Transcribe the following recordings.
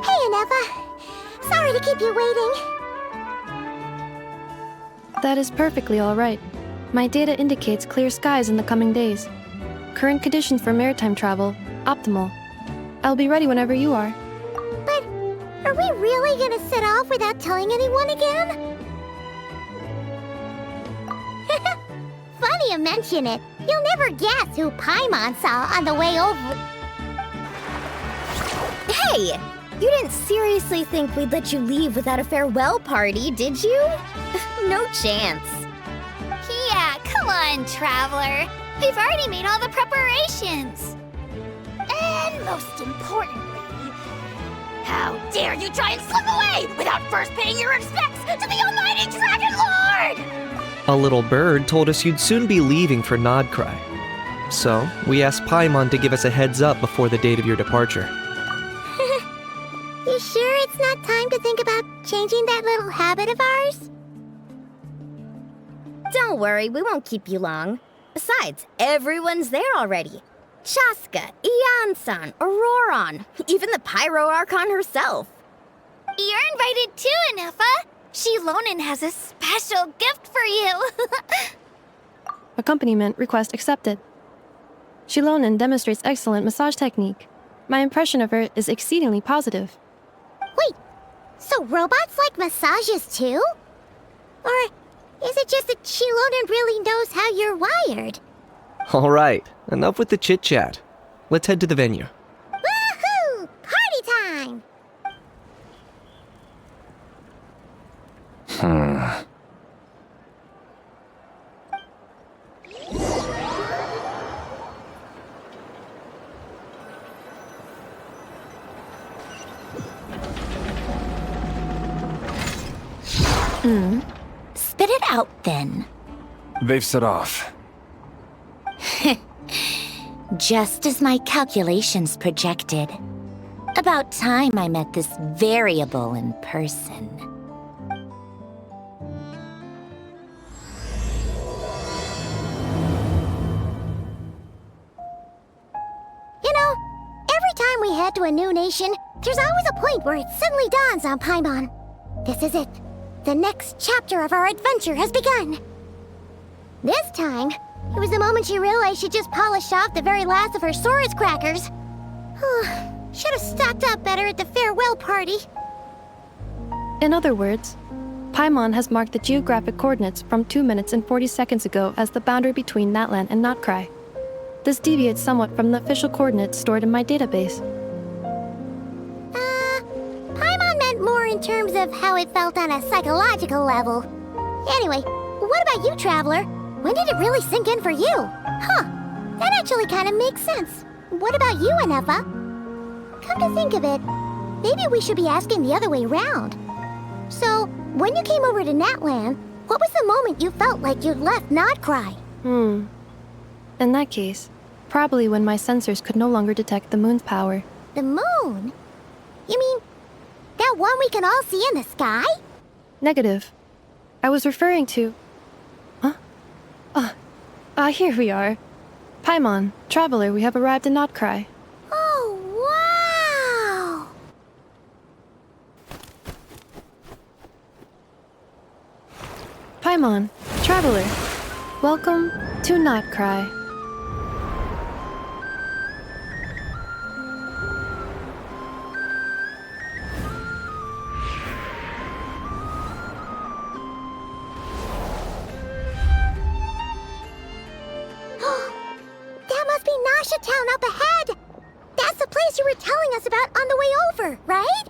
Hey, Ineffa. Sorry to keep you waiting. That is perfectly all right. My data indicates clear skies in the coming days. Current conditions for maritime travel, optimal. I'll be ready whenever you are. But are we really gonna set off without telling anyone again? Funny you mention it. You'll never guess who Paimon saw on the way over. Hey! You didn't seriously think we'd let you leave without a farewell party, did you? No chance. Yeah, come on, Traveler. We've already made all the preparations. And most importantly, how dare you try and slip away without first paying your respects to the almighty Dragon Lord! A little bird told us you'd soon be leaving for Nod-Krai. So, we asked Paimon to give us a heads up before the date of your departure. You sure it's not time to think about changing that little habit of ours? Don't worry, we won't keep you long. Besides, everyone's there already. Chaska, Ian-san, Auroron, even the Pyro Archon herself. You're invited too, Ineffa. Shilonen has a special gift for you. Accompaniment request accepted. Shilonen demonstrates excellent massage technique. My impression of her is exceedingly positive. Wait, so robots like massages too? Or is it just that Shilonen really knows how you're wired? Alright, enough with the chit-chat. Let's head to the venue. Woohoo! Party time! Spit it out, then. They've set off. Just as my calculations projected. About time I met this variable in person. You know, every time we head to a new nation, there's always a point where it suddenly dawns on Paimon. This is it. The next chapter of our adventure has begun. This time, it was the moment she realized she just polished off the very last of her Saurus crackers. Should have stocked up better at the farewell party. In other words, Paimon has marked the geographic coordinates from 2 minutes and 40 seconds ago as the boundary between Natlan and Nod-Krai. This deviates somewhat from the official coordinates stored in my database. Paimon meant more in terms of how it felt on a psychological level. Anyway, what about you, Traveler? When did it really sink in for you? That actually kind of makes sense. What about you, Ineffa? Come to think of it, maybe we should be asking the other way round. So, when you came over to Natlan, what was the moment you felt like you'd left Nod-Krai? In that case, probably when my sensors could no longer detect the moon's power. The moon? You mean that one we can all see in the sky? Negative. I was referring to... here we are. Paimon, Traveler, we have arrived in Nod-Krai. Oh, wow! Paimon, Traveler, welcome to Nod-Krai. That must be Nasha Town up ahead! That's the place you were telling us about on the way over, right?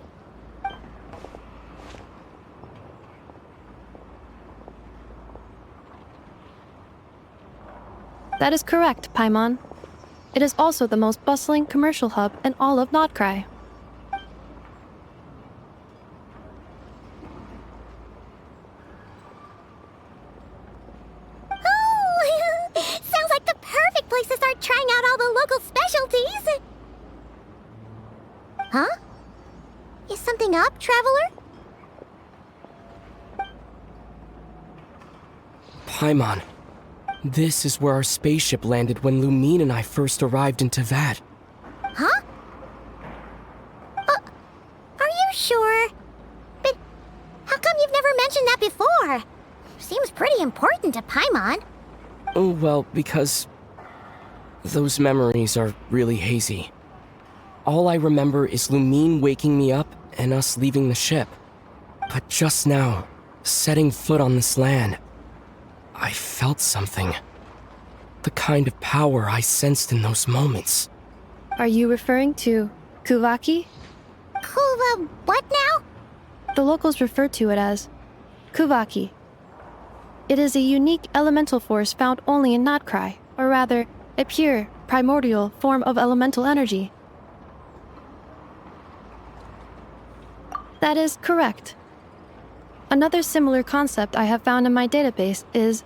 That is correct, Paimon. It is also the most bustling commercial hub in all of Nod-Krai. Oh, sounds like the perfect place to start trying out all the local specialties. Huh? Is something up, Traveler? Paimon, this is where our spaceship landed when Lumine and I first arrived in Teyvat. Huh? sure. But how come you've never mentioned that before? Seems pretty important to Paimon. Oh, well, because those memories are really hazy. All I remember is Lumine waking me up and us leaving the ship. But just now, setting foot on this land, I felt something. The kind of power I sensed in those moments. Are you referring to Kuvaki? Kuva, what now? The locals refer to it as Kuvaki. It is a unique elemental force found only in Nod-Krai, or rather, a pure, primordial form of elemental energy. That is correct. Another similar concept I have found in my database is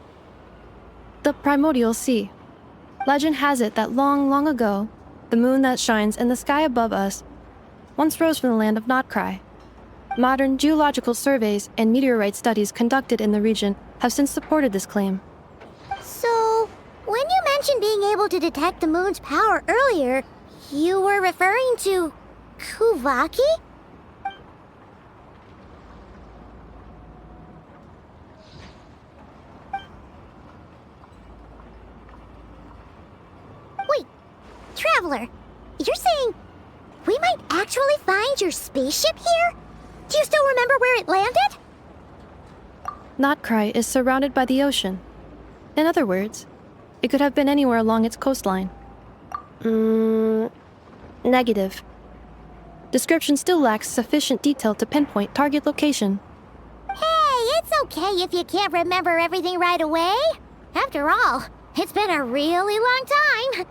the primordial sea. Legend has it that long, long ago, the moon that shines in the sky above us once rose from the land of Nod-Krai. Modern geological surveys and meteorite studies conducted in the region have since supported this claim. So, when you mentioned being able to detect the moon's power earlier, you were referring to Kuvaki? Wait, Traveler, you're saying we might actually find your spaceship here? Do you still remember where it landed? Nod-Krai is surrounded by the ocean. In other words, it could have been anywhere along its coastline. Negative. Description still lacks sufficient detail to pinpoint target location. Hey, it's okay if you can't remember everything right away. After all, it's been a really long time.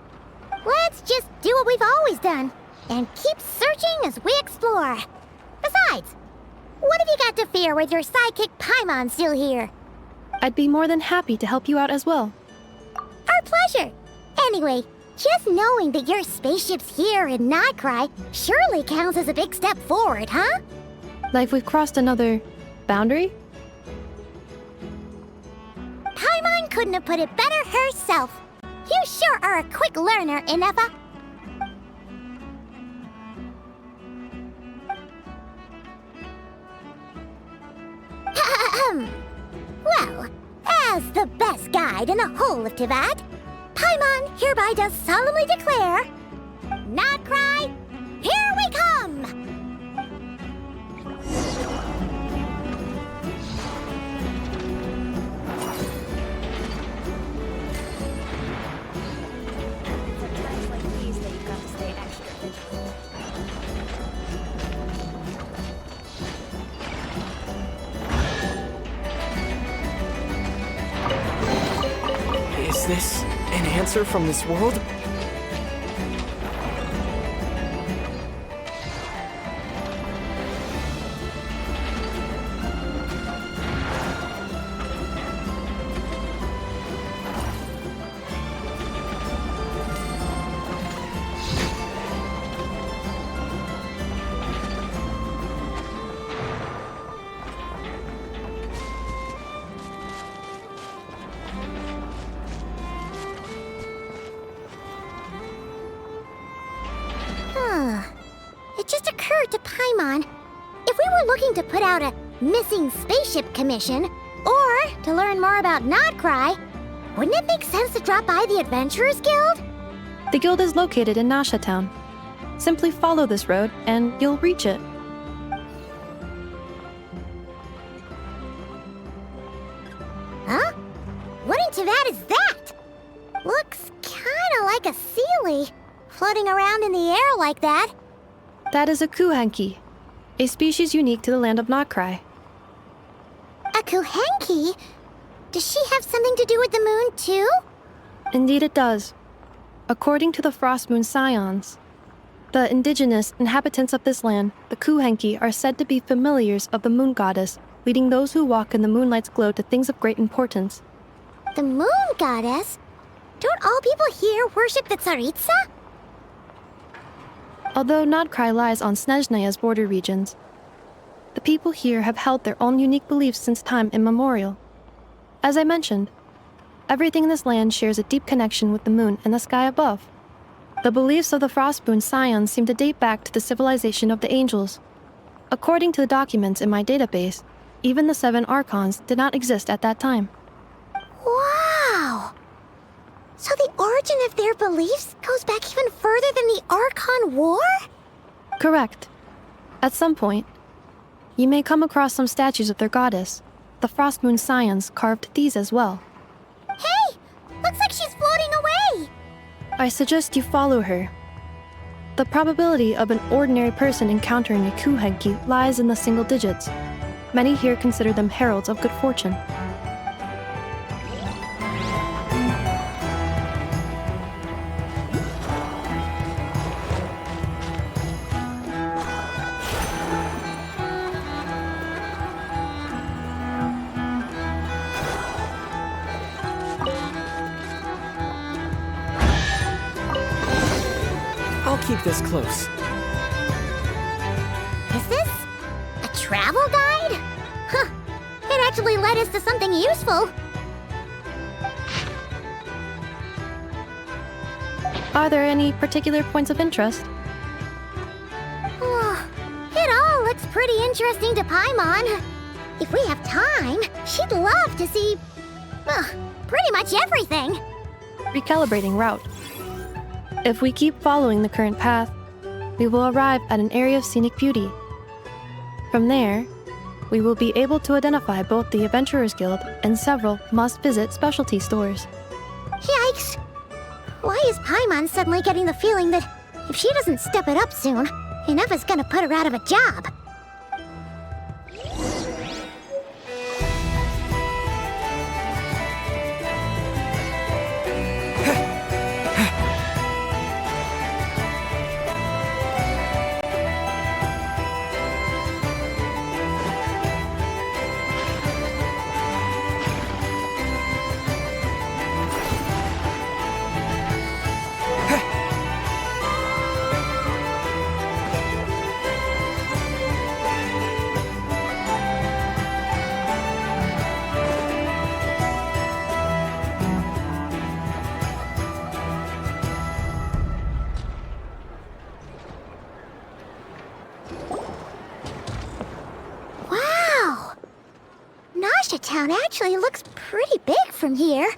Let's just do what we've always done and keep searching as we explore. Besides, what have you got to fear with your sidekick Paimon still here? I'd be more than happy to help you out as well. Our pleasure. Anyway, just knowing that your spaceship's here in Nod-Krai surely counts as a big step forward, huh? Like we've crossed another boundary? Paimon couldn't have put it better herself. You sure are a quick learner, Ineffa. Well, as the best guide in the whole of Teyvat, Paimon hereby does solemnly declare, Nod-Krai, here we come! Is this an answer from this world? It just occurred to Paimon, if we were looking to put out a missing spaceship commission, or to learn more about Nod-Krai, wouldn't it make sense to drop by the Adventurers Guild? The guild is located in Nasha Town. Simply follow this road and you'll reach it. Huh? What in Teyvat is that? Looks kinda like a Seelie, floating around in the air like that. That is a Kuhenki, a species unique to the land of Nod-Krai. A Kuhenki? Does she have something to do with the moon, too? Indeed it does. According to the Frost Moon Scions, the indigenous inhabitants of this land, the Kuhenki, are said to be familiars of the moon goddess, leading those who walk in the moonlight's glow to things of great importance. The moon goddess? Don't all people here worship the Tsaritsa? Although Nod-Krai lies on Snezhnaya's border regions, the people here have held their own unique beliefs since time immemorial. As I mentioned, everything in this land shares a deep connection with the moon and the sky above. The beliefs of the Frostmoon Scions seem to date back to the civilization of the angels. According to the documents in my database, even the 7 Archons did not exist at that time. Wow! So the origin of their beliefs goes back even further than the Archon War? Correct. At some point, you may come across some statues of their goddess. The Frost Moon Scions carved these as well. Hey! Looks like she's floating away! I suggest you follow her. The probability of an ordinary person encountering a Kuhenki lies in the single digits. Many here consider them heralds of good fortune. I'll keep this close. Is this a travel guide? Huh. It actually led us to something useful. Are there any particular points of interest? Oh, it all looks pretty interesting to Paimon. If we have time, she'd love to see, pretty much everything. Recalibrating route. If we keep following the current path, we will arrive at an area of scenic beauty. From there, we will be able to identify both the Adventurers Guild and several must-visit specialty stores. Yikes! Why is Paimon suddenly getting the feeling that if she doesn't step it up soon, Ineffa's gonna put her out of a job? Town actually looks pretty big from here.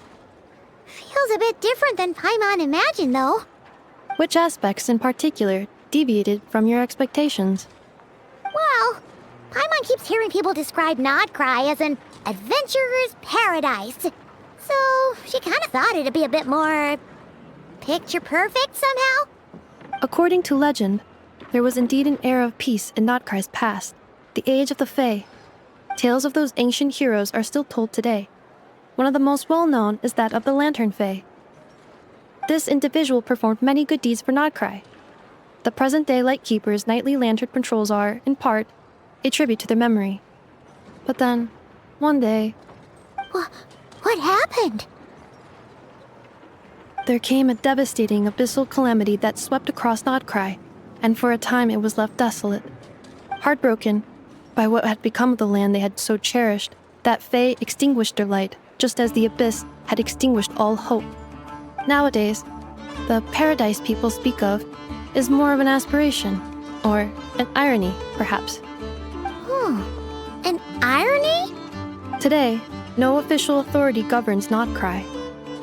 Feels a bit different than Paimon imagined, though. Which aspects in particular deviated from your expectations? Well, Paimon keeps hearing people describe Nod-Krai as an adventurer's paradise. So she kind of thought it'd be a bit more picture perfect somehow. According to legend, there was indeed an era of peace in Nod-Krai's past, the age of the Fae. Tales of those ancient heroes are still told today. One of the most well-known is that of the Lantern Fae. This individual performed many good deeds for Nod-Krai. The present-day Lightkeeper's nightly lantern patrols are, in part, a tribute to their memory. But then, one day... What happened? There came a devastating abyssal calamity that swept across Nod-Krai, and for a time it was left desolate. Heartbroken by what had become of the land they had so cherished, that Fae extinguished their light, just as the abyss had extinguished all hope. Nowadays, the paradise people speak of is more of an aspiration, or an irony, perhaps. An irony? Today, no official authority governs Nod-Krai.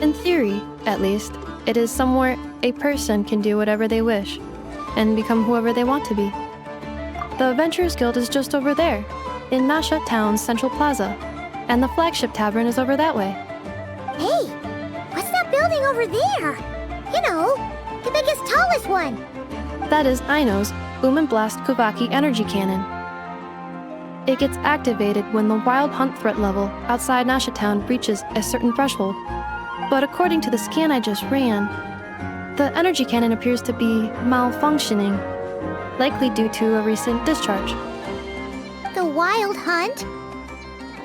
In theory, at least, it is somewhere a person can do whatever they wish, and become whoever they want to be. The Adventurers Guild is just over there, in Nasha Town's Central Plaza, and the flagship tavern is over that way. Hey, what's that building over there? You know, the biggest, tallest one. That is Aino's Boom and Blast Kuvaki energy cannon. It gets activated when the wild hunt threat level outside Nasha Town reaches a certain threshold. But according to the scan I just ran, the energy cannon appears to be malfunctioning, likely due to a recent discharge. The wild hunt?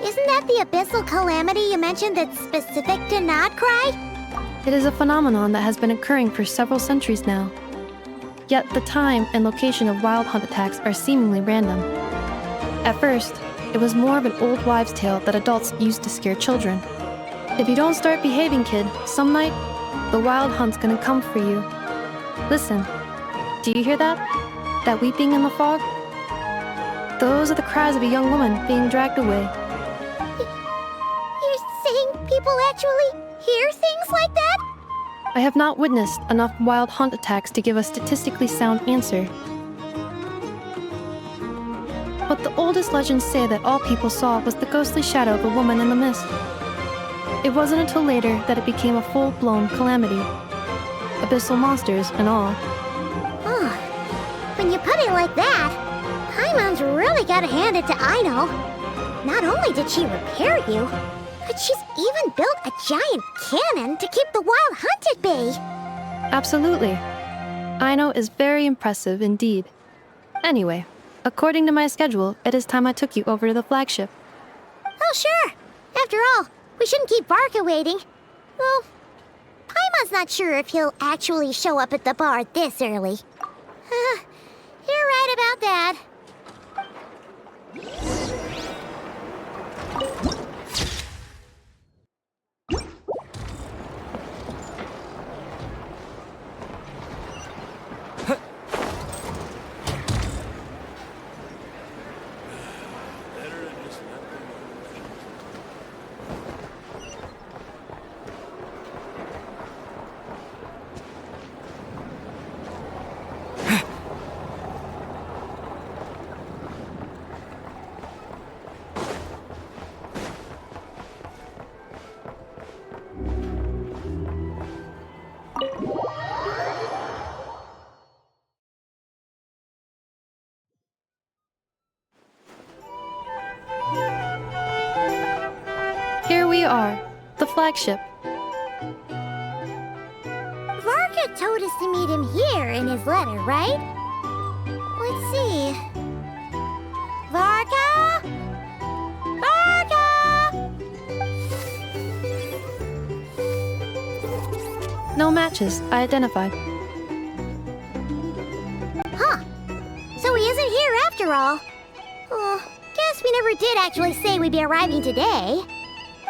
Isn't that the abyssal calamity you mentioned that's specific to Nod-Krai? It is a phenomenon that has been occurring for several centuries now. Yet the time and location of wild hunt attacks are seemingly random. At first, it was more of an old wives' tale that adults used to scare children. If you don't start behaving, kid, some night, the wild hunt's gonna come for you. Listen, do you hear that? That weeping in the fog? Those are the cries of a young woman being dragged away. You're saying people actually hear things like that? I have not witnessed enough wild hunt attacks to give a statistically sound answer. But the oldest legends say that all people saw was the ghostly shadow of a woman in the mist. It wasn't until later that it became a full-blown calamity. Abyssal monsters and all. Oh, when you put it like that, Paimon's really gotta hand it to Aino. Not only did she repair you, but she's even built a giant cannon to keep the wild hunt at bay. Absolutely. Aino is very impressive indeed. Anyway, according to my schedule, it is time I took you over to the flagship. Oh, sure. After all, we shouldn't keep Varka waiting. Well, Paimon's not sure if he'll actually show up at the bar this early. You're right about that. Here we are, the flagship. Varka told us to meet him here in his letter, right? Let's see. Varka? Varka! No matches, I identified. Huh. So he isn't here after all. Oh, guess we never did actually say we'd be arriving today.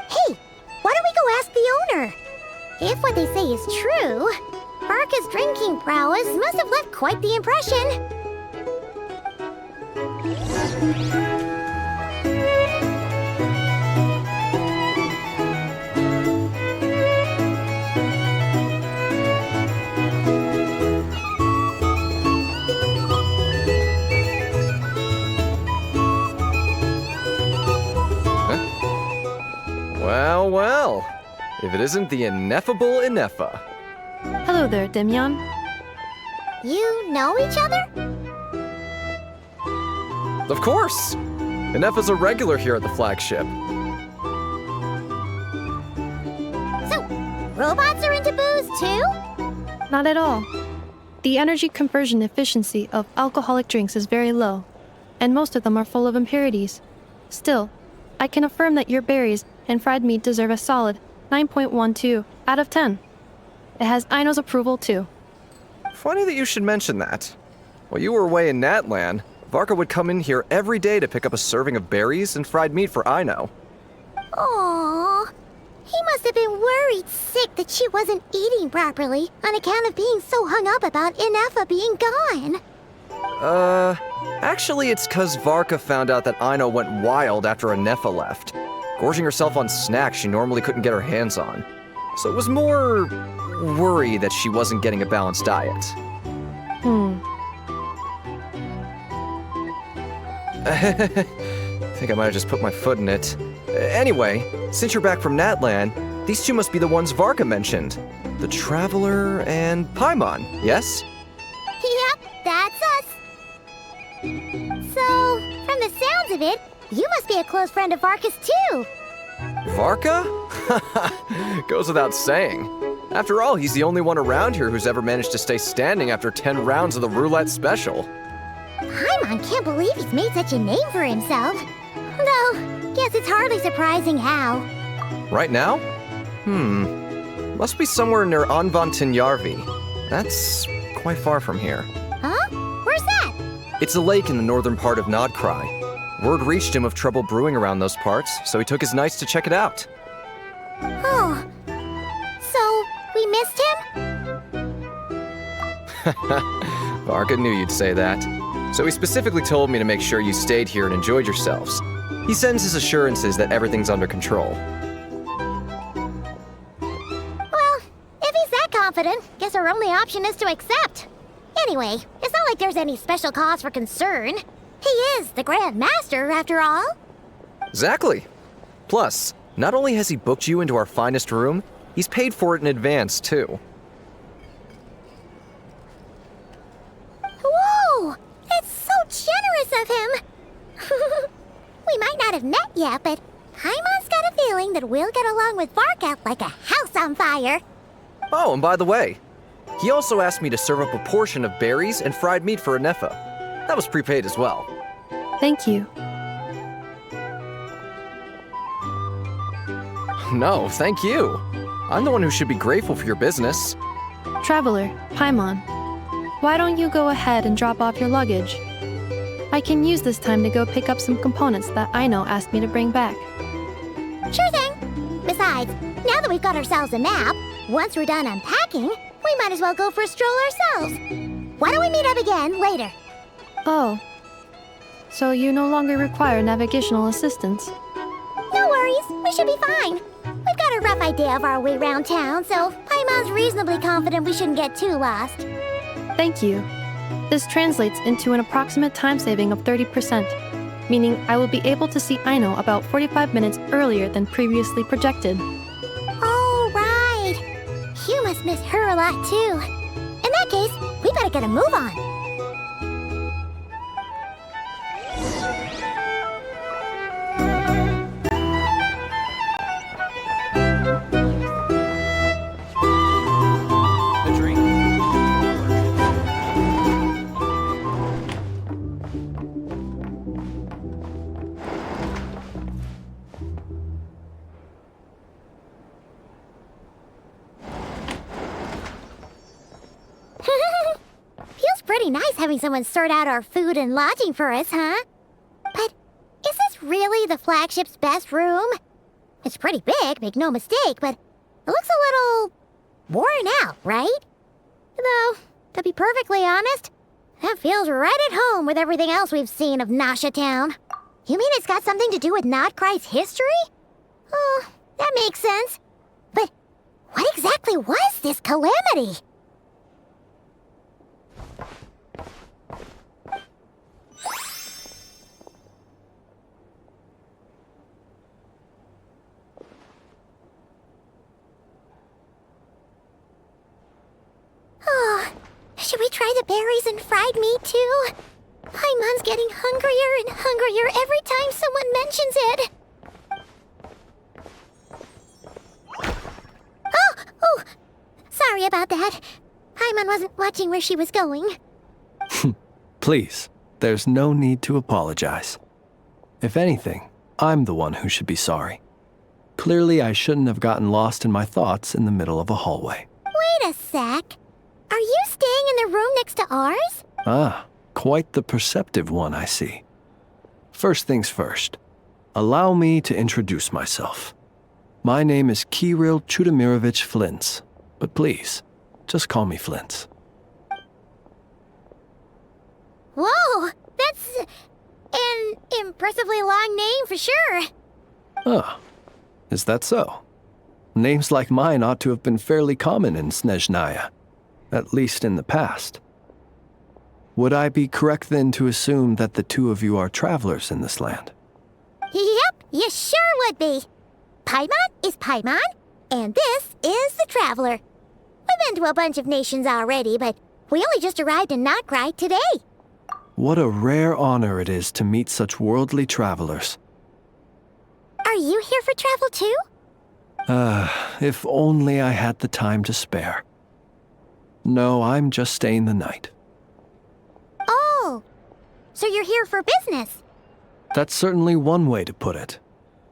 Hey, why don't we go ask the owner? If what they say is true, Varka's drinking prowess must have left quite the impression. Well, well. If it isn't the ineffable Ineffa. Hello there, Demyon. You know each other? Of course! Ineffa's a regular here at the flagship. So, robots are into booze too? Not at all. The energy conversion efficiency of alcoholic drinks is very low, and most of them are full of impurities. Still, I can affirm that your berries and fried meat deserve a solid 9.12 out of 10. It has Aino's approval too. Funny that you should mention that. While you were away in Natlan, Varka would come in here every day to pick up a serving of berries and fried meat for Aino. Aww. He must have been worried sick that she wasn't eating properly on account of being so hung up about Ineffa being gone. Actually it's 'cause Varka found out that Aino went wild after Ineffa left, gorging herself on snacks she normally couldn't get her hands on. So it was more worry that she wasn't getting a balanced diet. I think I might have just put my foot in it. Anyway, since you're back from Natlan, these two must be the ones Varka mentioned. The Traveler and Paimon, yes? Yep, that's us. So, from the sounds of it, you must be a close friend of Varka's too. Varka? Goes without saying. After all, he's the only one around here who's ever managed to stay standing after 10 rounds of the roulette special. Paimon can't believe he's made such a name for himself. Though, guess it's hardly surprising how. Right now? Must be somewhere near Anvantinyarvi. That's quite far from here. Huh? Where's that? It's a lake in the northern part of Nod-Krai. Word reached him of trouble brewing around those parts, so he took his knights to check it out. Oh. So, we missed him? Varka knew you'd say that. So he specifically told me to make sure you stayed here and enjoyed yourselves. He sends his assurances that everything's under control. Well, if he's that confident, guess our only option is to accept. Anyway, it's not like there's any special cause for concern. He is the Grand Master, after all. Exactly. Plus, not only has he booked you into our finest room, he's paid for it in advance, too. Whoa! It's so generous of him! We might not have met yet, but Paimon's got a feeling that we'll get along with Varkat like a house on fire. Oh, and by the way, he also asked me to serve up a portion of berries and fried meat for Ineffa. That was prepaid as well. Thank you. No, thank you. I'm the one who should be grateful for your business. Traveler, Paimon, why don't you go ahead and drop off your luggage? I can use this time to go pick up some components that Aino asked me to bring back. Sure thing. Besides, now that we've got ourselves a map, once we're done unpacking, we might as well go for a stroll ourselves. Why don't we meet up again later? Oh. So you no longer require navigational assistance? No worries, we should be fine. We've got a rough idea of our way around town, so Paimon's reasonably confident we shouldn't get too lost. Thank you. This translates into an approximate time saving of 30%, meaning I will be able to see Aino about 45 minutes earlier than previously projected. Oh, right. You must miss her a lot, too. In that case, we better get a move on. Feels pretty nice having someone sort out our food and lodging for us, huh? But is this really the flagship's best room? It's pretty big, make no mistake, but it looks a little worn out, right? Though, to be perfectly honest, that feels right at home with everything else we've seen of Nasha Town. You mean it's got something to do with Nod-Krai's history? Oh, that makes sense. But what exactly was this calamity? Oh, should we try the berries and fried meat too? Paimon's getting hungrier and hungrier every time someone mentions it. Oh, sorry about that. Paimon wasn't watching where she was going. Please, there's no need to apologize. If anything, I'm the one who should be sorry. Clearly, I shouldn't have gotten lost in my thoughts in the middle of a hallway. Wait a sec. Are you staying in the room next to ours? Ah, quite the perceptive one, I see. First things first, allow me to introduce myself. My name is Kirill Chudamirovich Flintz, but please, just call me Flintz. Whoa, that's an impressively long name for sure. Oh, is that so? Names like mine ought to have been fairly common in Snezhnaya, at least in the past. Would I be correct then to assume that the two of you are travelers in this land? Yep, you sure would be. Paimon is Paimon, and this is the Traveler. We've been to a bunch of nations already, but we only just arrived in Nod-Krai today. What a rare honor it is to meet such worldly travelers. Are you here for travel too? If only I had the time to spare. No, I'm just staying the night. Oh, so you're here for business? That's certainly one way to put it.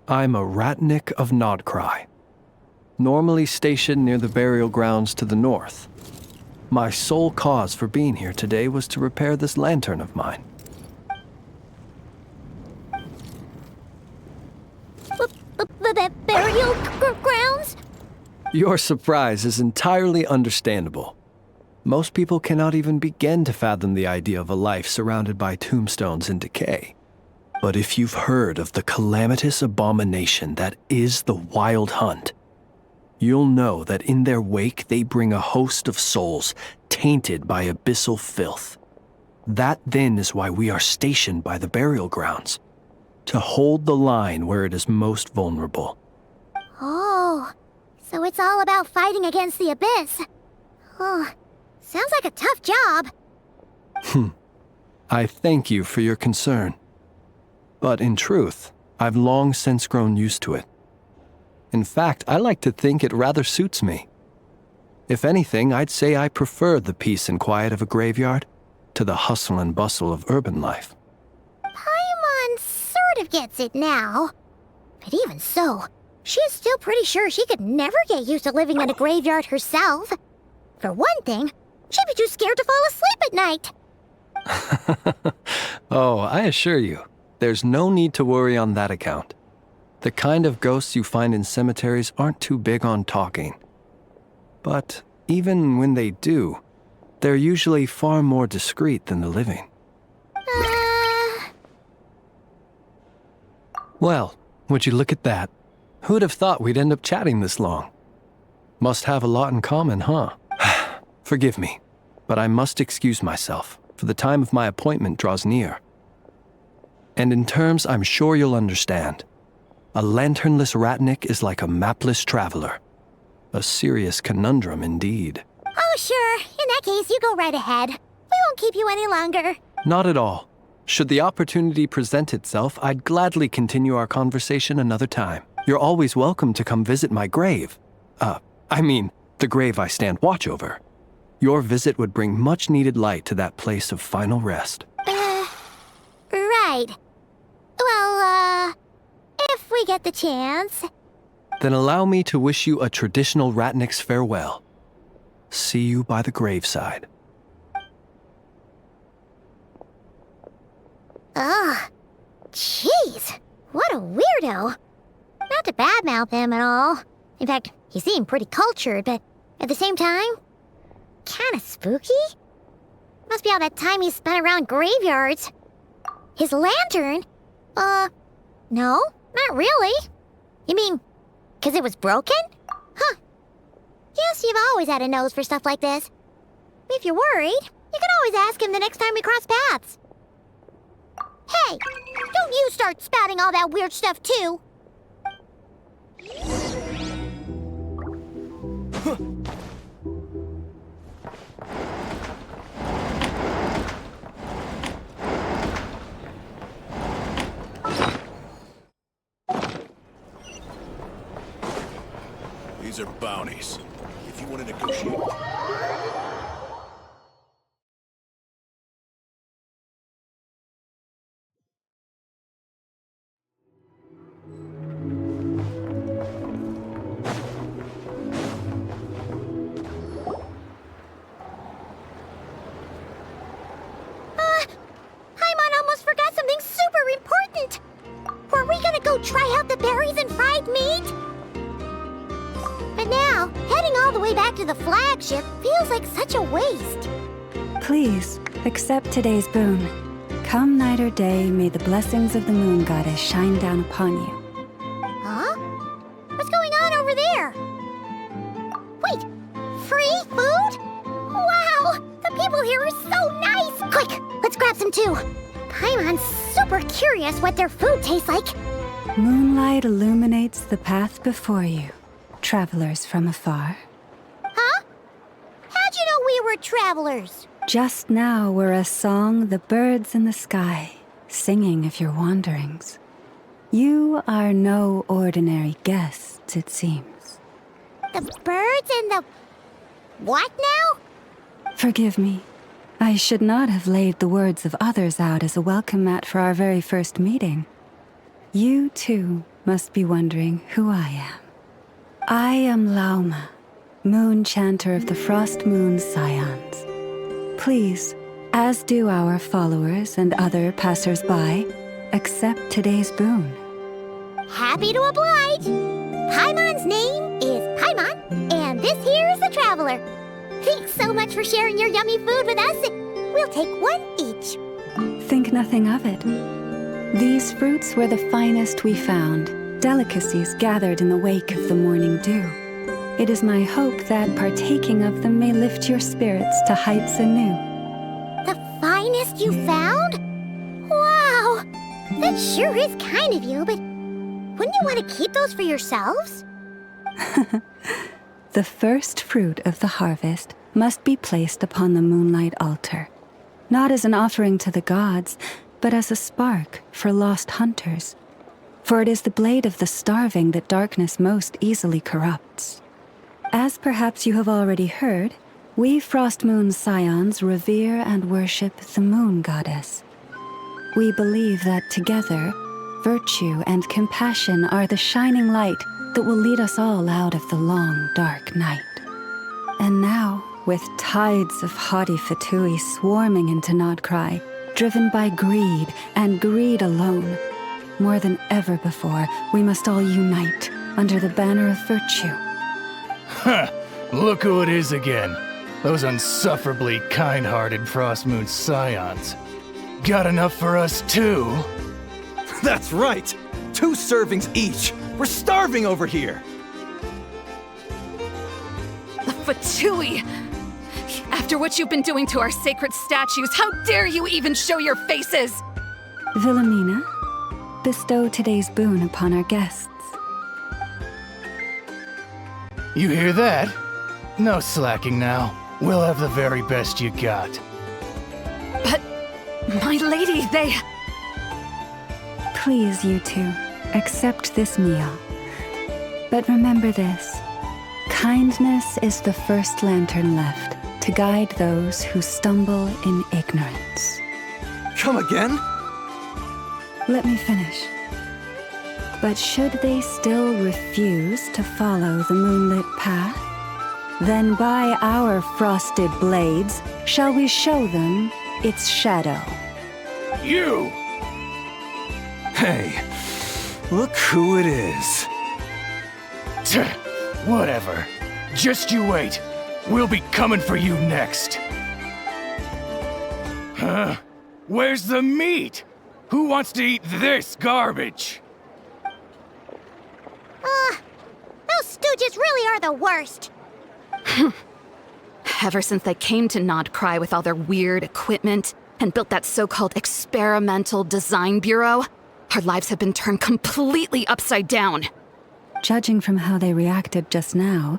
I'm a Ratnik of Nod-Krai, normally stationed near the burial grounds to the north. My sole cause for being here today was to repair this lantern of mine. Burial grounds? Your surprise is entirely understandable. Most people cannot even begin to fathom the idea of a life surrounded by tombstones and decay. But if you've heard of the calamitous abomination that is the Wild Hunt, you'll know that in their wake they bring a host of souls tainted by abyssal filth. That then is why we are stationed by the burial grounds, to hold the line where it is most vulnerable. Oh, so it's all about fighting against the abyss. Oh, sounds like a tough job. I thank you for your concern. But in truth, I've long since grown used to it. In fact, I like to think it rather suits me. If anything, I'd say I prefer the peace and quiet of a graveyard to the hustle and bustle of urban life. Paimon sort of gets it now. But even so, she's still pretty sure she could never get used to living in a graveyard herself. For one thing, she'd be too scared to fall asleep at night. Oh, I assure you, there's no need to worry on that account. The kind of ghosts you find in cemeteries aren't too big on talking. But even when they do, they're usually far more discreet than the living. Well, would you look at that? Who'd have thought we'd end up chatting this long? Must have a lot in common, huh? Forgive me, but I must excuse myself, for the time of my appointment draws near. And in terms I'm sure you'll understand, a lanternless ratnik is like a mapless traveler. A serious conundrum indeed. Oh, sure. In that case, you go right ahead. We won't keep you any longer. Not at all. Should the opportunity present itself, I'd gladly continue our conversation another time. You're always welcome to come visit my grave. The grave I stand watch over. Your visit would bring much-needed light to that place of final rest. Right. Well, if we get the chance. Then allow me to wish you a traditional ratnik's farewell. See you by the graveside. Ugh. Jeez. What a weirdo. Not to badmouth him at all. In fact, he seemed pretty cultured, but at the same time, kinda spooky? Must be all that time he spent around graveyards. His lantern? No, not really. You mean, 'cause it was broken? Huh. Guess you've always had a nose for stuff like this. If you're worried, you can always ask him the next time we cross paths. Hey, don't you start spouting all that weird stuff too. These are bounties. If you want to negotiate... Paimon almost forgot something super important. Were we gonna go try out the berries and fried meat? But now, heading all the way back to the flagship feels like such a waste. Please, accept today's boon. Come night or day, may the blessings of the moon goddess shine down upon you. Huh? What's going on over there? Wait, free food? Wow, the people here are so nice! Quick, let's grab some too. Paimon's super curious what their food tastes like. Moonlight illuminates the path before you, travelers from afar. Huh? How'd you know we were travelers? Just now were a song the birds in the sky, singing of your wanderings. You are no ordinary guests, it seems. The birds and the... what now? Forgive me. I should not have laid the words of others out as a welcome mat for our very first meeting. You, too, must be wondering who I am. I am Lauma, moon chanter of the Frost Moon's scions. Please, as do our followers and other passers-by, accept today's boon. Happy to oblige. Paimon's name is Paimon, and this here is the Traveler. Thanks so much for sharing your yummy food with us. We'll take one each. Think nothing of it. These fruits were the finest we found, delicacies gathered in the wake of the morning dew. It is my hope that partaking of them may lift your spirits to heights anew. The finest you found? Wow! That sure is kind of you, but wouldn't you want to keep those for yourselves? The first fruit of the harvest must be placed upon the moonlight altar, not as an offering to the gods, but as a spark for lost hunters. For it is the blade of the starving that darkness most easily corrupts. As perhaps you have already heard, we Frost Moon Scions revere and worship the moon goddess. We believe that together, virtue and compassion are the shining light that will lead us all out of the long, dark night. And now, with tides of haughty Fatui swarming into Nod-Krai, driven by greed and greed alone, more than ever before, we must all unite under the banner of virtue. Ha! Look who it is again. Those unsufferably kind-hearted Frost Moon Scions. Got enough for us too? That's right! 2 servings each! We're starving over here! Fatui! After what you've been doing to our sacred statues, how dare you even show your faces? Wilhelmina, bestow today's boon upon our guests. You hear that? No slacking now. We'll have the very best you got. But, my lady, they... Please, you two, accept this meal. But remember this. Kindness is the first lantern left to guide those who stumble in ignorance. Come again? Let me finish. But should they still refuse to follow the moonlit path, then by our frosted blades shall we show them its shadow. You! Hey, look who it is. Tch, whatever. Just you wait. We'll be coming for you next. Huh? Where's the meat? Who wants to eat this garbage? Those stooges really are the worst. Ever since they came to Nod-Krai with all their weird equipment and built that so-called experimental design bureau, our lives have been turned completely upside down. Judging from how they reacted just now,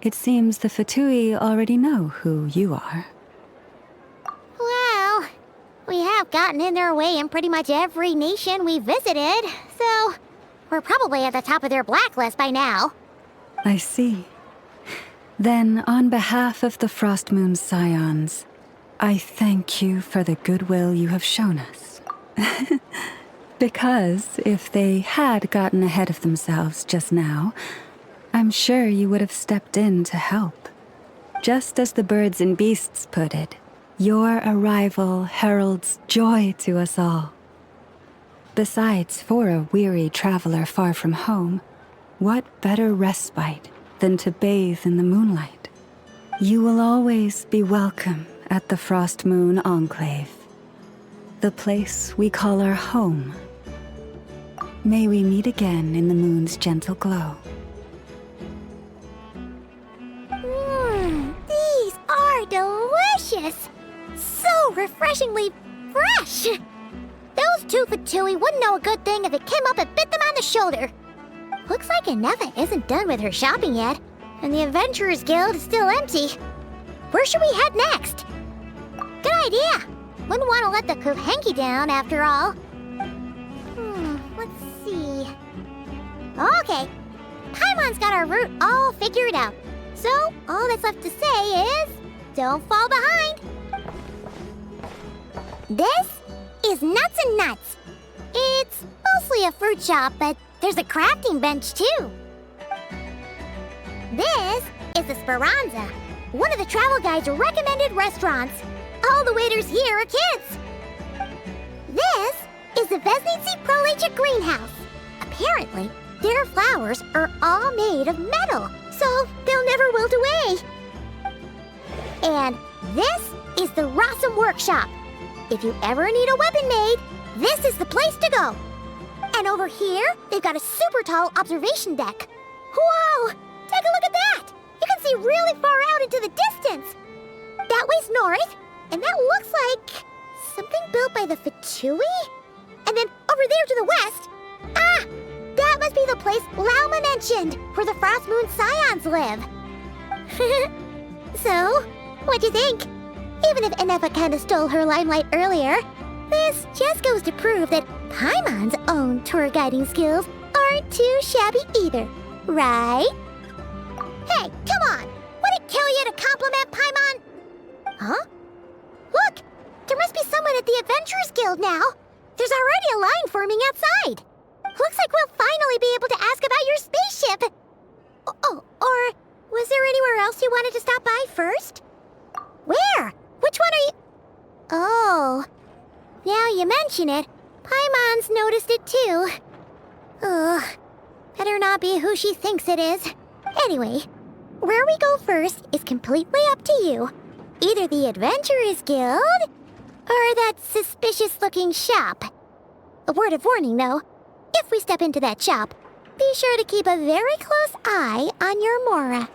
it seems the Fatui already know who you are. Well, we have gotten in their way in pretty much every nation we visited, so we're probably at the top of their blacklist by now. I see. Then, on behalf of the Frost Moon Scions, I thank you for the goodwill you have shown us. Because if they had gotten ahead of themselves just now, I'm sure you would have stepped in to help. Just as the birds and beasts put it, your arrival heralds joy to us all. Besides, for a weary traveler far from home, what better respite than to bathe in the moonlight? You will always be welcome at the Frost Moon Enclave, the place we call our home. May we meet again in the moon's gentle glow. These are delicious! So refreshingly fresh! Those 2 Fatui wouldn't know a good thing if it came up and bit them on the shoulder. Looks like Ineffa isn't done with her shopping yet, and the Adventurers Guild is still empty. Where should we head next? Good idea! Wouldn't want to let the Kuhenki down, after all. Let's see... Okay, Paimon's got our route all figured out. So, all that's left to say is... don't fall behind! This is Nuts and Nuts. It's mostly a fruit shop, but there's a crafting bench, too. This is the Speranza, one of the travel guide's recommended restaurants. All the waiters here are kids. This is the Vesnici Prolecha greenhouse. Apparently, their flowers are all made of metal, so they'll never wilt away. And this is the Rossum Workshop. If you ever need a weapon made, this is the place to go. And over here, they've got a super tall observation deck. Whoa! Take a look at that! You can see really far out into the distance. That way's north, and that looks like something built by the Fatui? And then over there to the west, that must be the place Lauma mentioned, where the Frost Moon Scions live. So, what'd you think? Even if Ineffa kinda stole her limelight earlier, this just goes to prove that Paimon's own tour guiding skills aren't too shabby either, right? Hey, come on! Would it kill you to compliment Paimon? Huh? Look! There must be someone at the Adventurers Guild now! There's already a line forming outside! Looks like we'll finally be able to ask about your spaceship! Oh, or was there anywhere else you wanted to stop by first? Where? Which one are you... Oh, now you mention it, Paimon's noticed it too. Ugh, better not be who she thinks it is. Anyway, where we go first is completely up to you. Either the Adventurers Guild, or that suspicious-looking shop. A word of warning, though. If we step into that shop, be sure to keep a very close eye on your Mora.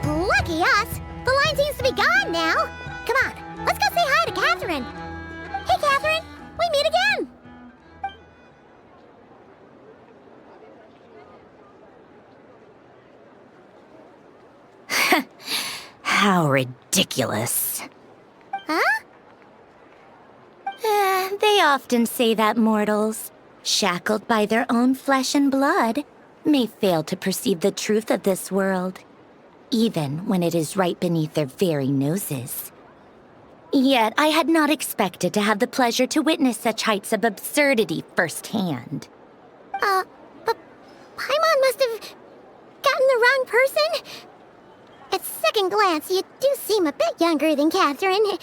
Lucky us! The line seems to be gone now! Come on, let's go say hi to Catherine! Hey, Catherine! We meet again! How ridiculous. Huh? They often say that mortals, shackled by their own flesh and blood, may fail to perceive the truth of this world, even when it is right beneath their very noses. Yet I had not expected to have the pleasure to witness such heights of absurdity firsthand. But Paimon must have gotten the wrong person? At second glance, you do seem a bit younger than Catherine,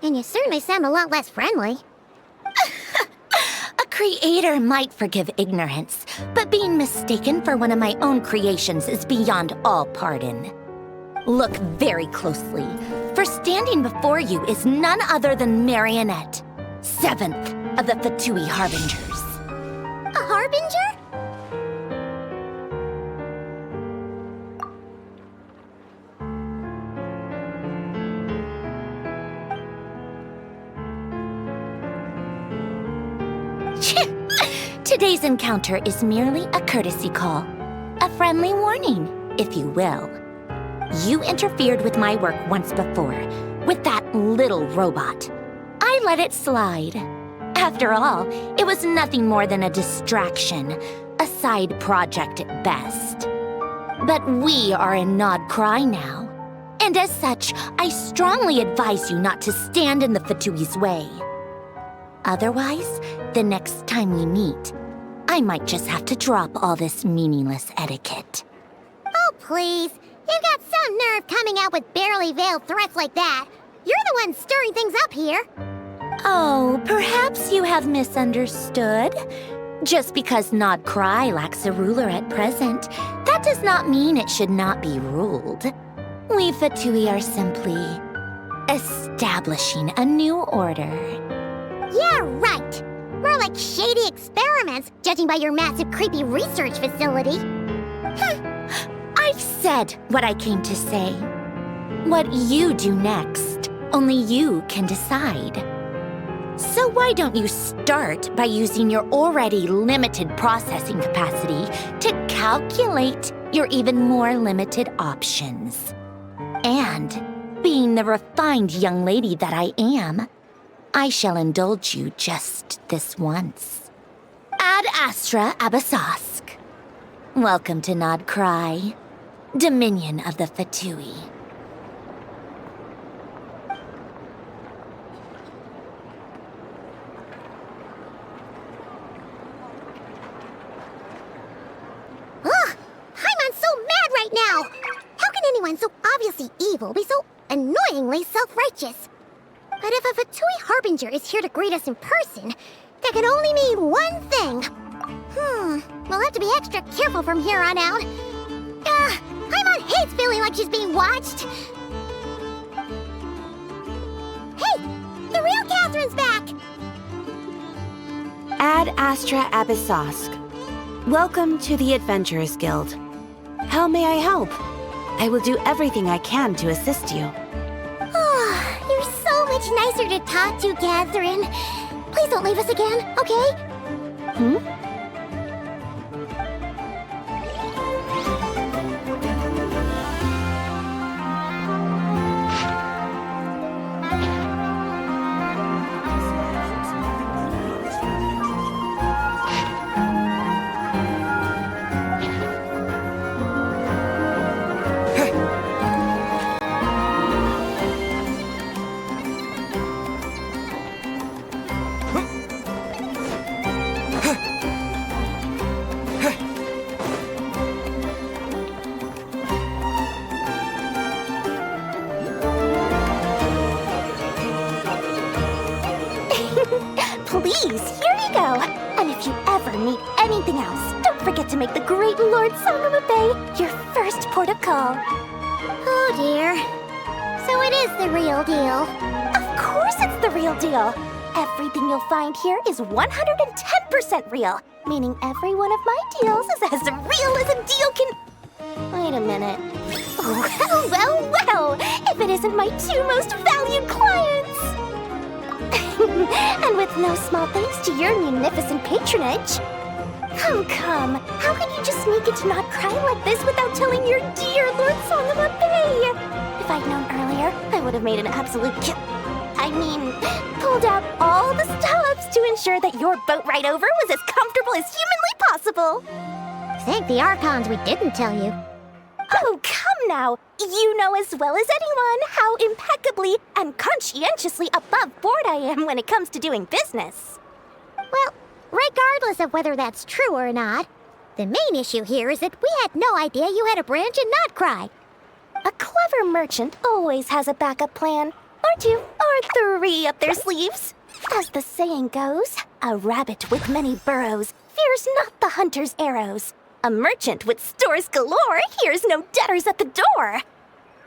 and you certainly sound a lot less friendly. A creator might forgive ignorance, but being mistaken for one of my own creations is beyond all pardon. Look very closely, for standing before you is none other than Marionette, 7th of the Fatui Harbingers. A Harbinger? Today's encounter is merely a courtesy call. A friendly warning, if you will. You interfered with my work once before, with that little robot. I let it slide. After all, it was nothing more than a distraction, a side project at best. But we are in Nod-Krai now, and as such, I strongly advise you not to stand in the Fatui's way. Otherwise, the next time we meet, I might just have to drop all this meaningless etiquette. Oh, please. You've got some nerve coming out with barely veiled threats like that. You're the one stirring things up here. Oh, perhaps you have misunderstood. Just because Nod-Krai lacks a ruler at present, that does not mean it should not be ruled. We Fatui are simply establishing a new order. Yeah, right. More like shady experiments, judging by your massive, creepy research facility. I've said what I came to say. What you do next, only you can decide. So why don't you start by using your already limited processing capacity to calculate your even more limited options? And, being the refined young lady that I am, I shall indulge you just this once. Ad Astra Abasask. Welcome to Nod-Krai, Dominion of the Fatui. Paimon's so mad right now! How can anyone so obviously evil be so annoyingly self-righteous? But if a Fatui Harbinger is here to greet us in person, that can only mean one thing. We'll have to be extra careful from here on out. Paimon hates feeling like she's being watched. Hey! The real Catherine's back! Ad Astra Abyssosque. Welcome to the Adventurers Guild. How may I help? I will do everything I can to assist you. You're so much nicer to talk to, Catherine. Please don't leave us again, okay? Please, here you go. And if you ever need anything else, don't forget to make the great Lord Sangama Bay your first port of call. Oh dear. So it is the real deal. Of course it's the real deal. Everything you'll find here is 110% real, meaning every one of my deals is as real as a deal can... Wait a minute. Well, if it isn't my two most valued clients! And with no small thanks to your munificent patronage. Come, how could you just sneak into Nod-Krai like this without telling your dear Lord Sangama Bay? If I'd known earlier, I would have made an absolute pulled out all the stops to ensure that your boat ride over was as comfortable as humanly possible. Thank the Archons we didn't tell you. Oh, come now! You know as well as anyone how impeccably and conscientiously above board I am when it comes to doing business. Well, regardless of whether that's true or not, the main issue here is that we had no idea you had a branch in Nod-Krai. A clever merchant always has a backup plan, or two, or three up their sleeves. As the saying goes, a rabbit with many burrows fears not the hunter's arrows. A merchant with stores galore hears no debtors at the door.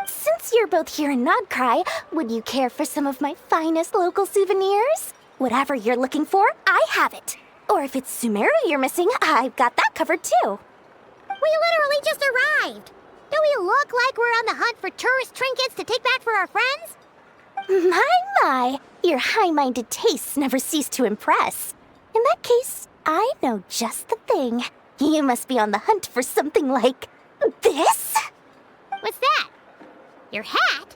Since you're both here in Nod-Krai, would you care for some of my finest local souvenirs? Whatever you're looking for, I have it. Or if it's Sumeru you're missing, I've got that covered too. We literally just arrived. Do we look like we're on the hunt for tourist trinkets to take back for our friends? My, your high-minded tastes never cease to impress. In that case, I know just the thing. You must be on the hunt for something like this? What's that? Your hat?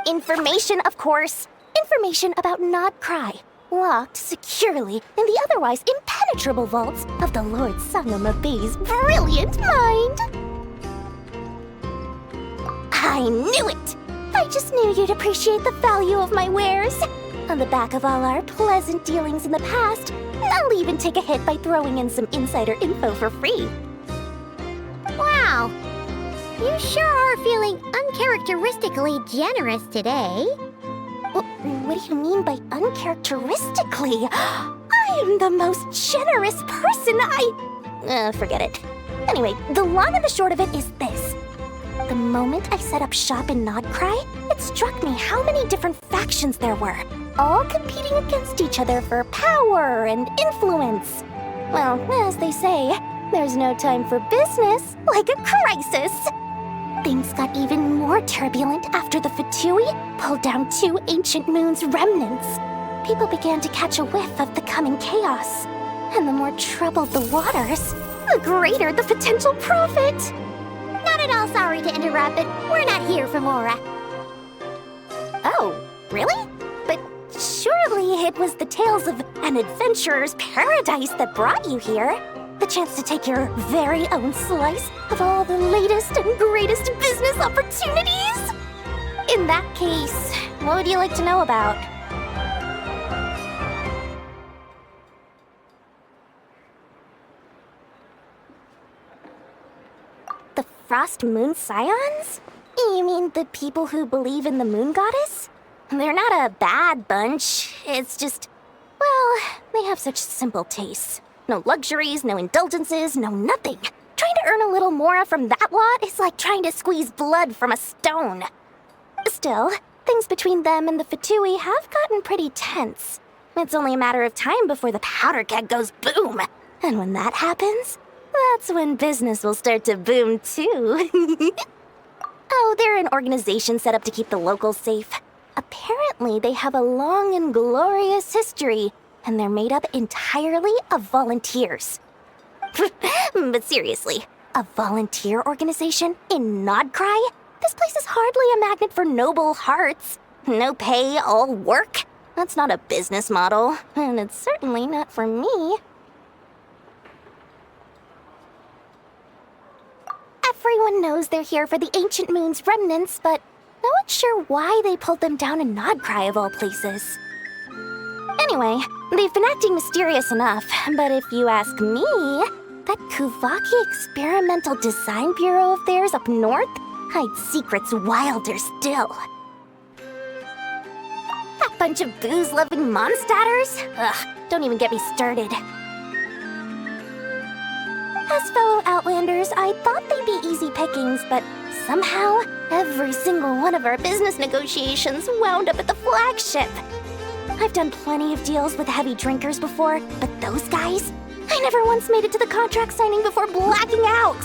Information, of course. Information about Nod-Krai, locked securely in the otherwise impenetrable vaults of the Lord Sangama Bay's brilliant mind. I knew it! I just knew you'd appreciate the value of my wares. On the back of all our pleasant dealings in the past, I'll even take a hit by throwing in some insider info for free. Wow. You sure are feeling uncharacteristically generous today. What do you mean by uncharacteristically? I am the most generous person forget it. Anyway, the long and the short of it is this. The moment I set up shop in Nod-Krai, it struck me how many different factions there were, all competing against each other for power and influence. Well, as they say, there's no time for business like a crisis. Things got even more turbulent after the Fatui pulled down 2 ancient moon's remnants. people began to catch a whiff of the coming chaos. And the more troubled the waters, the greater the potential profit. Not at all sorry to interrupt, but we're not here for Mora. Oh, really? But surely it was the tales of an adventurer's paradise that brought you here. The chance to take your very own slice of all the latest and greatest business opportunities? In that case, what would you like to know about? The Frost Moon Scions? You mean the people who believe in the moon goddess? They're not a bad bunch. It's just, well, they have such simple tastes. No luxuries, no indulgences, no nothing. Trying to earn a little more from that lot is like trying to squeeze blood from a stone. Still, things between them and the Fatui have gotten pretty tense. It's only a matter of time before the powder keg goes boom. And when that happens, that's when business will start to boom too. Oh, they're an organization set up to keep the locals safe. Apparently, they have a long and glorious history, and they're made up entirely of volunteers. But seriously, a volunteer organization in Nod-Krai? This place is hardly a magnet for noble hearts. No pay, all work? That's not a business model, and it's certainly not for me. Everyone knows they're here for the Ancient Moon's remnants, but no one's sure why they pulled them down in Nod-Krai of all places. Anyway, they've been acting mysterious enough, but if you ask me, that Kuvaki Experimental Design Bureau of theirs up north hides secrets wilder still. That bunch of booze-loving monsters? Ugh, don't even get me started. As fellow Outlanders, I thought they'd be easy pickings, but somehow, every single one of our business negotiations wound up at the flagship. I've done plenty of deals with heavy drinkers before, but those guys? I never once made it to the contract signing before blacking out.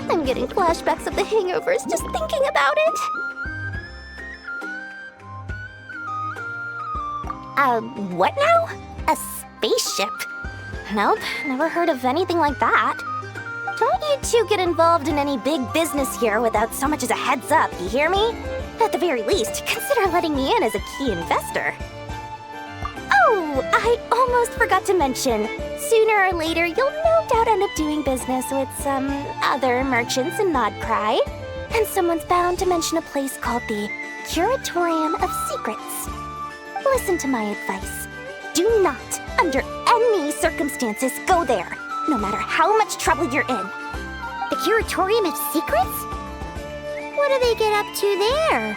I'm getting flashbacks of the hangovers just thinking about it. What now? A spaceship? Nope, never heard of anything like that. Don't you two get involved in any big business here without so much as a heads up, you hear me? At the very least, consider letting me in as a key investor. Oh, I almost forgot to mention. Sooner or later, you'll no doubt end up doing business with some other merchants in Nod-Krai. And someone's bound to mention a place called the Curatorium of Secrets. Listen to my advice. Do not, under any circumstances, go there, no matter how much trouble you're in. The Curatorium of Secrets? What do they get up to there?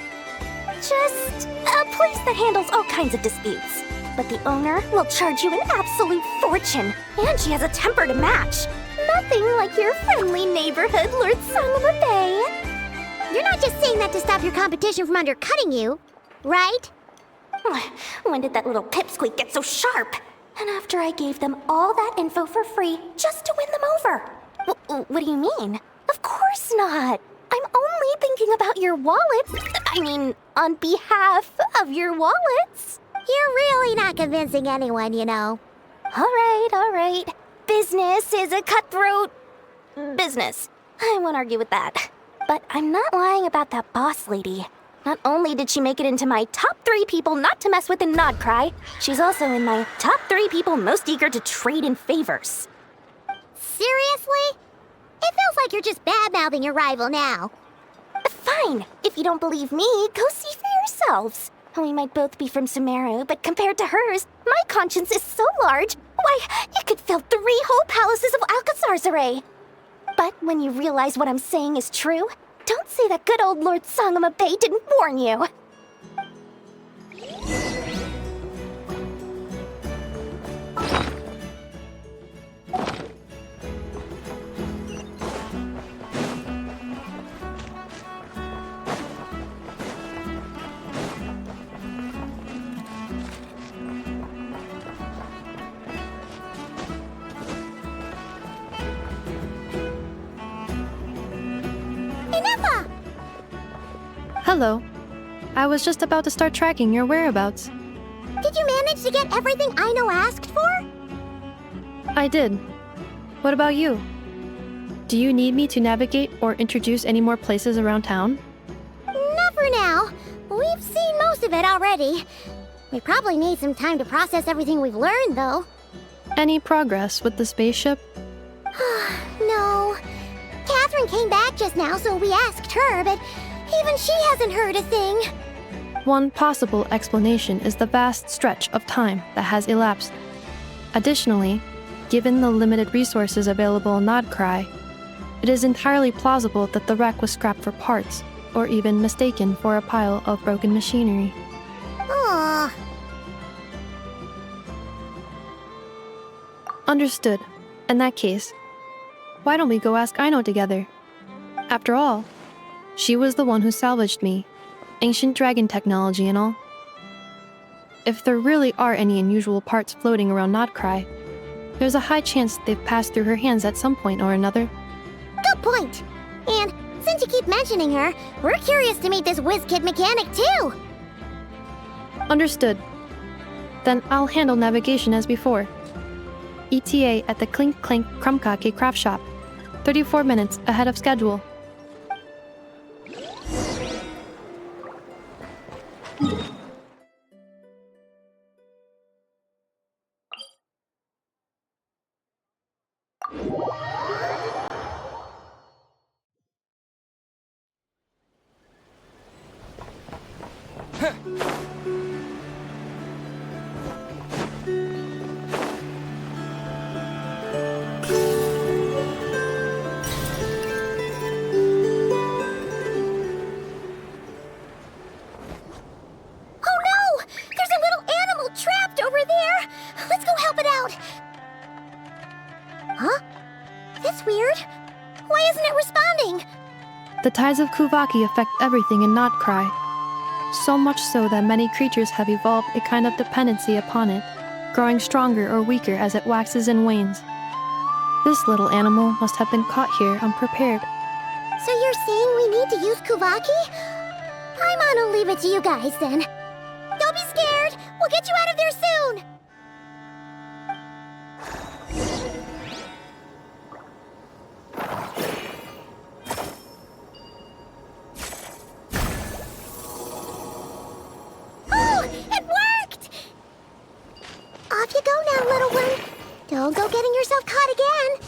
Just a place that handles all kinds of disputes. But the owner will charge you an absolute fortune, and she has a temper to match. Nothing like your friendly neighborhood, Lord Sangama Bay. You're not just saying that to stop your competition from undercutting you, right? When did that little pipsqueak get so sharp? And after I gave them all that info for free just to win them over. What do you mean? Of course not. I'm only thinking about your wallets. I mean, on behalf of your wallets. You're really not convincing anyone, you know. All right. Business is a cutthroat business. I won't argue with that. But I'm not lying about that boss lady. Not only did she make it into my top 3 people not to mess with in Nod-Krai, she's also in my top 3 people most eager to trade in favors. Seriously? It feels like you're just bad-mouthing your rival now. Fine. If you don't believe me, go see for yourselves. We might both be from Sumeru, but compared to hers, my conscience is so large, why, you could fill 3 whole palaces of Alcazar's array. But when you realize what I'm saying is true, don't say that good old Lord Sangama Bay didn't warn you. Ineffa! Hello. I was just about to start tracking your whereabouts. Did you manage to get everything Aino asked for? I did. What about you? Do you need me to navigate or introduce any more places around town? Not for now. We've seen most of it already. We probably need some time to process everything we've learned, though. Any progress with the spaceship? No. Catherine came back just now, so we asked her, but even she hasn't heard a thing. One possible explanation is the vast stretch of time that has elapsed. Additionally, given the limited resources available in Nod-Krai, it is entirely plausible that the wreck was scrapped for parts, or even mistaken for a pile of broken machinery. Aw. Understood. In that case, why don't we go ask Aino together? After all, she was the one who salvaged me, ancient dragon technology and all. If there really are any unusual parts floating around Nod-Krai, there's a high chance they've passed through her hands at some point or another. Good point. And since you keep mentioning her, we're curious to meet this whiz-kid mechanic too. Understood. Then I'll handle navigation as before. ETA at the Clink Clank Krumkake craft shop. 34 minutes ahead of schedule. The tides of Kuvaki affect everything in Nod-Krai, so much so that many creatures have evolved a kind of dependency upon it, growing stronger or weaker as it waxes and wanes. This little animal must have been caught here unprepared. So you're saying we need to use Kuvaki? Paimon will leave it to you guys then. Don't be scared! We'll get you out of there soon! Off you go now, little one. Don't go getting yourself caught again.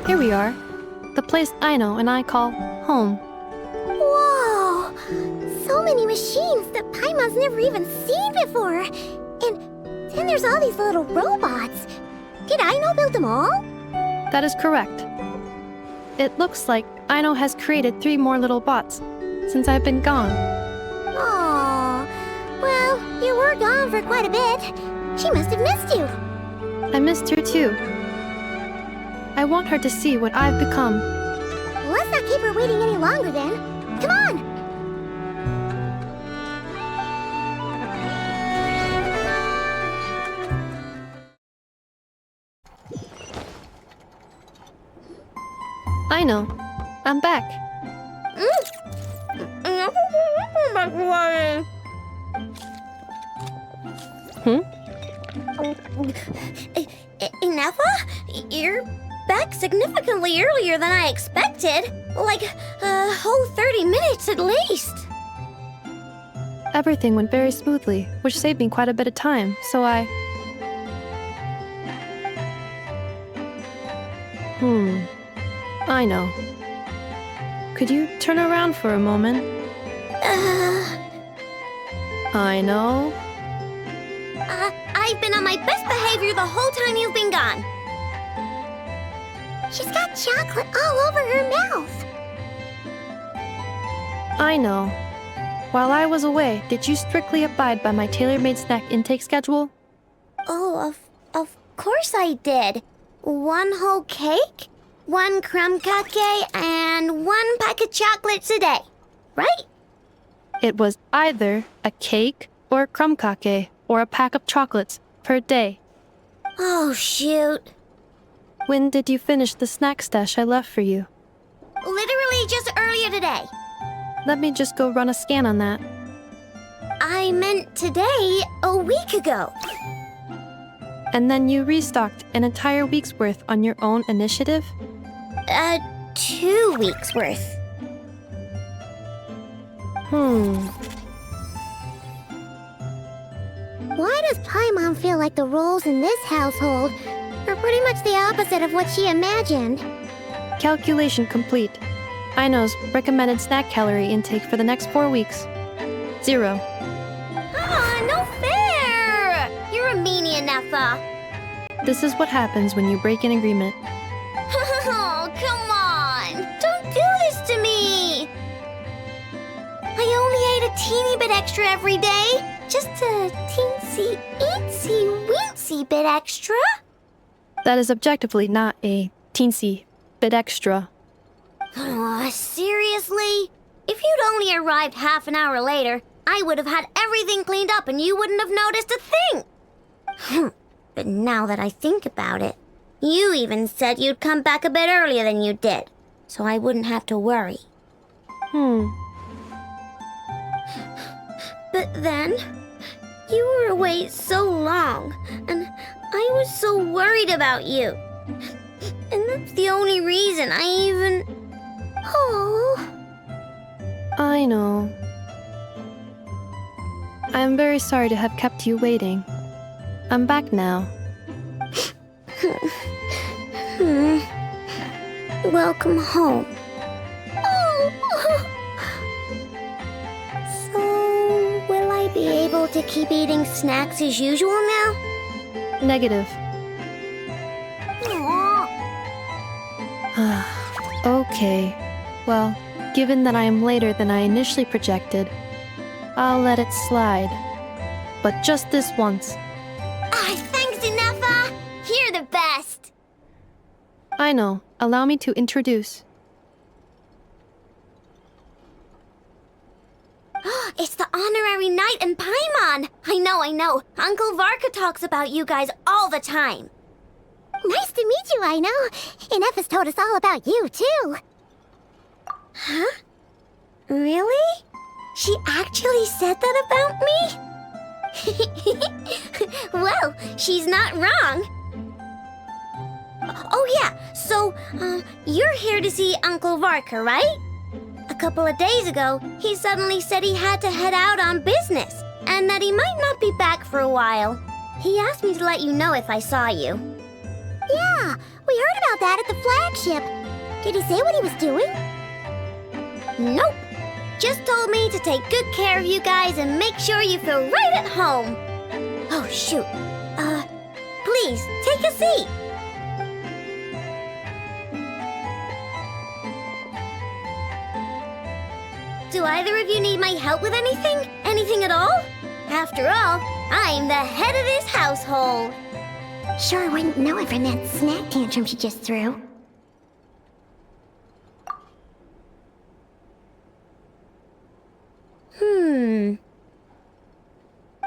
Here we are, the place Aino and I call home. Whoa! So many machines that Paimon's never even seen before. And then there's all these little robots. Did Aino build them all? That is correct. It looks like Aino has created 3 more little bots since I've been gone. Aww. Well, you were gone for quite a bit. She must have missed you. I missed her too. I want her to see what I've become. Let's not keep her waiting any longer then. Come on! Aino, I'm back. Ineffa? You're back significantly earlier than I expected. Like a whole 30 minutes at least. Everything went very smoothly, which saved me quite a bit of time, so I... I know. Could you turn around for a moment? I know. I've been on my best behavior the whole time you've been gone. She's got chocolate all over her mouth. I know. While I was away, did you strictly abide by my tailor-made snack intake schedule? Oh, of course I did. 1 whole cake, 1 crumb cake, and 1 pack of chocolates a day, right? It was either a cake or a crumb cake or a pack of chocolates per day. Oh, shoot. When did you finish the snack stash I left for you? Literally just earlier today. Let me just go run a scan on that. I meant today, a week ago. And then you restocked an entire week's worth on your own initiative? 2 weeks worth. Why does Paimon feel like the roles in this household are pretty much the opposite of what she imagined? Calculation complete. Aino's recommended snack calorie intake for the next 4 weeks. 0. No fair! You're a meanie, Ineffa. This is what happens when you break an agreement. Oh, come on! Don't do this to me! I only ate a teeny bit extra every day. Just a teensy bit extra. That is objectively not a teensy bit extra. Oh, seriously? If you'd only arrived half an hour later, I would have had everything cleaned up and you wouldn't have noticed a thing. But now that I think about it, you even said you'd come back a bit earlier than you did, so I wouldn't have to worry. But then, you were away so long, and I was so worried about you. And that's the only reason I even... Oh. I know. I am very sorry to have kept you waiting. I'm back now. Welcome home. Oh. So, will I be able to keep eating snacks as usual now? Negative. Okay. Well, given that I am later than I initially projected, I'll let it slide. But just this once. Thanks, Ineffa! You're the best! I know. Allow me to introduce. It's the honorary knight and Paimon! I know. Uncle Varka talks about you guys all the time. Nice to meet you, I know. Ineffa's told us all about you, too. Huh? Really? She actually said that about me? Well, she's not wrong. Oh yeah, so, you're here to see Uncle Varka, right? A couple of days ago, he suddenly said he had to head out on business, and that he might not be back for a while. He asked me to let you know if I saw you. Yeah, we heard about that at the flagship. Did he say what he was doing? Nope. Just told me to take good care of you guys and make sure you feel right at home. Oh, shoot. Please, take a seat. Do either of you need my help with anything? Anything at all? After all, I'm the head of this household. Sure wouldn't know it from that snack tantrum she just threw.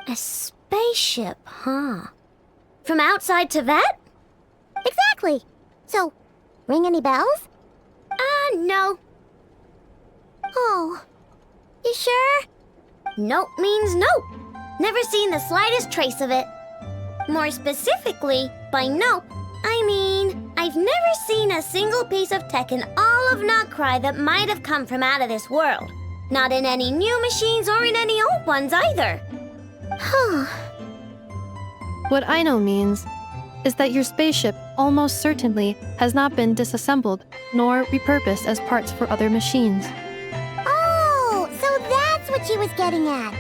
A spaceship, huh? From outside to that? Exactly. So, ring any bells? No. Oh. You sure? Nope means nope. Never seen the slightest trace of it. More specifically, by nope, I mean, I've never seen a single piece of tech in all of Nod-Krai that might have come from out of this world. Not in any new machines or in any old ones either. Huh. What I know means is that your spaceship almost certainly has not been disassembled nor repurposed as parts for other machines. Oh, so that's what she was getting at.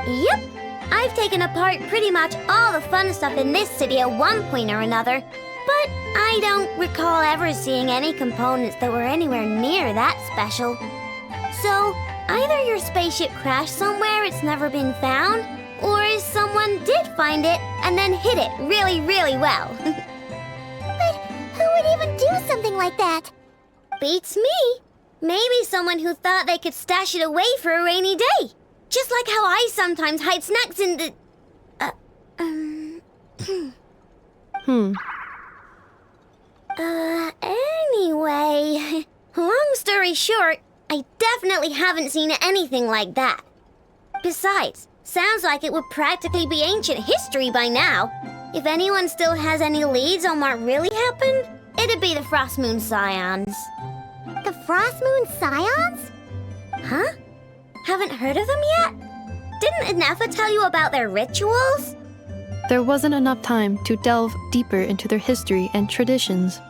Yep. I've taken apart pretty much all the fun stuff in this city at one point or another, but I don't recall ever seeing any components that were anywhere near that special. So, either your spaceship crashed somewhere it's never been found, or someone did find it and then hid it really, really well. But who would even do something like that? Beats me. Maybe someone who thought they could stash it away for a rainy day. Just like how I sometimes hide snacks in the... Anyway... Long story short, I definitely haven't seen anything like that. Besides, sounds like it would practically be ancient history by now. If anyone still has any leads on what really happened, it'd be the Frost Moon Scions. The Frost Moon Scions? Huh? Haven't heard of them yet? Didn't Ineffa tell you about their rituals? There wasn't enough time to delve deeper into their history and traditions.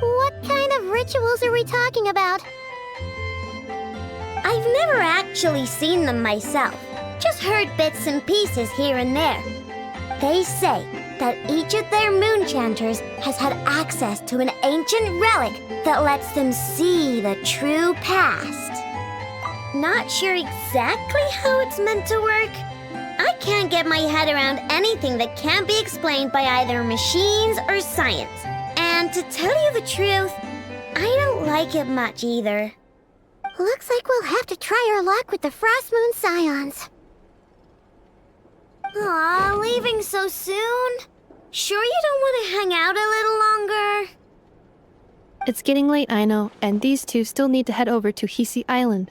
What kind of rituals are we talking about? I've never actually seen them myself, just heard bits and pieces here and there. They say that each of their moon chanters has had access to an ancient relic that lets them see the true past. Not sure exactly how it's meant to work. I can't get my head around anything that can't be explained by either machines or science. And to tell you the truth, I don't like it much either. Looks like we'll have to try our luck with the Frost Moon Scions. Aw, leaving so soon? Sure you don't want to hang out a little longer? It's getting late, I know, and these two still need to head over to Hisi Island.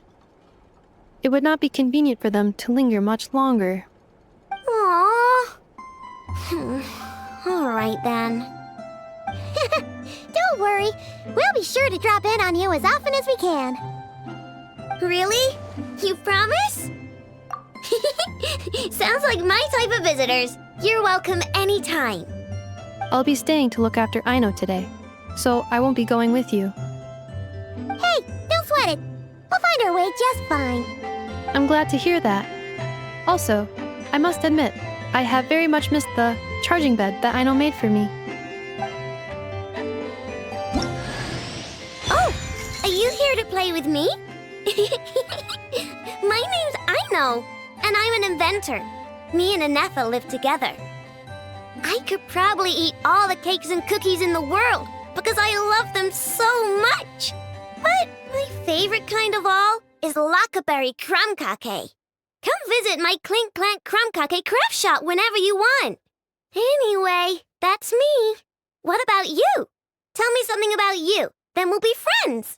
It would not be convenient for them to linger much longer. Aww. All right then. Don't worry. We'll be sure to drop in on you as often as we can. Really? You promise? Sounds like my type of visitors. You're welcome anytime. I'll be staying to look after Aino today, so I won't be going with you. Hey, don't sweat it. We'll find our way just fine. I'm glad to hear that. Also, I must admit, I have very much missed the charging bed that Aino made for me. Oh, are you here to play with me? My name's Aino, and I'm an inventor. Me and Ineffa live together. I could probably eat all the cakes and cookies in the world because I love them so much. But my favorite kind of all is Lackaberry Crumb Cake. Come visit my Clink Clank Crumb Cake craft shop whenever you want. Anyway, that's me. What about you? Tell me something about you, then we'll be friends.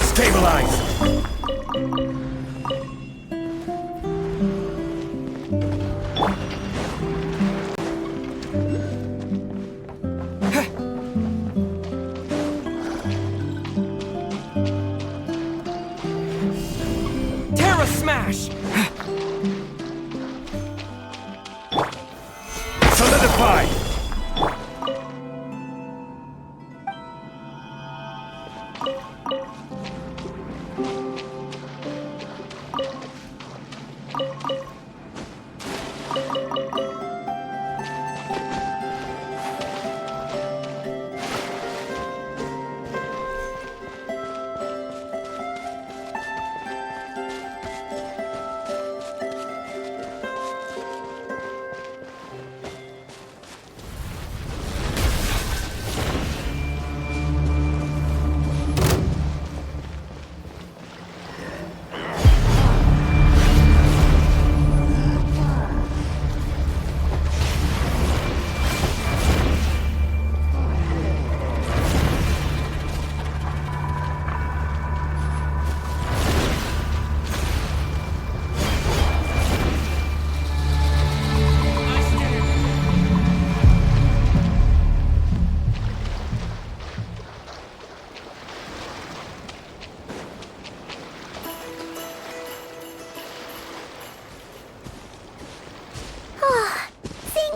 Stabilize! Terra Smash! Solidify!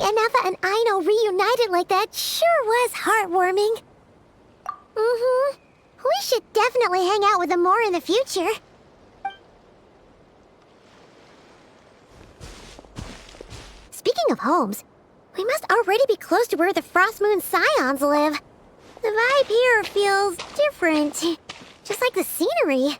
Ineffa and Aino reunited like that sure was heartwarming. Mm-hmm. We should definitely hang out with them more in the future. Speaking of homes, we must already be close to where the Frost Moon Scions live. The vibe here feels different, just like the scenery.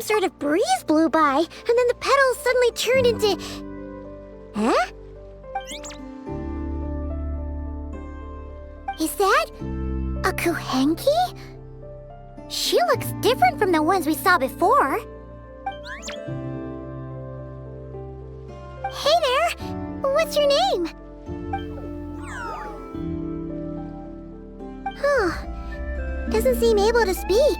Sort of breeze blew by, and then the petals suddenly turned into... Huh? Is that... a Kuhenki? She looks different from the ones we saw before. Hey there! What's your name? Huh. Doesn't seem able to speak.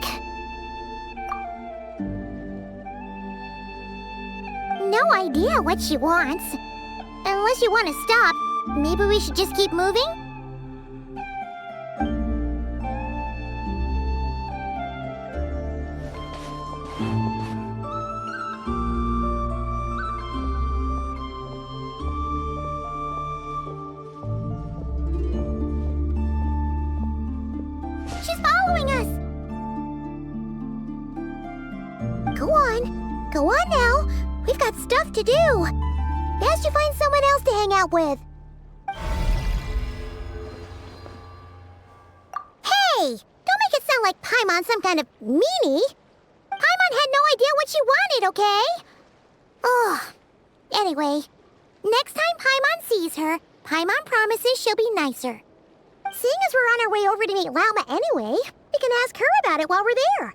No idea what she wants. Unless you want to stop, maybe we should just keep moving? She's following us! Go on. Go on now. We've got stuff to do. Best you find someone else to hang out with. Hey! Don't make it sound like Paimon's some kind of meanie. Paimon had no idea what she wanted, okay? Ugh. Anyway, next time Paimon sees her, Paimon promises she'll be nicer. Seeing as we're on our way over to meet Lauma anyway, we can ask her about it while we're there.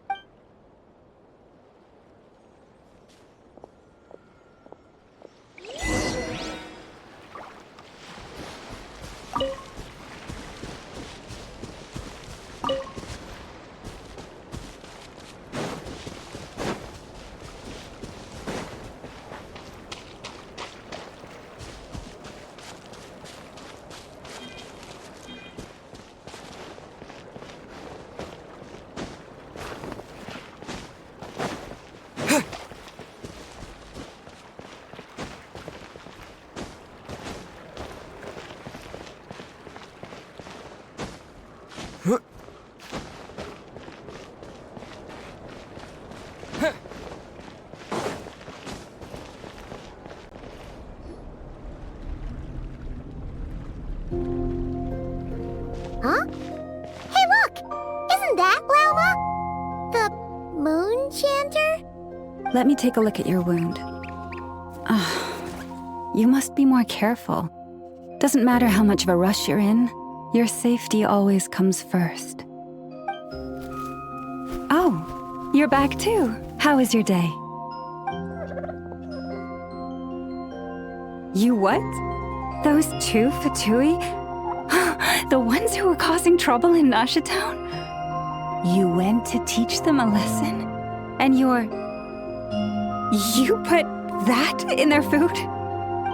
Huh? Hey, look! Isn't that Lauma? The moon chanter? Let me take a look at your wound. You must be more careful. Doesn't matter how much of a rush you're in, your safety always comes first. Oh, you're back too. How was your day? You what? Those two Fatui? The ones who were causing trouble in Nasha Town? You went to teach them a lesson? And you put that in their food?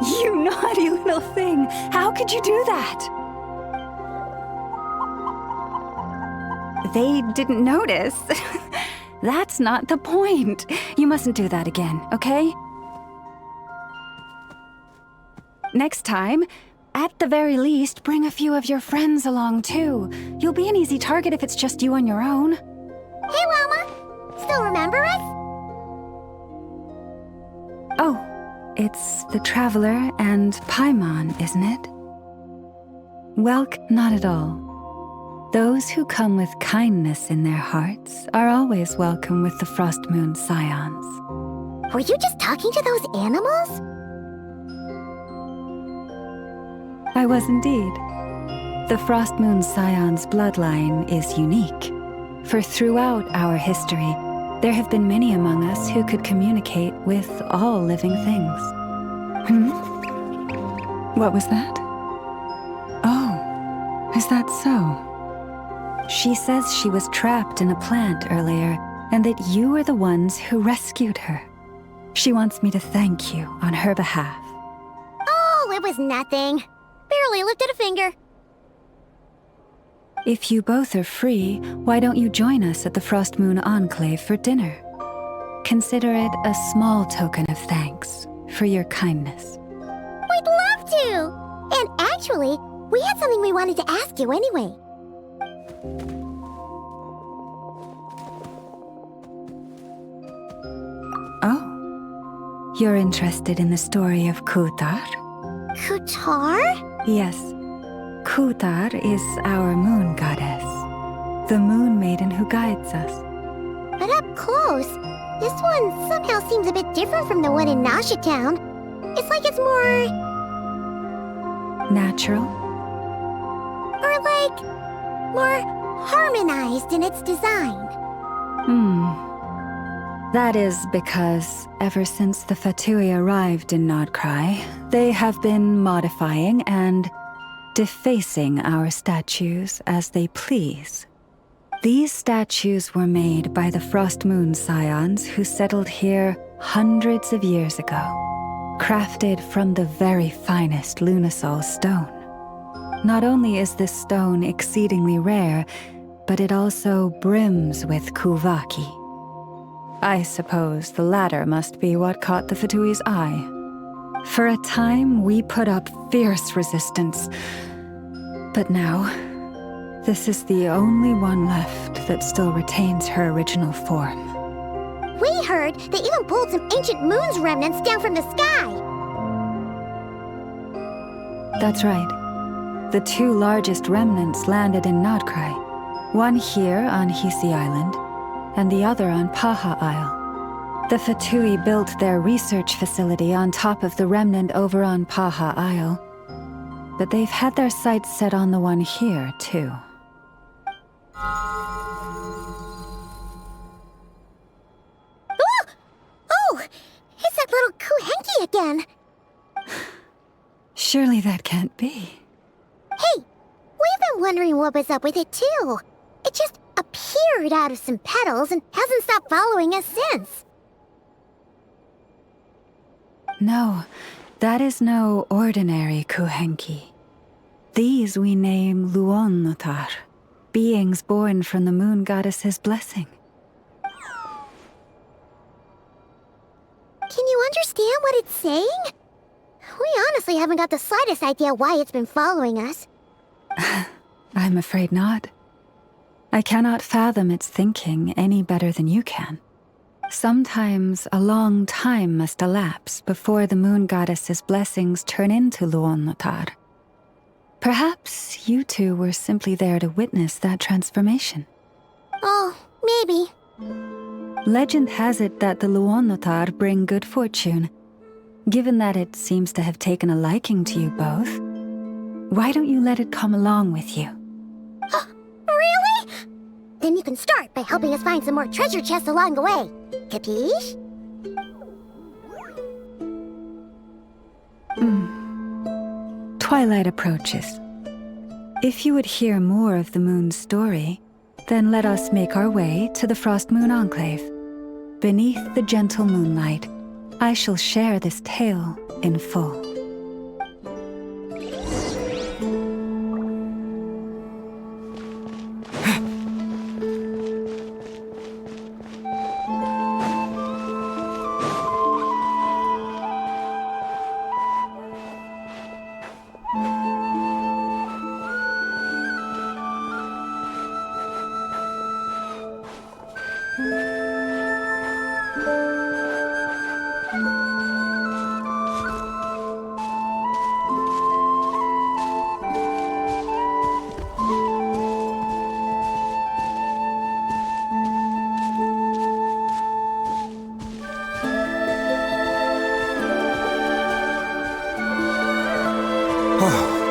You naughty little thing! How could you do that? They didn't notice. That's not the point. You mustn't do that again, okay? Next time, at the very least, bring a few of your friends along too. You'll be an easy target if it's just you on your own. Hey, Llama! Still remember us? Oh, it's the Traveler and Paimon, isn't it? Welk, not at all. Those who come with kindness in their hearts are always welcome with the Frost Moon Scions. Were you just talking to those animals? I was indeed. The Frost Moon Scion's bloodline is unique, for throughout our history, there have been many among us who could communicate with all living things. What was that? Oh, is that so? She says she was trapped in a plant earlier, and that you were the ones who rescued her. She wants me to thank you on her behalf. Oh, it was nothing. Barely lifted a finger. If you both are free, why don't you join us at the Frost Moon Enclave for dinner? Consider it a small token of thanks for your kindness. We'd love to! And actually, we had something we wanted to ask you anyway. Oh? You're interested in the story of Kutar? Kutar? Yes. Kutar is our moon goddess, the moon maiden who guides us. But up close, this one somehow seems a bit different from the one in Nasha Town. It's like it's more... natural? Or like... more harmonized in its design. That is because ever since the Fatui arrived in Nod-Krai, they have been modifying and defacing our statues as they please. These statues were made by the Frost Moon Scions who settled here hundreds of years ago, crafted from the very finest Lunasol stone. Not only is this stone exceedingly rare, but it also brims with Kuvaki. I suppose the latter must be what caught the Fatui's eye. For a time, we put up fierce resistance. But now, this is the only one left that still retains her original form. We heard they even pulled some ancient moon's remnants down from the sky. That's right. The two largest remnants landed in Nod-Krai. One here on Hisi Island, and the other on Paha Isle. The Fatui built their research facility on top of the remnant over on Paha Isle, but they've had their sights set on the one here, too. Oh! It's that little Kuhenki again! Surely that can't be. Hey! We've been wondering what was up with it, too. It just appeared out of some petals and hasn't stopped following us since. No, that is no ordinary Kuhenki. These we name Luonnotar, beings born from the moon goddess's blessing. Can you understand what it's saying? We honestly haven't got the slightest idea why it's been following us. I'm afraid not. I cannot fathom its thinking any better than you can. Sometimes a long time must elapse before the moon goddess's blessings turn into Luon-Lotar. Perhaps you two were simply there to witness that transformation. Oh, maybe. Legend has it that the Luon-Lotar bring good fortune. Given that it seems to have taken a liking to you both, why don't you let it come along with you? Really? Then you can start by helping us find some more treasure chests along the way. Capiche? Twilight approaches. If you would hear more of the moon's story, then let us make our way to the Frost Moon Enclave. Beneath the gentle moonlight, I shall share this tale in full.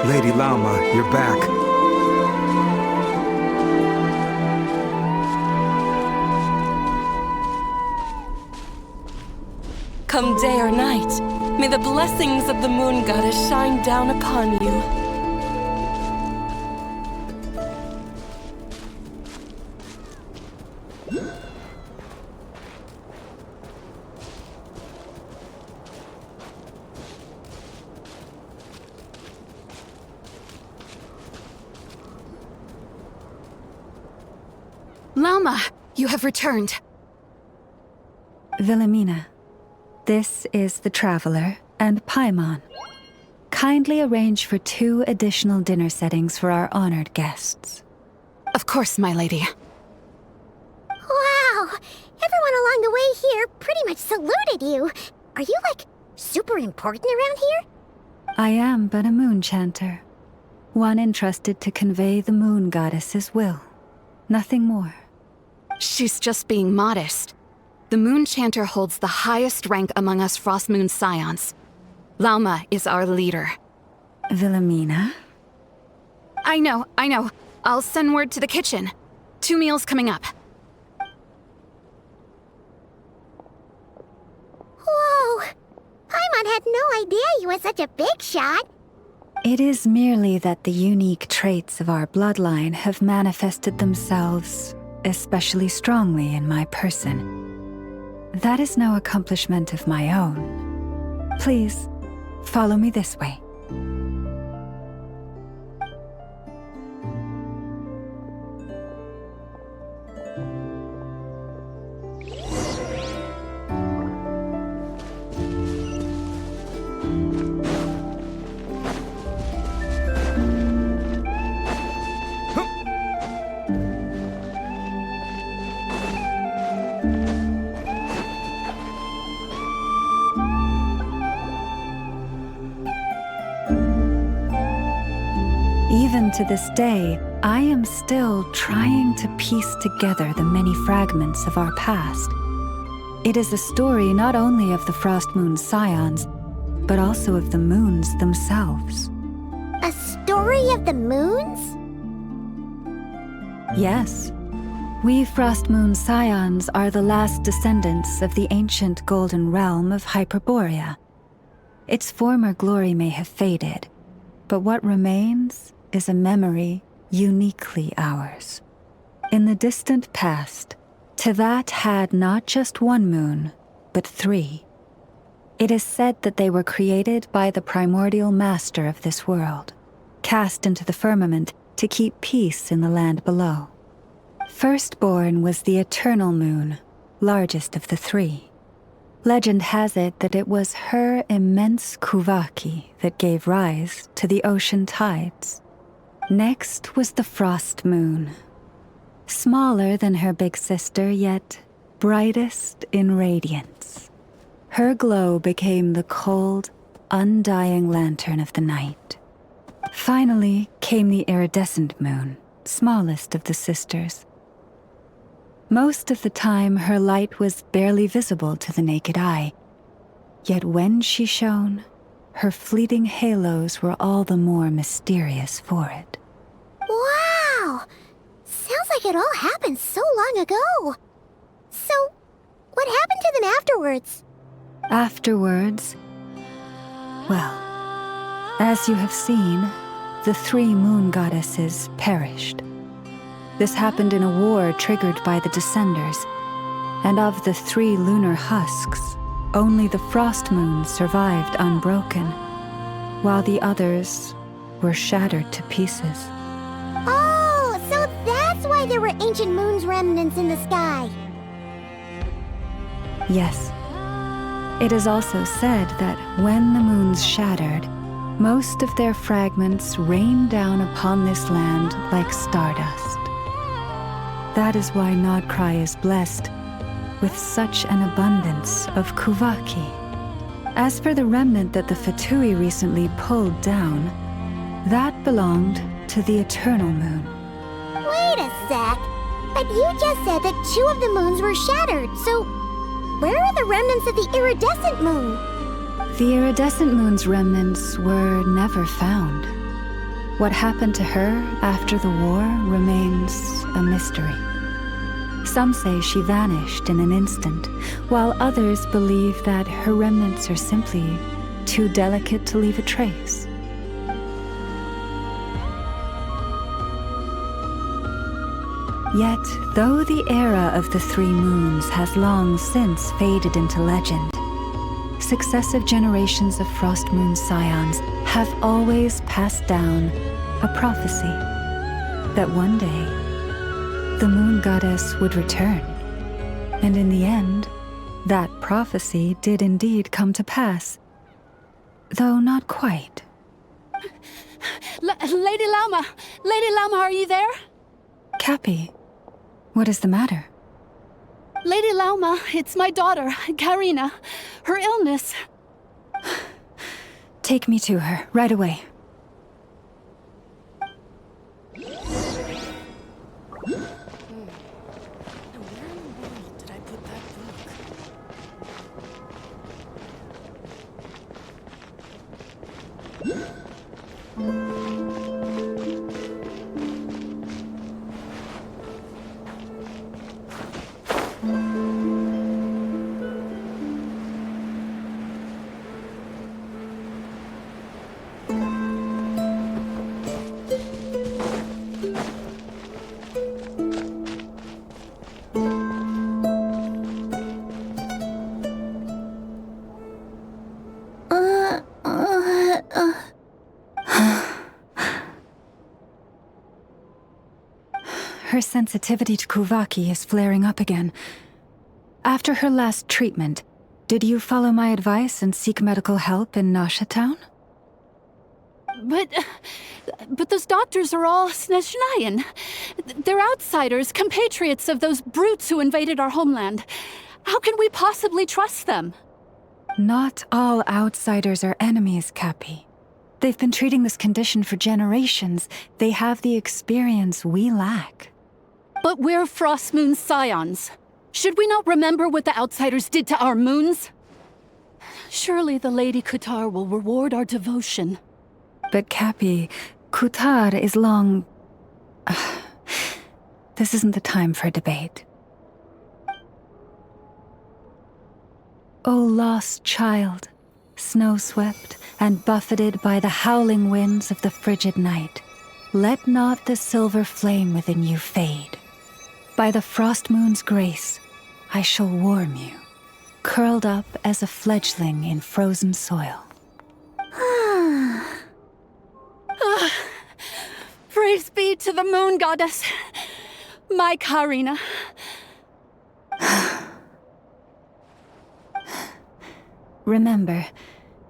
Lady Lauma, you're back. Come day or night, may the blessings of the moon goddess shine down upon you. Lauma, you have returned. Wilhelmina, this is the Traveler and Paimon. Kindly arrange for 2 additional dinner settings for our honored guests. Of course, my lady. Wow! Everyone along the way here pretty much saluted you. Are you, like, super important around here? I am but a moon chanter, one entrusted to convey the moon goddess's will. Nothing more. She's just being modest. The Moon Chanter holds the highest rank among us Frost Moon Scions. Lauma is our leader. Wilhelmina? I know. I'll send word to the kitchen. 2 meals coming up. Whoa! Paimon had no idea you were such a big shot. It is merely that the unique traits of our bloodline have manifested themselves especially strongly in my person. That is no accomplishment of my own. Please, follow me this way. Even to this day, I am still trying to piece together the many fragments of our past. It is a story not only of the Frost Moon Scions, but also of the moons themselves. A story of the moons? Yes. We Frost Moon Scions are the last descendants of the ancient golden realm of Hyperborea. Its former glory may have faded, but what remains is a memory uniquely ours. In the distant past, Teyvat had not just 1 moon, but 3. It is said that they were created by the primordial master of this world, cast into the firmament to keep peace in the land below. Firstborn was the eternal moon, largest of the 3. Legend has it that it was her immense kuvaki that gave rise to the ocean tides. Next was the frost moon. Smaller than her big sister, yet brightest in radiance. Her glow became the cold, undying lantern of the night. Finally came the iridescent moon, smallest of the sisters. Most of the time, her light was barely visible to the naked eye. Yet when she shone, her fleeting halos were all the more mysterious for it. Wow! Sounds like it all happened so long ago. So, what happened to them afterwards? Afterwards, well, as you have seen, the 3 moon goddesses perished. This happened in a war triggered by the Descenders, and of the 3 lunar husks, only the frost moon survived unbroken, while the others were shattered to pieces. Oh, so that's why there were ancient moon's remnants in the sky. Yes. It is also said that when the moons shattered, most of their fragments rained down upon this land like stardust. That is why Nod-Krai is blessed with such an abundance of Kuvaki. As for the remnant that the Fatui recently pulled down, that belonged to the Eternal Moon. Wait a sec. But you just said that 2 of the moons were shattered, so where are the remnants of the iridescent moon? The iridescent moon's remnants were never found. What happened to her after the war remains a mystery. Some say she vanished in an instant, while others believe that her remnants are simply too delicate to leave a trace. Yet, though the era of the 3 moons has long since faded into legend, successive generations of Frost Moon Scions have always passed down a prophecy that one day the moon goddess would return. And in the end, that prophecy did indeed come to pass, though not quite. Lady Lauma! Lady Lauma, are you there? Cappy, what is the matter? Lady Lauma, it's my daughter, Karina. Her illness. Take me to her, right away. Her sensitivity to Kuvaki is flaring up again. After her last treatment, did you follow my advice and seek medical help in Nasha Town? But those doctors are all Snezhnayan. They're outsiders, compatriots of those brutes who invaded our homeland. How can we possibly trust them? Not all outsiders are enemies, Cappy. They've been treating this condition for generations. They have the experience we lack. But we're Frost Moon Scions. Should we not remember what the outsiders did to our moons? Surely the Lady Kutar will reward our devotion. But Cappy, Kutar is long... This isn't the time for a debate. O lost child, snow-swept and buffeted by the howling winds of the frigid night, let not the silver flame within you fade. By the frost moon's grace, I shall warm you, curled up as a fledgling in frozen soil. Praise be to the moon goddess, my Karina. Remember,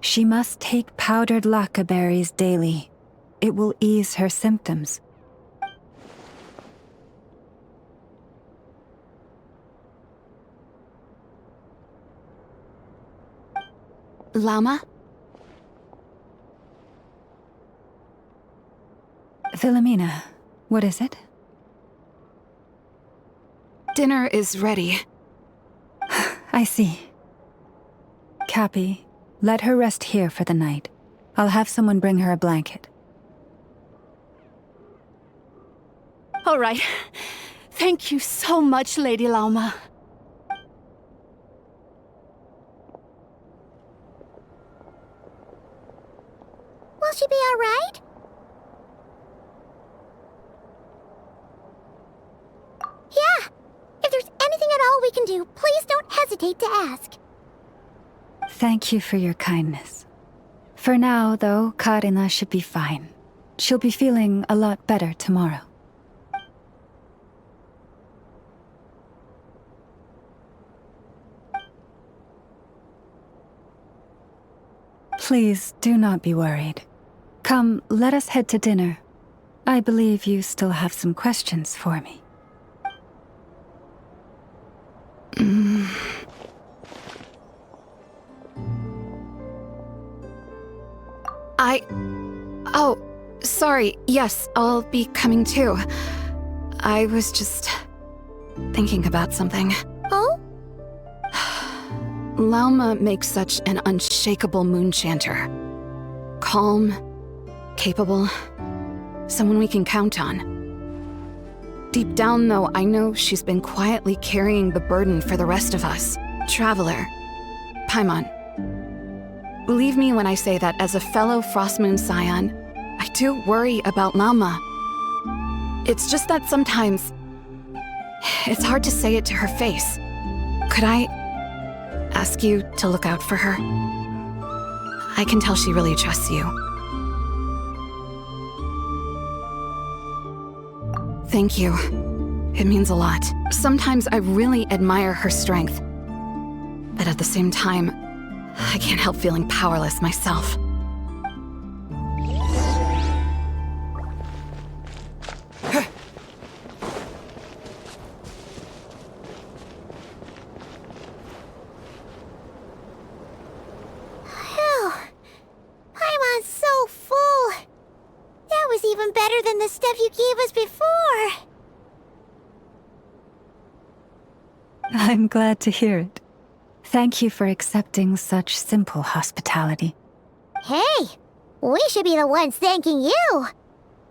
she must take powdered laka berries daily. It will ease her symptoms. Lauma? Philomena, what is it? Dinner is ready. I see. Cappy, let her rest here for the night. I'll have someone bring her a blanket. All right. Thank you so much, Lady Lauma. Will she be all right? Yeah. If there's anything at all we can do, please don't hesitate to ask. Thank you for your kindness. For now, though, Karina should be fine. She'll be feeling a lot better tomorrow. Please do not be worried. Come, let us head to dinner. I believe you still have some questions for me. Oh, sorry. Yes, I'll be coming too. I was just thinking about something. Oh? Lauma makes such an unshakable moon chanter. Calm, capable, someone we can count on. Deep down, though, I know she's been quietly carrying the burden for the rest of us. Traveler, Paimon. Believe me when I say that as a fellow Frostmoon Scion, I do worry about Lauma. It's just that sometimes it's hard to say it to her face. Could I ask you to look out for her? I can tell she really trusts you. Thank you. It means a lot. Sometimes I really admire her strength. But at the same time, I can't help feeling powerless myself. Paimon's so full. That was even better than the stuff you gave us before. I'm glad to hear it. Thank you for accepting such simple hospitality. Hey, we should be the ones thanking you.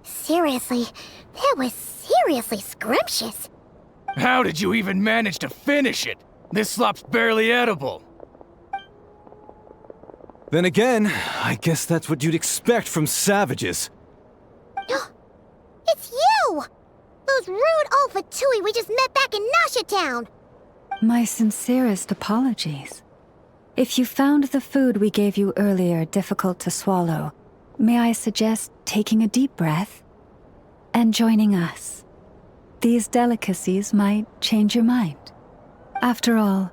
Seriously, that was seriously scrumptious. How did you even manage to finish it? This slop's barely edible. Then again, I guess that's what you'd expect from savages. It's you! Those rude Alpha Tui we just met back in Nasha Town. My sincerest apologies. If you found the food we gave you earlier difficult to swallow, may I suggest taking a deep breath and joining us? These delicacies might change your mind. After all,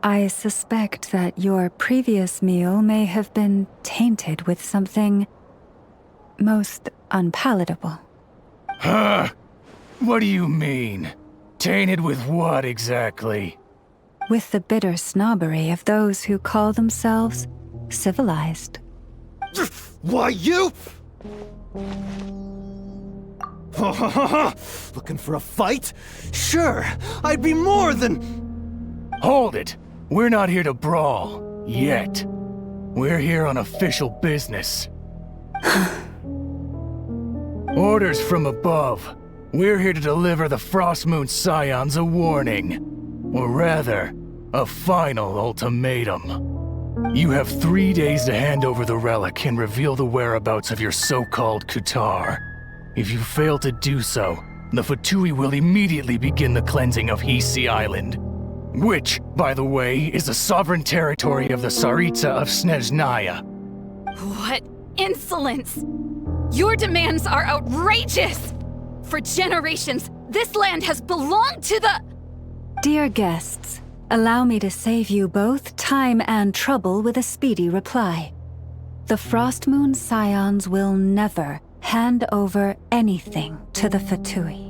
I suspect that your previous meal may have been tainted with something most unpalatable. Huh? What do you mean? Tainted with what exactly? With the bitter snobbery of those who call themselves civilized. Why, you? Looking for a fight? Sure, I'd be more than... Hold it! We're not here to brawl. Yet. We're here on official business. Orders from above. We're here to deliver the Frostmoon Scions a warning. Or rather, a final ultimatum. You have 3 days to hand over the relic and reveal the whereabouts of your so-called Kutar. If you fail to do so, the Fatui will immediately begin the cleansing of Hisi Island. Which, by the way, is the sovereign territory of the Tsaritsa of Snezhnaya. What insolence! Your demands are outrageous! For generations, this land has belonged to the... Dear guests, allow me to save you both time and trouble with a speedy reply. The Frostmoon Scions will never hand over anything to the Fatui.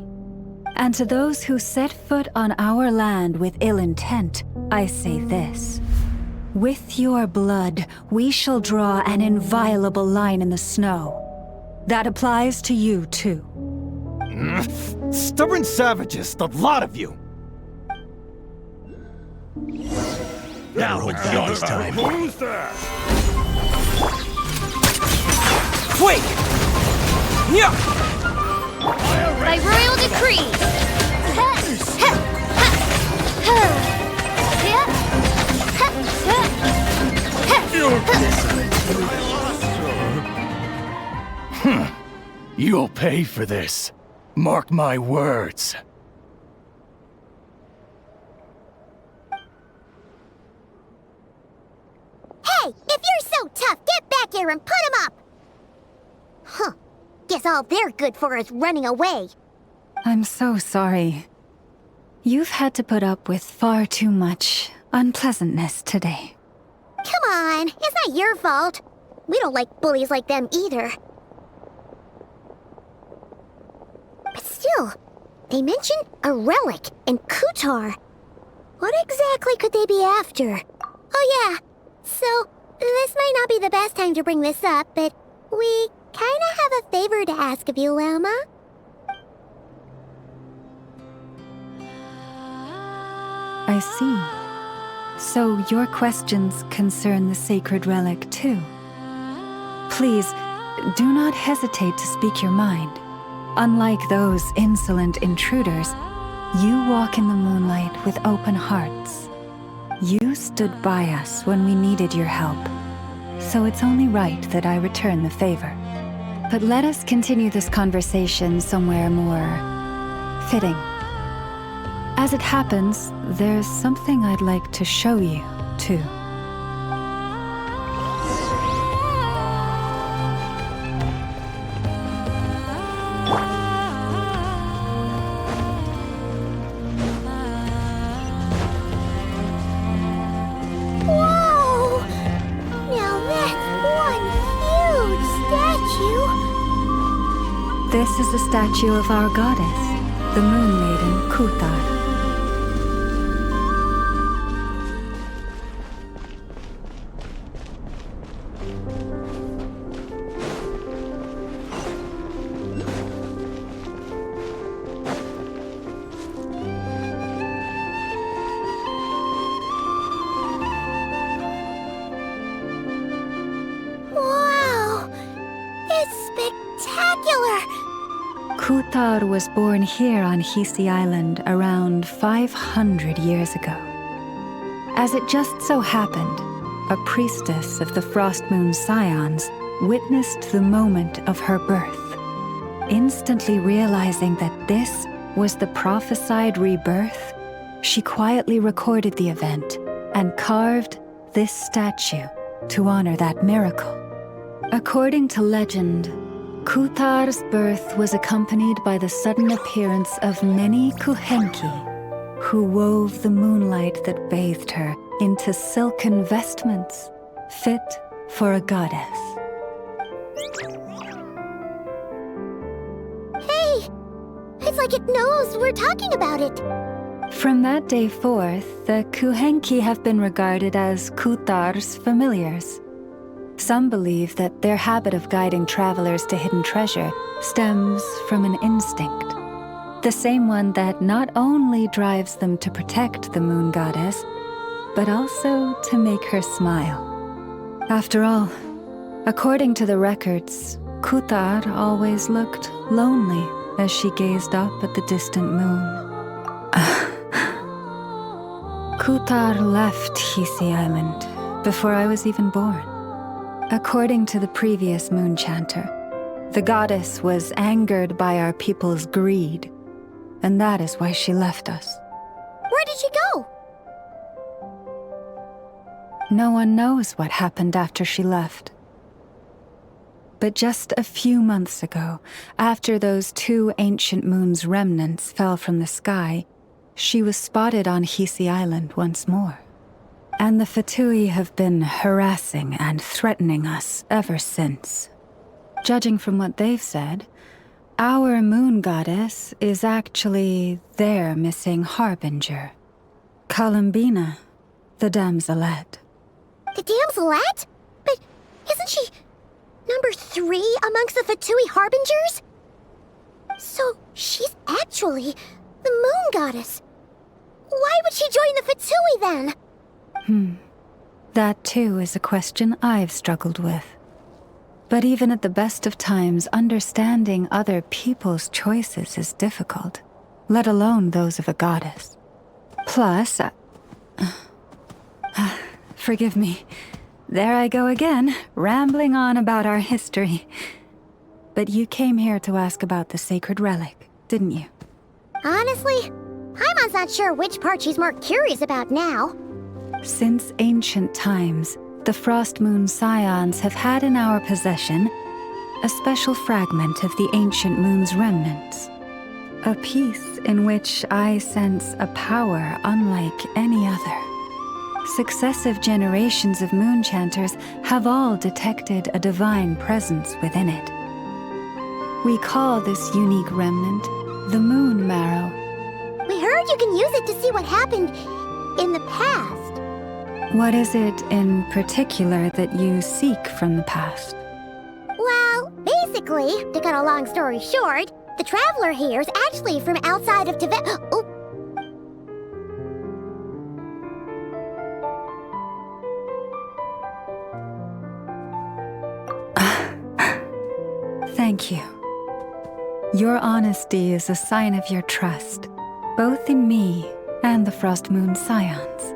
And to those who set foot on our land with ill intent, I say this. With your blood, we shall draw an inviolable line in the snow. That applies to you, too. Stubborn savages, the lot of you! Now it's your time. Who's there? Quake! Yeah! By royal decree! You'll pay for this. Mark my words. Hey, if you're so tough, get back here and put him up! Huh. Guess all they're good for is running away. I'm so sorry. You've had to put up with far too much unpleasantness today. Come on, it's not your fault. We don't like bullies like them either. But still, they mentioned a relic in Kutar. What exactly could they be after? Oh yeah, so this might not be the best time to bring this up, but we kinda have a favor to ask of you, Lama. I see. So your questions concern the sacred relic too. Please, do not hesitate to speak your mind. Unlike those insolent intruders, you walk in the moonlight with open hearts. You stood by us when we needed your help, so it's only right that I return the favor. But let us continue this conversation somewhere more fitting. As it happens, there's something I'd like to show you, too. Whoa! Now that's one huge statue! This is the statue of our goddess, the Moon Maiden Kutar. Wow! It's spectacular! Kutar was born here on Hisi Island around 500 years ago. As it just so happened, a priestess of the Frost Moon Scions witnessed the moment of her birth. Instantly realizing that this was the prophesied rebirth, she quietly recorded the event and carved this statue to honor that miracle. According to legend, Kutar's birth was accompanied by the sudden appearance of many Kuhenki, who wove the moonlight that bathed her into silken vestments fit for a goddess. Hey! It's like it knows we're talking about it! From that day forth, the Kuhenki have been regarded as Kutar's familiars. Some believe that their habit of guiding travelers to hidden treasure stems from an instinct. The same one that not only drives them to protect the moon goddess, but also to make her smile. After all, according to the records, Kutar always looked lonely as she gazed up at the distant moon. Kutar left Hisi Island before I was even born. According to the previous moon chanter, the goddess was angered by our people's greed, and that is why she left us. Where did she go? No one knows what happened after she left. But just a few months ago, after those 2 ancient moon's remnants fell from the sky, she was spotted on Hisi Island once more. And the Fatui have been harassing and threatening us ever since. Judging from what they've said, our moon goddess is actually their missing harbinger, Columbina, the damselette. The damselette? But isn't she number 3 amongst the Fatui Harbingers? So she's actually the moon goddess. Why would she join the Fatui then? That too is a question I've struggled with. But even at the best of times, understanding other people's choices is difficult, let alone those of a goddess. Plus, forgive me. There I go again, rambling on about our history. But you came here to ask about the sacred relic, didn't you? Honestly, Paimon's not sure which part she's more curious about now. Since ancient times, the Frost Moon Scions have had in our possession a special fragment of the ancient moon's remnants. A piece in which I sense a power unlike any other. Successive generations of moonchanters have all detected a divine presence within it. We call this unique remnant the Moon Marrow. We heard you can use it to see what happened in the past. What is it in particular that you seek from the past? Well, basically, to cut a long story short, the Traveler here is actually from outside of Tibet. Oh. Thank you. Your honesty is a sign of your trust, both in me and the Frost Moon Scions.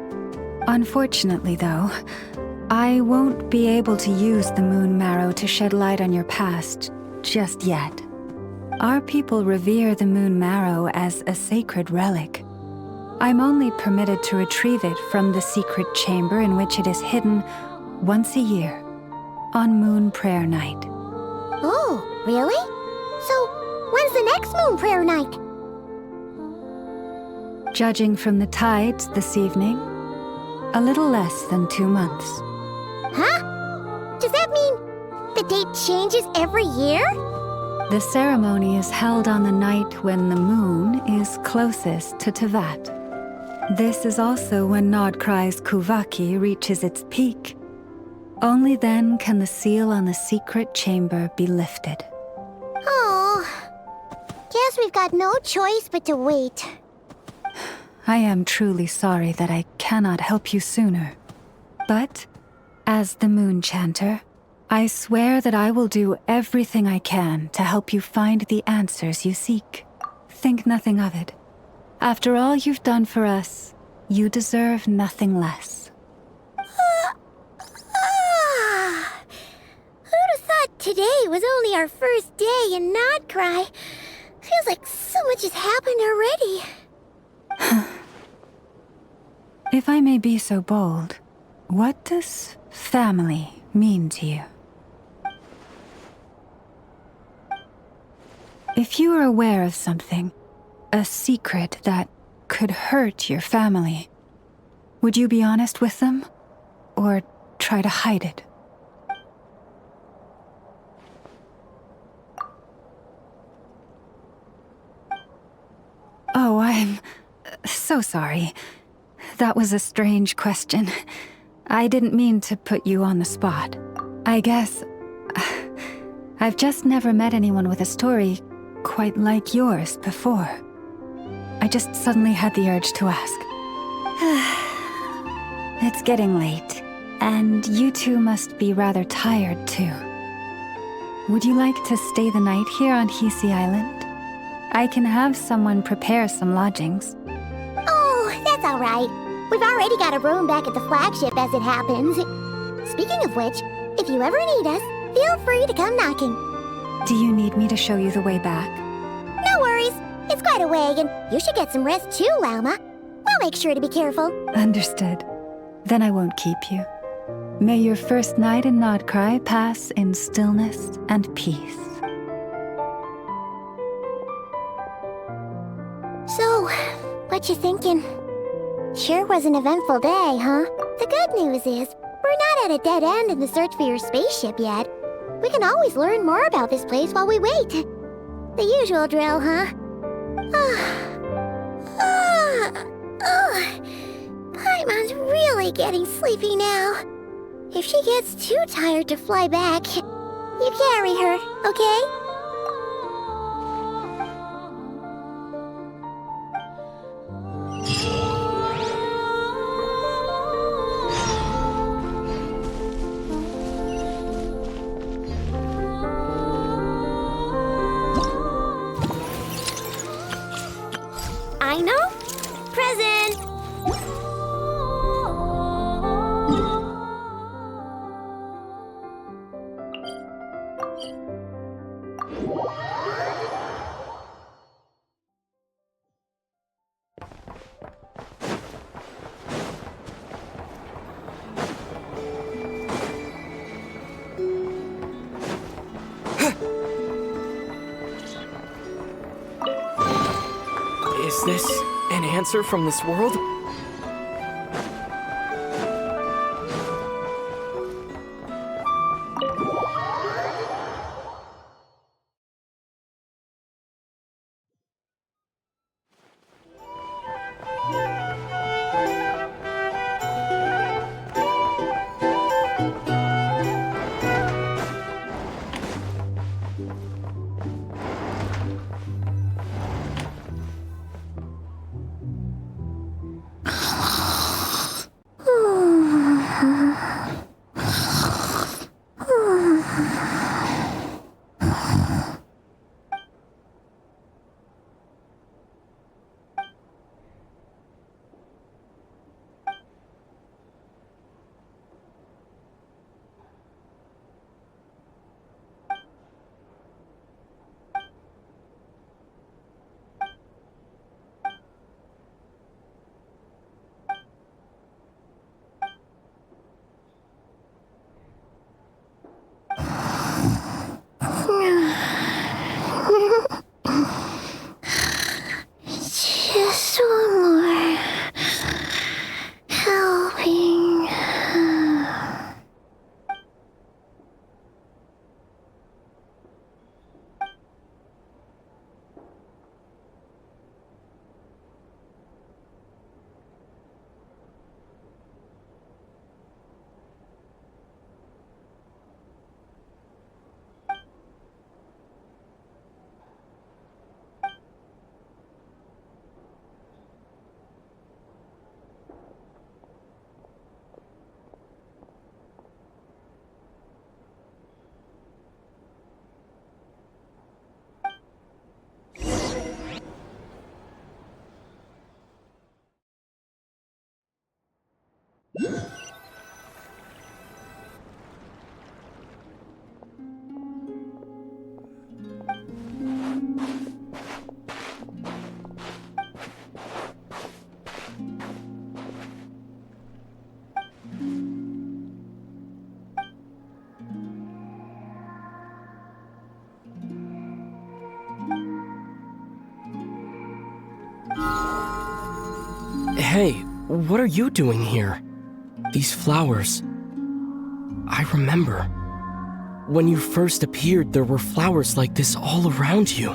Unfortunately, though, I won't be able to use the Moon Marrow to shed light on your past just yet. Our people revere the Moon Marrow as a sacred relic. I'm only permitted to retrieve it from the secret chamber in which it is hidden once a year, on Moon Prayer Night. Oh, really? So, when's the next Moon Prayer Night? Judging from the tides this evening, a little less than 2 months. Huh? Does that mean the date changes every year? The ceremony is held on the night when the moon is closest to Tevat. This is also when Nod-Krai's Kuvaki reaches its peak. Only then can the seal on the secret chamber be lifted. Oh, guess we've got no choice but to wait. I am truly sorry that I cannot help you sooner. But, as the Moon Chanter, I swear that I will do everything I can to help you find the answers you seek. Think nothing of it. After all you've done for us, you deserve nothing less. Who'd have thought today was only our first day in Nod-Krai? Feels like so much has happened already. If I may be so bold, what does family mean to you? If you are aware of something, a secret that could hurt your family, would you be honest with them, or try to hide it? Oh, I'm so sorry. That was a strange question. I didn't mean to put you on the spot. I guess I've just never met anyone with a story quite like yours before. I just suddenly had the urge to ask. It's getting late, and you two must be rather tired too. Would you like to stay the night here on Hisi Island? I can have someone prepare some lodgings. Oh, that's all right. We've already got a room back at the flagship as it happens. Speaking of which, if you ever need us, feel free to come knocking. Do you need me to show you the way back? No worries. It's quite a way, and you should get some rest too, Lauma. We'll make sure to be careful. Understood. Then I won't keep you. May your first night in Nod-Krai pass in stillness and peace. So, what you thinking? Sure was an eventful day, huh? The good news is, we're not at a dead end in the search for your spaceship yet. We can always learn more about this place while we wait. The usual drill, huh? Paimon's really getting sleepy now. If she gets too tired to fly back, you carry her, okay? I know. Present. Is this an answer from this world? Just one more helping. Hey, what are you doing here? These flowers. I remember. When you first appeared, there were flowers like this all around you.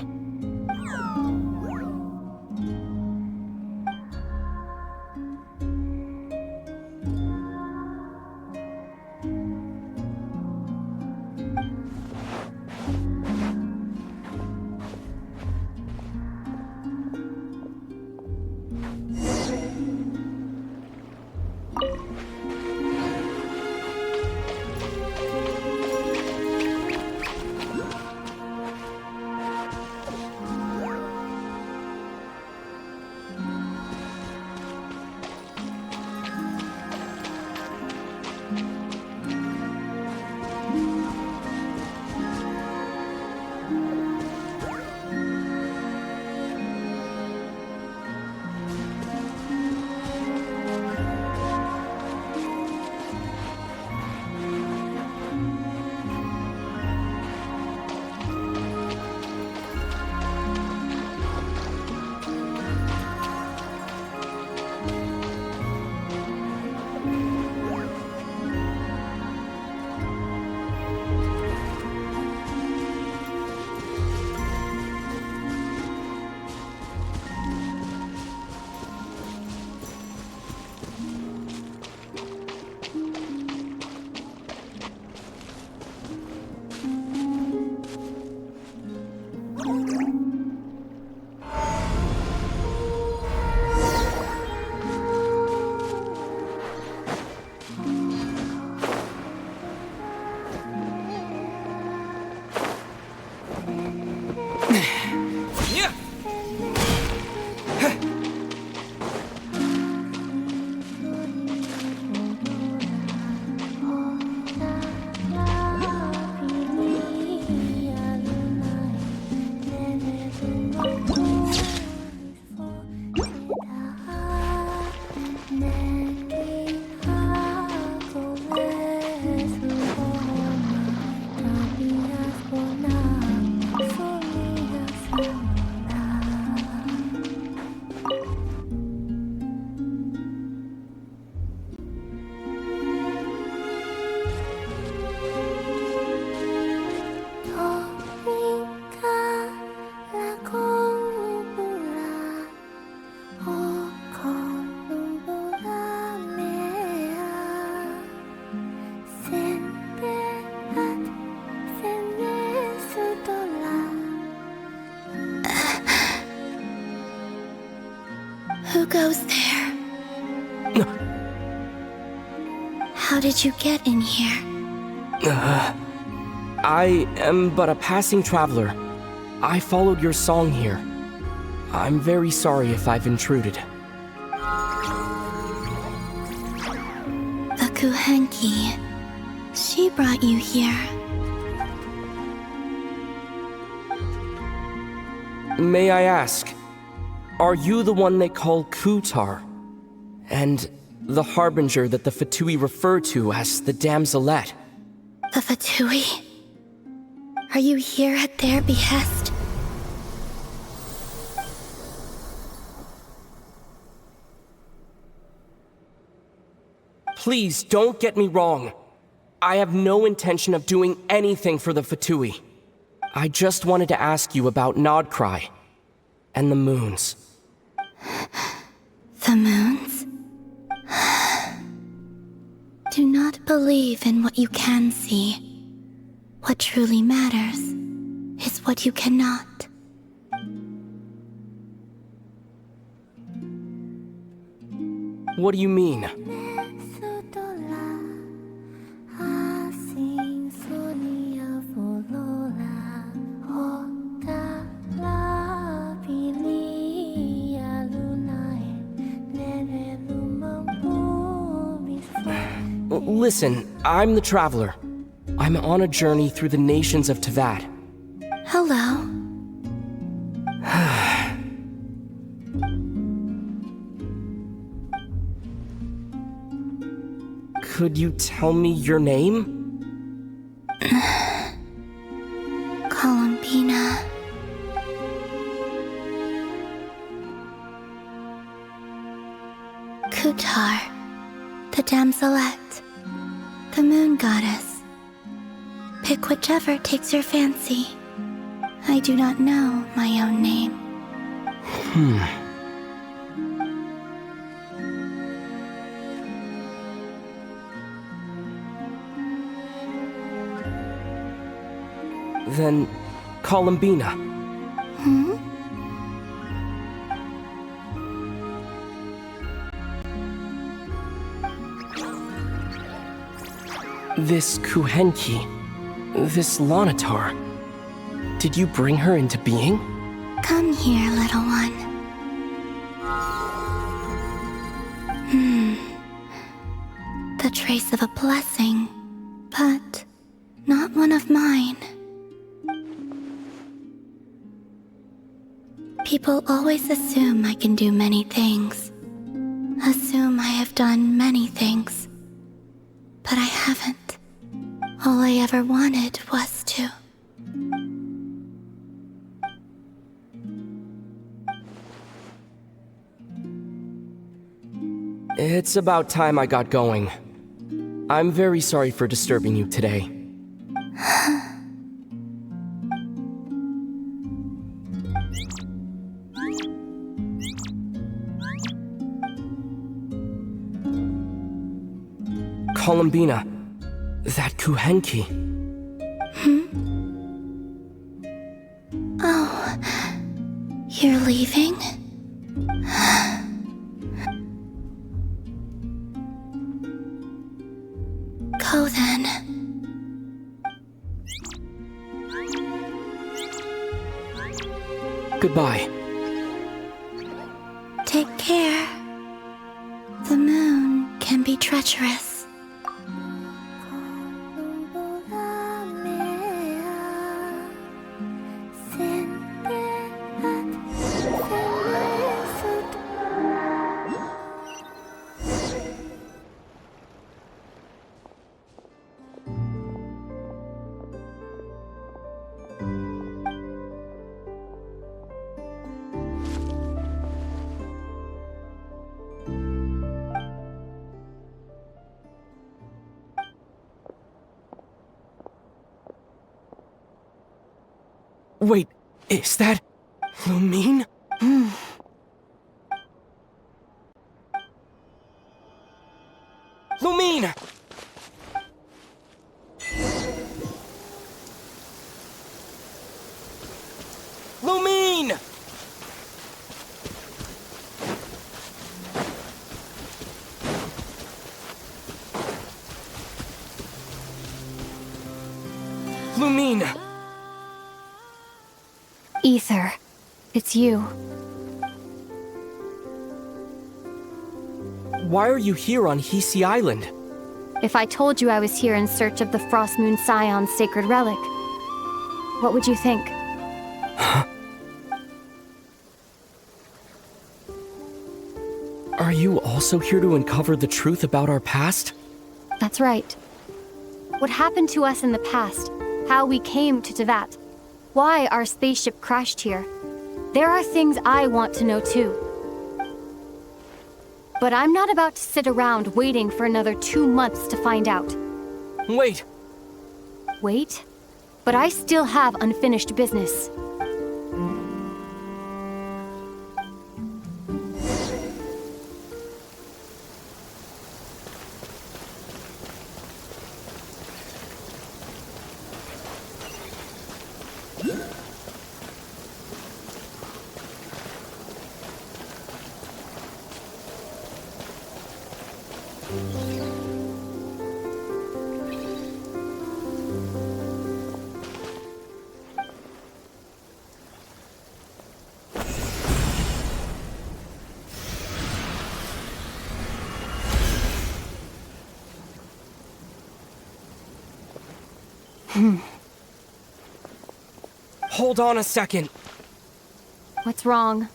Who goes there? How did you get in here? I am but a passing traveler. I followed your song here. I'm very sorry if I've intruded. The Kuhenki. She brought you here. May I ask, are you the one they call Kutar? And the harbinger that the Fatui refer to as the Damselette? The Fatui? Are you here at their behest? Please, don't get me wrong. I have no intention of doing anything for the Fatui. I just wanted to ask you about Nod-Krai and the moons. The moons? Do not believe in what you can see. What truly matters is what you cannot. What do you mean? Listen, I'm the Traveler. I'm on a journey through the nations of Teyvat. Hello. Could you tell me your name? Columbina. Kutar, the Damselette, the moon goddess. Pick whichever takes your fancy. I do not know my own name. Then, Columbina. This Kuhenki, this Lanatar, did you bring her into being? Come here, little one. The trace of a blessing, but not one of mine. People always assume I can do many things. Assume I have done many things. But I haven't. All I ever wanted was to. It's about time I got going. I'm very sorry for disturbing you today. Columbina, that Kuhenki. Oh, you're leaving? Go then. Goodbye. Take care. The moon can be treacherous. Wait, is that Lumine? Lumine! Lumine! Lumine! Ether, it's you. Why are you here on Hisi Island? If I told you I was here in search of the Frost Moon Scion's sacred relic, what would you think? Are you also here to uncover the truth about our past? That's right. What happened to us in the past, how we came to Teyvat, why our spaceship crashed here. There are things I want to know too. But I'm not about to sit around waiting for another 2 months to find out. Wait! Wait? But I still have unfinished business. Hold on a second. What's wrong?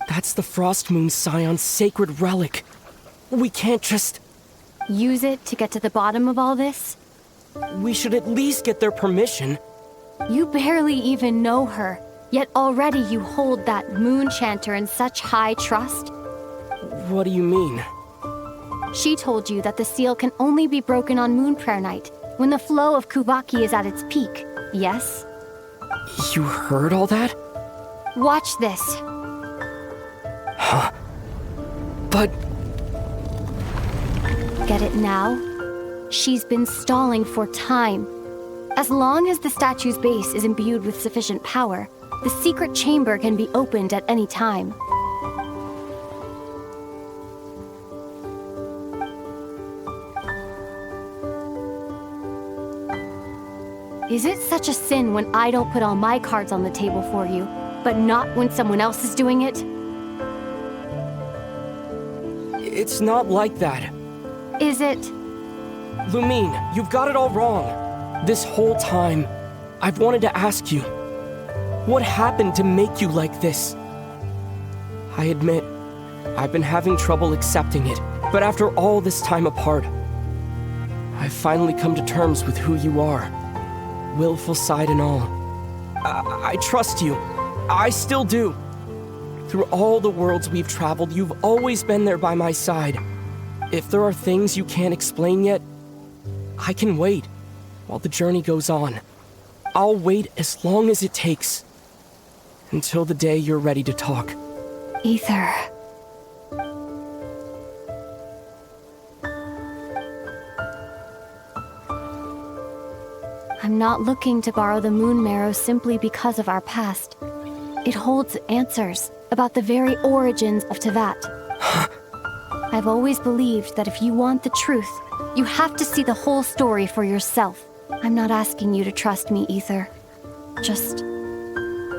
That's the Frost Moon Scion's sacred relic. We can't just... Use it to get to the bottom of all this? We should at least get their permission. You barely even know her, yet already you hold that moon chanter in such high trust? What do you mean? She told you that the seal can only be broken on Moon Prayer Night, when the flow of Kuvaki is at its peak, yes? You heard all that? Watch this. Huh? But... Get it now? She's been stalling for time. As long as the statue's base is imbued with sufficient power, the secret chamber can be opened at any time. Is it such a sin when I don't put all my cards on the table for you, but not when someone else is doing it? It's not like that. Is it? Lumine, you've got it all wrong. This whole time, I've wanted to ask you, what happened to make you like this? I admit, I've been having trouble accepting it, but after all this time apart, I've finally come to terms with who you are. Willful side and all. I trust you. I still do. Through all the worlds we've traveled, you've always been there by my side. If there are things you can't explain yet, I can wait while the journey goes on. I'll wait as long as it takes. Until the day you're ready to talk. Ether. I'm not looking to borrow the Moon Marrow simply because of our past. It holds answers about the very origins of Teyvat. I've always believed that if you want the truth, you have to see the whole story for yourself. I'm not asking you to trust me, Ether. Just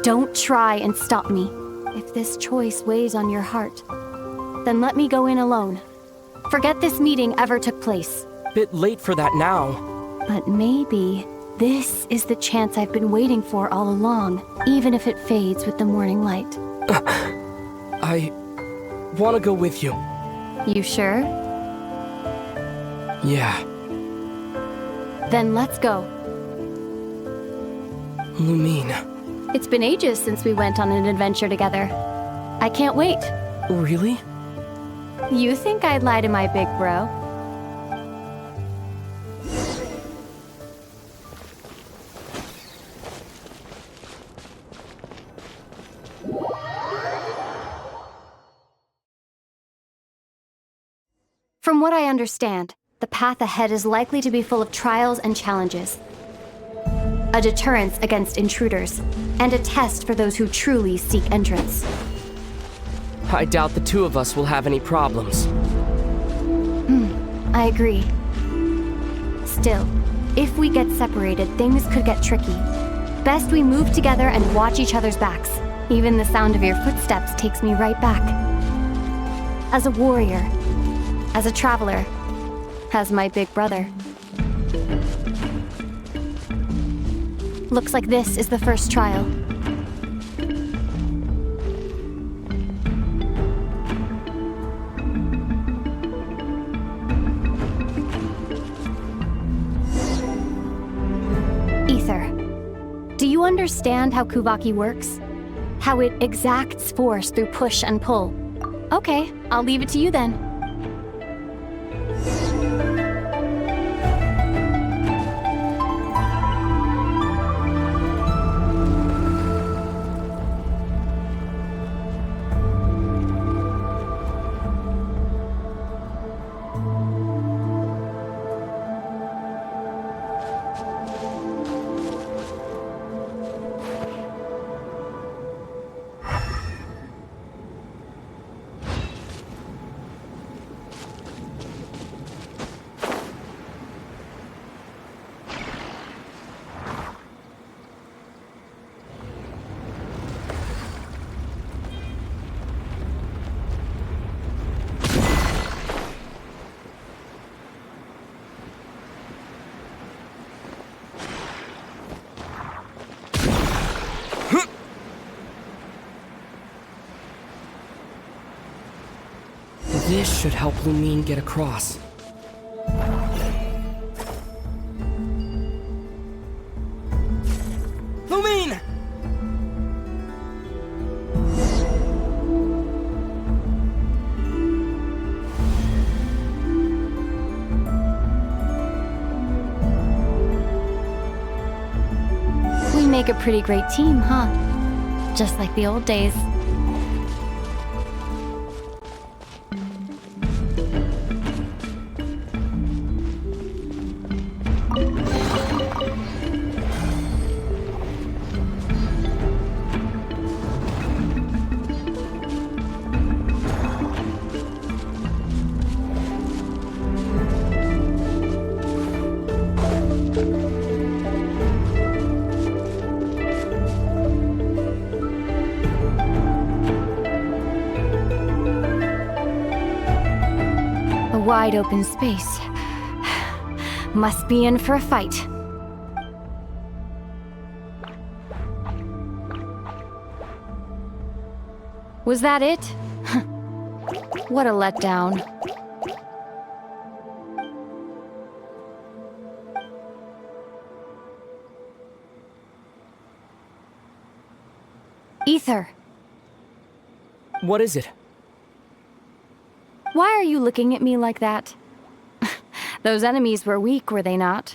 don't try and stop me. If this choice weighs on your heart, then let me go in alone. Forget this meeting ever took place. Bit late for that now. But maybe this is the chance I've been waiting for all along, even if it fades with the morning light. I want to go with you. You sure? Yeah. Then let's go. Lumine. It's been ages since we went on an adventure together. I can't wait. Really? You think I'd lie to my big bro? From what I understand, the path ahead is likely to be full of trials and challenges. A deterrence against intruders, and a test for those who truly seek entrance. I doubt the two of us will have any problems. I agree. Still, If we get separated, things could get tricky. Best we move together and watch each other's backs. Even the sound of your footsteps takes me right back. As a warrior, as a traveler, as my big brother. Looks like this is the first trial. Ether, do you understand how Kuvaki works? How it exacts force through push and pull? Okay, I'll leave it to you then. This should help Lumine get across. Lumine! We make a pretty great team, huh? Just like the old days. Wide open space. Must be in for a fight. Was that it? What a letdown. Ether. What is it? Why are you looking at me like that? Those enemies were weak, were they not?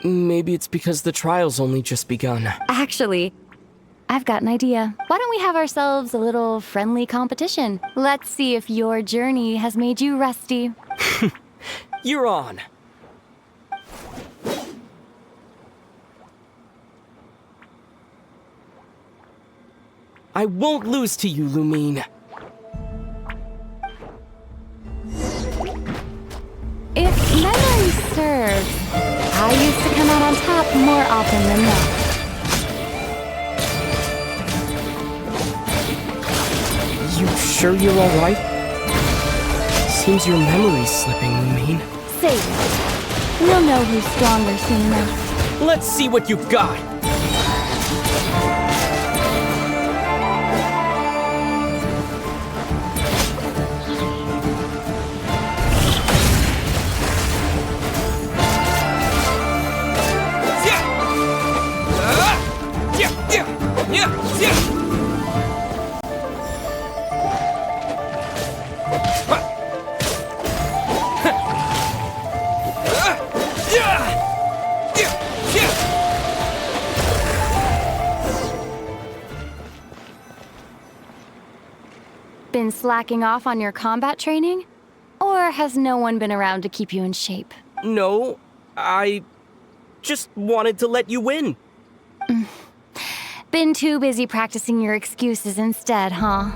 Maybe it's because the trial's only just begun. Actually, I've got an idea. Why don't we have ourselves a little friendly competition? Let's see if your journey has made you rusty. You're on. I won't lose to you, Lumine. If memory serves, I used to come out on top more often than not. You sure you're alright? Seems your memory's slipping, Lumine. Save it. We'll know who's stronger soon enough. Let's see what you've got! Been slacking off on your combat training? Or has no one been around to keep you in shape? No, I just wanted to let you win. Been too busy practicing your excuses instead, huh?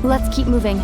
Let's keep moving.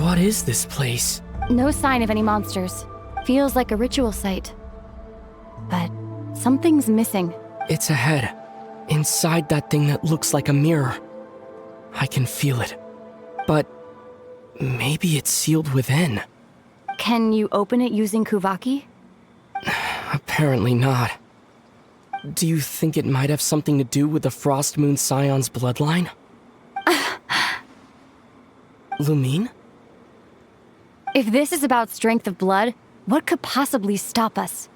What is this place? No sign of any monsters. Feels like a ritual site. But something's missing. It's ahead. Inside that thing that looks like a mirror. I can feel it. But maybe it's sealed within. Can you open it using Kuvaki? Apparently not. Do you think it might have something to do with the Frost Moon Scion's bloodline? Lumine? If this is about strength of blood, what could possibly stop us?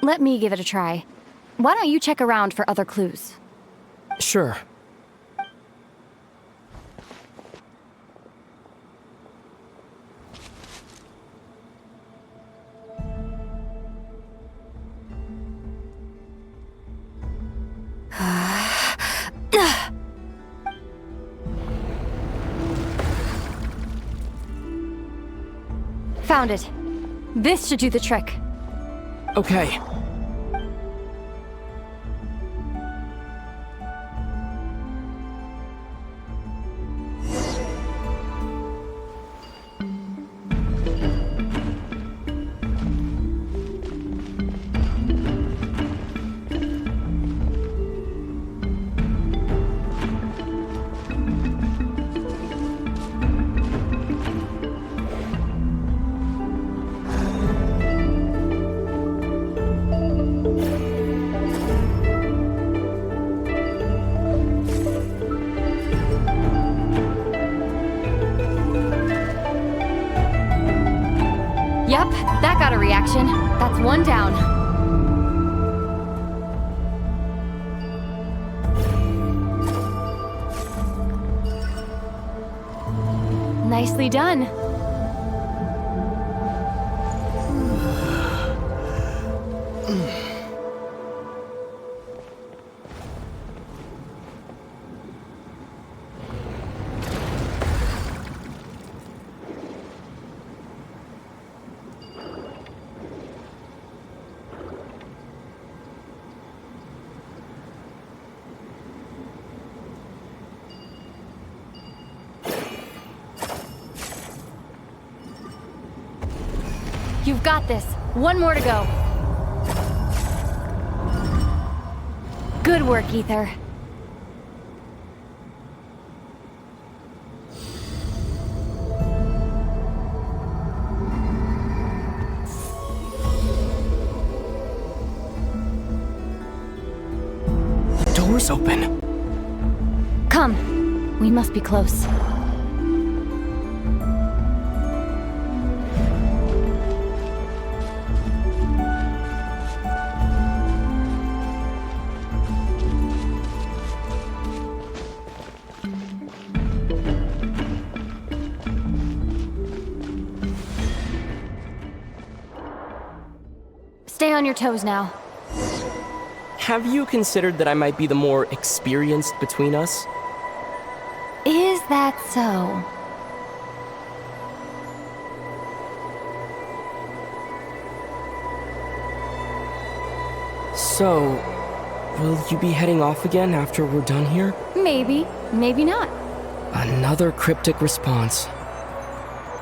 Let me give it a try. Why don't you check around for other clues? Sure. Found it. This should do the trick. Okay. Yep, that got a reaction. That's one down. Nicely done. You've got this. One more to go. Good work, Ether. The door's open. Come. We must be close. Stay on your toes now. Have you considered that I might be the more experienced between us? Is that so? So, will you be heading off again after we're done here? Maybe, maybe not. Another cryptic response.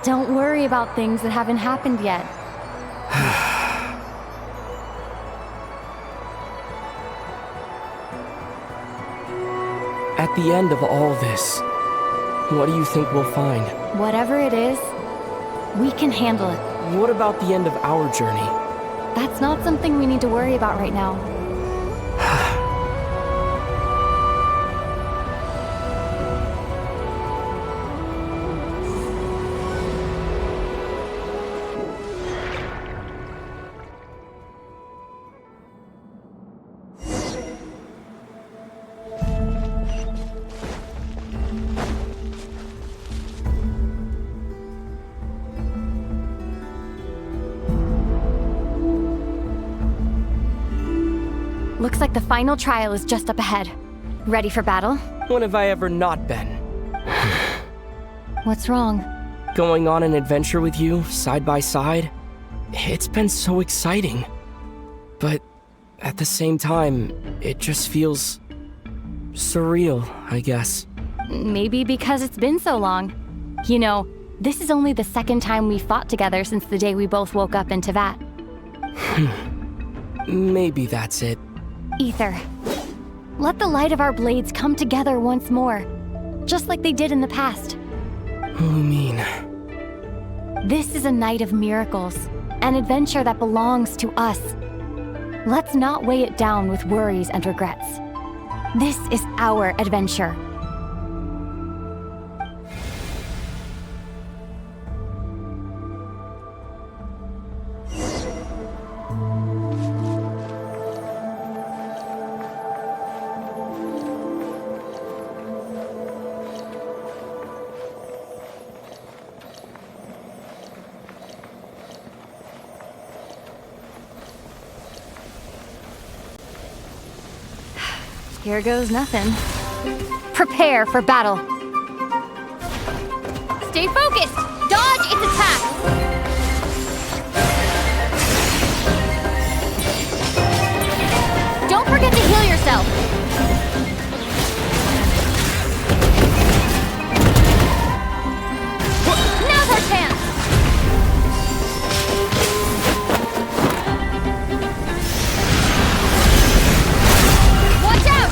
Don't worry about things that haven't happened yet. At the end of all this, what do you think we'll find? Whatever it is, we can handle it. What about the end of our journey? That's not something we need to worry about right now. Looks like the final trial is just up ahead. Ready for battle? When have I ever not been? What's wrong? Going on an adventure with you, side by side, it's been so exciting. But at the same time, it just feels surreal, I guess. Maybe because it's been so long. You know, this is only the second time we fought together since the day we both woke up in Tevat. Maybe that's it. Ether, let the light of our blades come together once more, just like they did in the past. Lumine. This is a night of miracles, an adventure that belongs to us. Let's not weigh it down with worries and regrets. This is our adventure. Here goes nothing. Prepare for battle. Stay focused! Dodge its attack! Don't forget to heal yourself! Now's our chance! Watch out!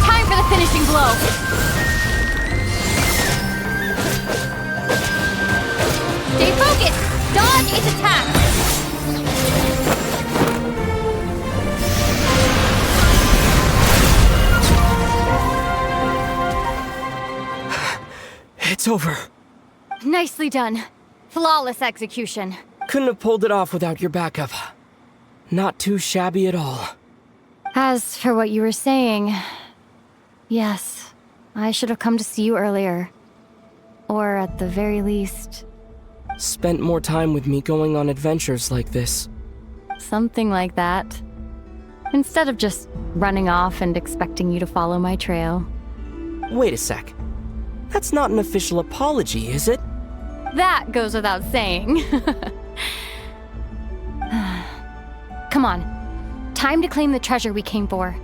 Time for the finishing blow. Stay focused. Dodge its attack. It's over. Nicely done. Flawless execution. Couldn't have pulled it off without your backup. Not too shabby at all. As for what you were saying, yes, I should have come to see you earlier. Or at the very least... Spent more time with me going on adventures like this. something like that. Instead of just running off and expecting you to follow my trail. Wait a sec. That's not an official apology, is it? That goes without saying. Come on. Time to claim the treasure we came for.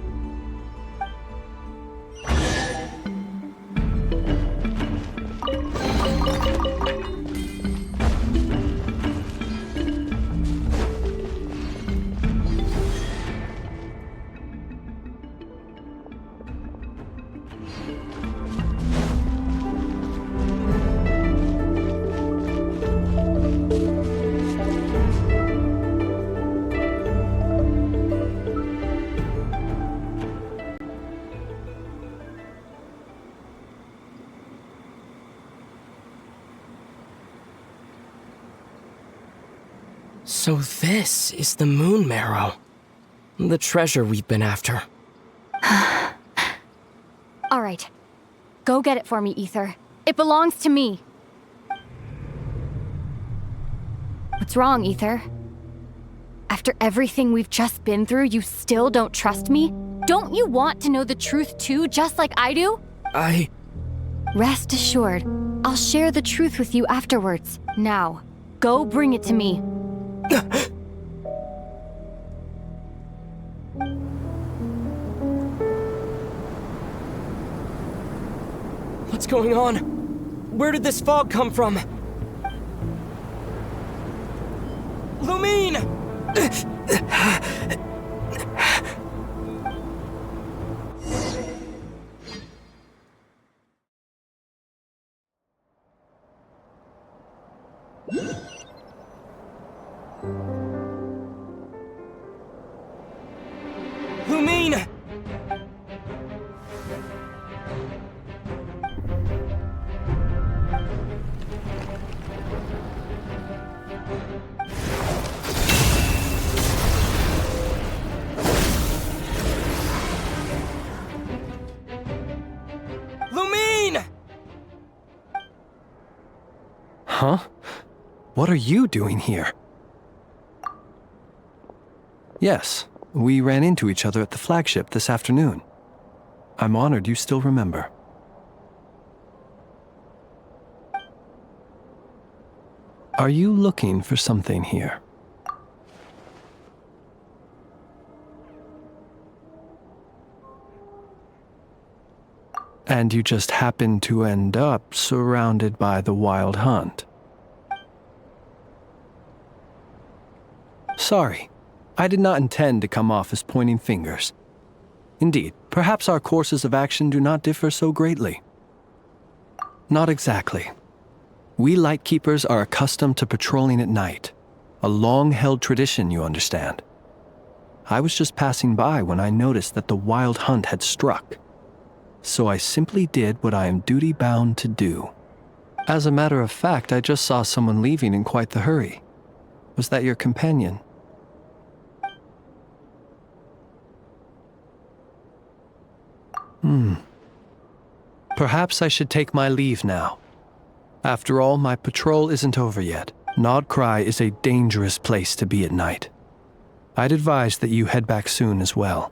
So this is the Moon Marrow. The treasure we've been after. All right. Go get it for me, Ether. It belongs to me. What's wrong, Ether? After everything we've just been through, you still don't trust me? Don't you want to know the truth too, just like I do? Rest assured, I'll share the truth with you afterwards. Now, go bring it to me. What's going on? Where did this fog come from? Lumine! Lumine! Huh? What are you doing here? Yes, we ran into each other at the flagship this afternoon. I'm honored you still remember. Are you looking for something here? And you just happened to end up surrounded by the Wild Hunt. Sorry, I did not intend to come off as pointing fingers. Indeed, perhaps our courses of action do not differ so greatly. Not exactly. We Lightkeepers are accustomed to patrolling at night. A long-held tradition, you understand. I was just passing by when I noticed that the Wild Hunt had struck. So I simply did what I am duty-bound to do. As a matter of fact, I just saw someone leaving in quite the hurry. Was that your companion? Perhaps I should take my leave now. After all, my patrol isn't over yet. Nod-Krai is a dangerous place to be at night. I'd advise that you head back soon as well.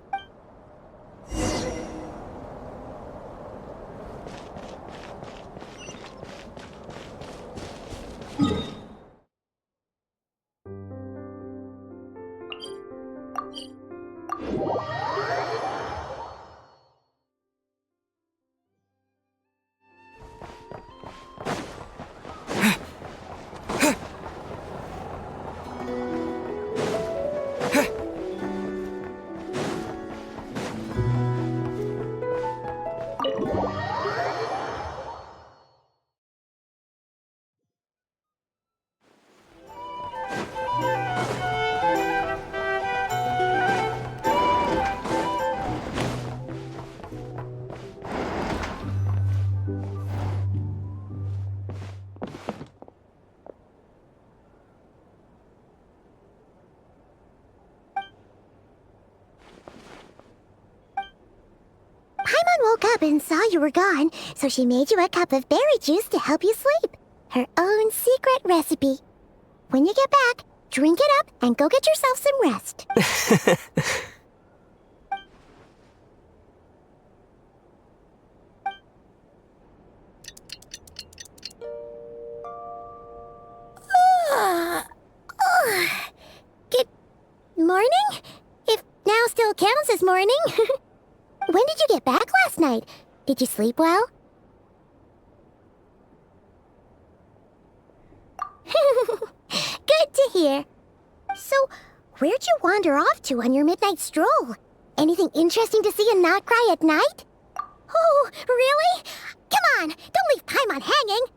Woke up and saw you were gone, so she made you a cup of berry juice to help you sleep. Her own secret recipe. When you get back, drink it up and go get yourself some rest. Good morning? If now still counts as morning. When did you get back last night? Did you sleep well? Good to hear. So, where'd you wander off to on your midnight stroll? Anything interesting to see in Nod-Krai at night? Oh, really? Come on, don't leave Paimon hanging!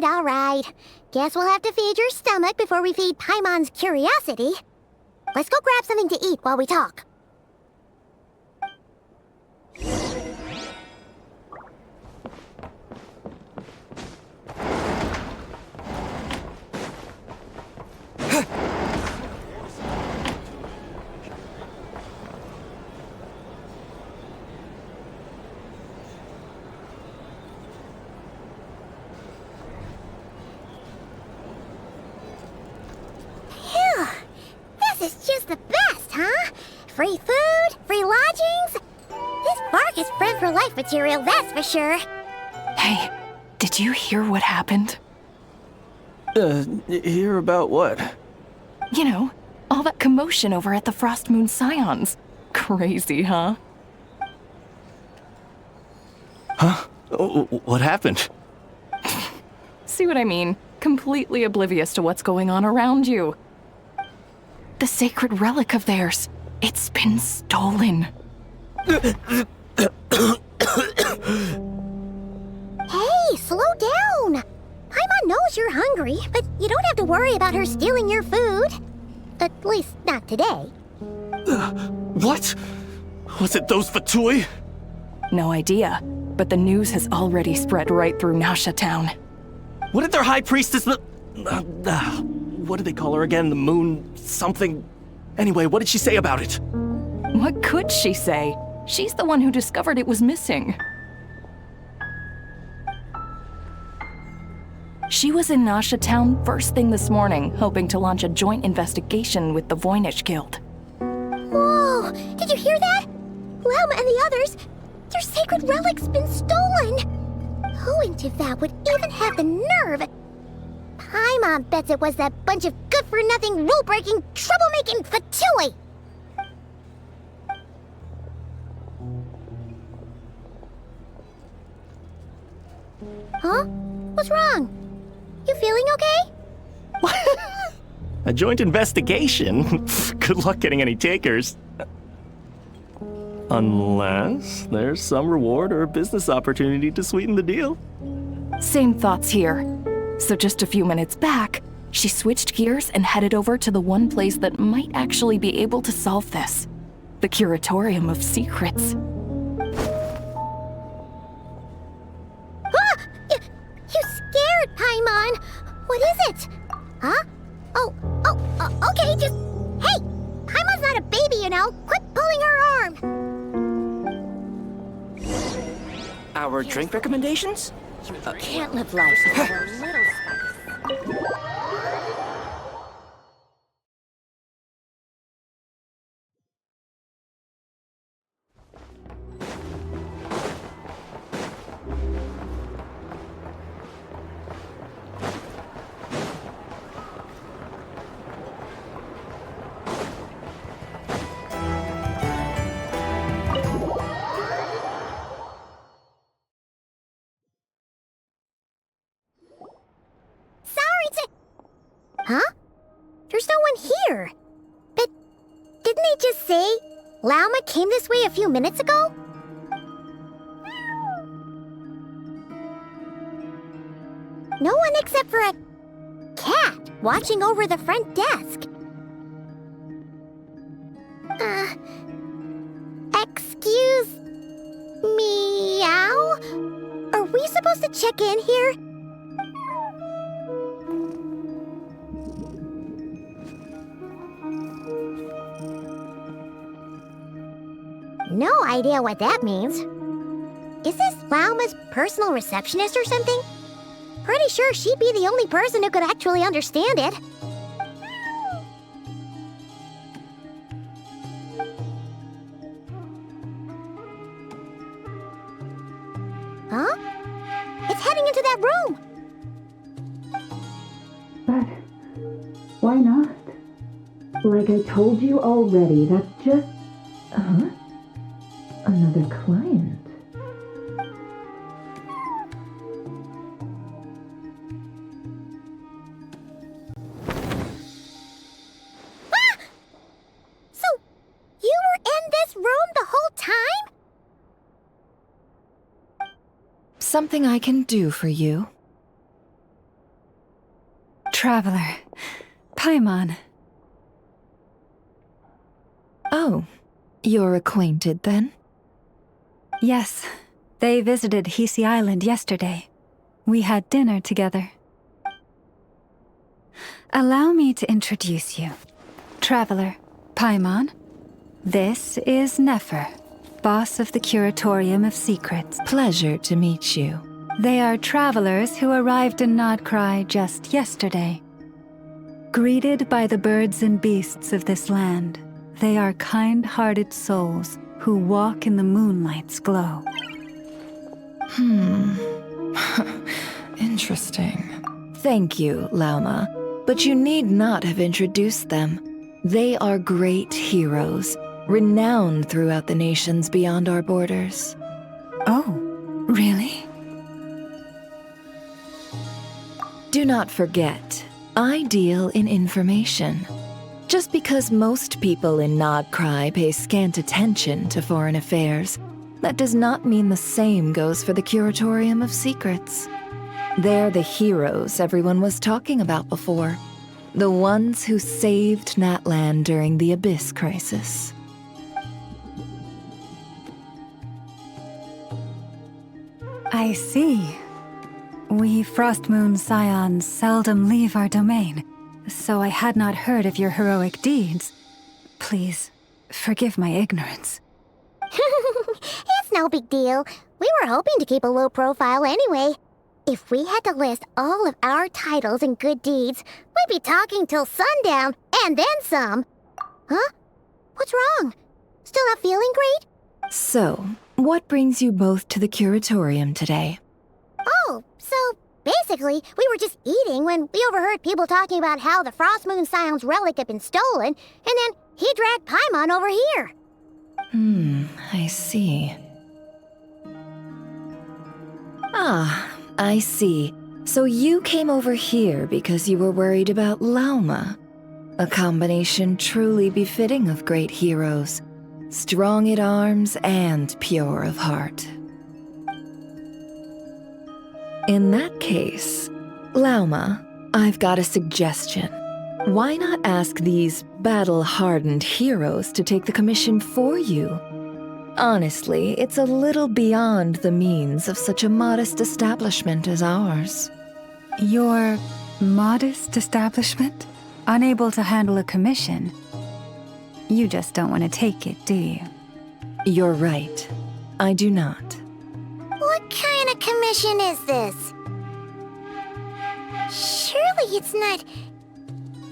All right. Guess we'll have to feed your stomach before we feed Paimon's curiosity. Let's go grab something to eat while we talk. This is just the best, huh? Free food, free lodgings. This bark is friend for life material, that's for sure. Hey, did you hear what happened? Hear about what? You know, all that commotion over at the Frost Moon Scions. Crazy, huh? Huh? What happened? See what I mean? Completely oblivious to what's going on around you. The sacred relic of theirs. It's been stolen. Hey, slow down. Paimon knows you're hungry, but you don't have to worry about her stealing your food. At least, not today. What? Was it those Fatui? No idea, but the news has already spread right through Nasha Town. What did their high priestess... what did they call her again? The moon... something... Anyway, what did she say about it? What could she say? She's the one who discovered it was missing. She was in Nasha Town first thing this morning, hoping to launch a joint investigation with the Voynich Guild. Whoa! Did you hear that? Lauma and the others, their sacred relic's been stolen! Who in Tifat would even have the nerve? Paimon bets it was that bunch of good-for-nothing, rule-breaking, troublemaking fatui! Huh? What's wrong? You feeling okay? A joint investigation? Good luck getting any takers. Unless there's some reward or a business opportunity to sweeten the deal. Same thoughts here. So just a few minutes back, she switched gears and headed over to the one place that might actually be able to solve this. The Curatorium of Secrets. You scared, Paimon! What is it? Huh? Okay, just... Hey! Paimon's not a baby, you know! Quit pulling her arm! Our drink recommendations? You can't live life without a little spice. Huh? There's no one here. But didn't they just say Lauma came this way a few minutes ago? No one except for a cat watching over the front desk. Excuse... meow? Are we supposed to check in here? No idea what that means. Is this Lauma's personal receptionist or something? Pretty sure she'd be the only person who could actually understand it. Huh? It's heading into that room! But why not? Like I told you already, that's just... Huh? Another client. Ah! So, you were in this room the whole time? Something I can do for you? Traveler. Paimon. Oh, you're acquainted then? Yes, they visited Hisi Island yesterday. We had dinner together. Allow me to introduce you. Traveler, Paimon. This is Nefer, boss of the Curatorium of Secrets. Pleasure to meet you. They are travelers who arrived in Nod-Krai just yesterday. Greeted by the birds and beasts of this land, they are kind-hearted souls who walk in the moonlight's glow. Interesting. Thank you, Lauma, but you need not have introduced them. They are great heroes, renowned throughout the nations beyond our borders. Oh, really? Do not forget, I deal in information. Just because most people in Nod-Krai pay scant attention to foreign affairs, that does not mean the same goes for the Curatorium of Secrets. They're the heroes everyone was talking about before. The ones who saved Natlan during the Abyss crisis. I see. We Frostmoon Scions seldom leave our domain, so I had not heard of your heroic deeds. Please, forgive my ignorance. It's no big deal. We were hoping to keep a low profile anyway. If we had to list all of our titles and good deeds, we'd be talking till sundown, and then some. Huh? What's wrong? Still not feeling great? So, what brings you both to the curatorium today? Oh, so basically, we were just eating when we overheard people talking about how the Frost Moon Scion's relic had been stolen, and then he dragged Paimon over here. I see. I see. So you came over here because you were worried about Lauma. A combination truly befitting of great heroes. Strong at arms and pure of heart. In that case, Lauma, I've got a suggestion. Why not ask these battle-hardened heroes to take the commission for you? Honestly, it's a little beyond the means of such a modest establishment as ours. Your modest establishment? Unable to handle a commission? You just don't want to take it, do you? You're right. I do not. What kind of commission is this? Surely it's not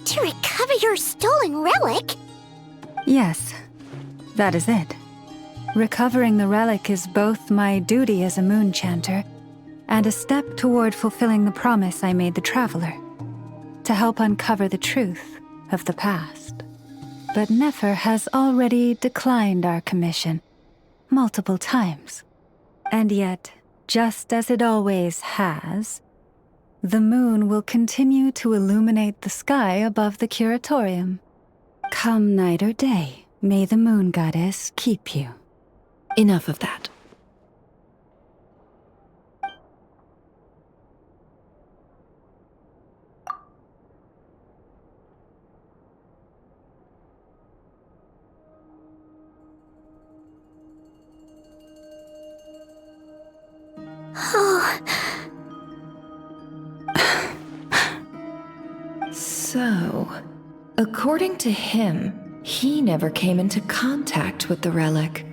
to recover your stolen relic? Yes, that is it. Recovering the relic is both my duty as a moon chanter and a step toward fulfilling the promise I made the Traveler, to help uncover the truth of the past. But Nefer has already declined our commission multiple times. And yet, just as it always has, the moon will continue to illuminate the sky above the curatorium. Come night or day, may the moon goddess keep you. Enough of that. So, according to him, he never came into contact with the relic.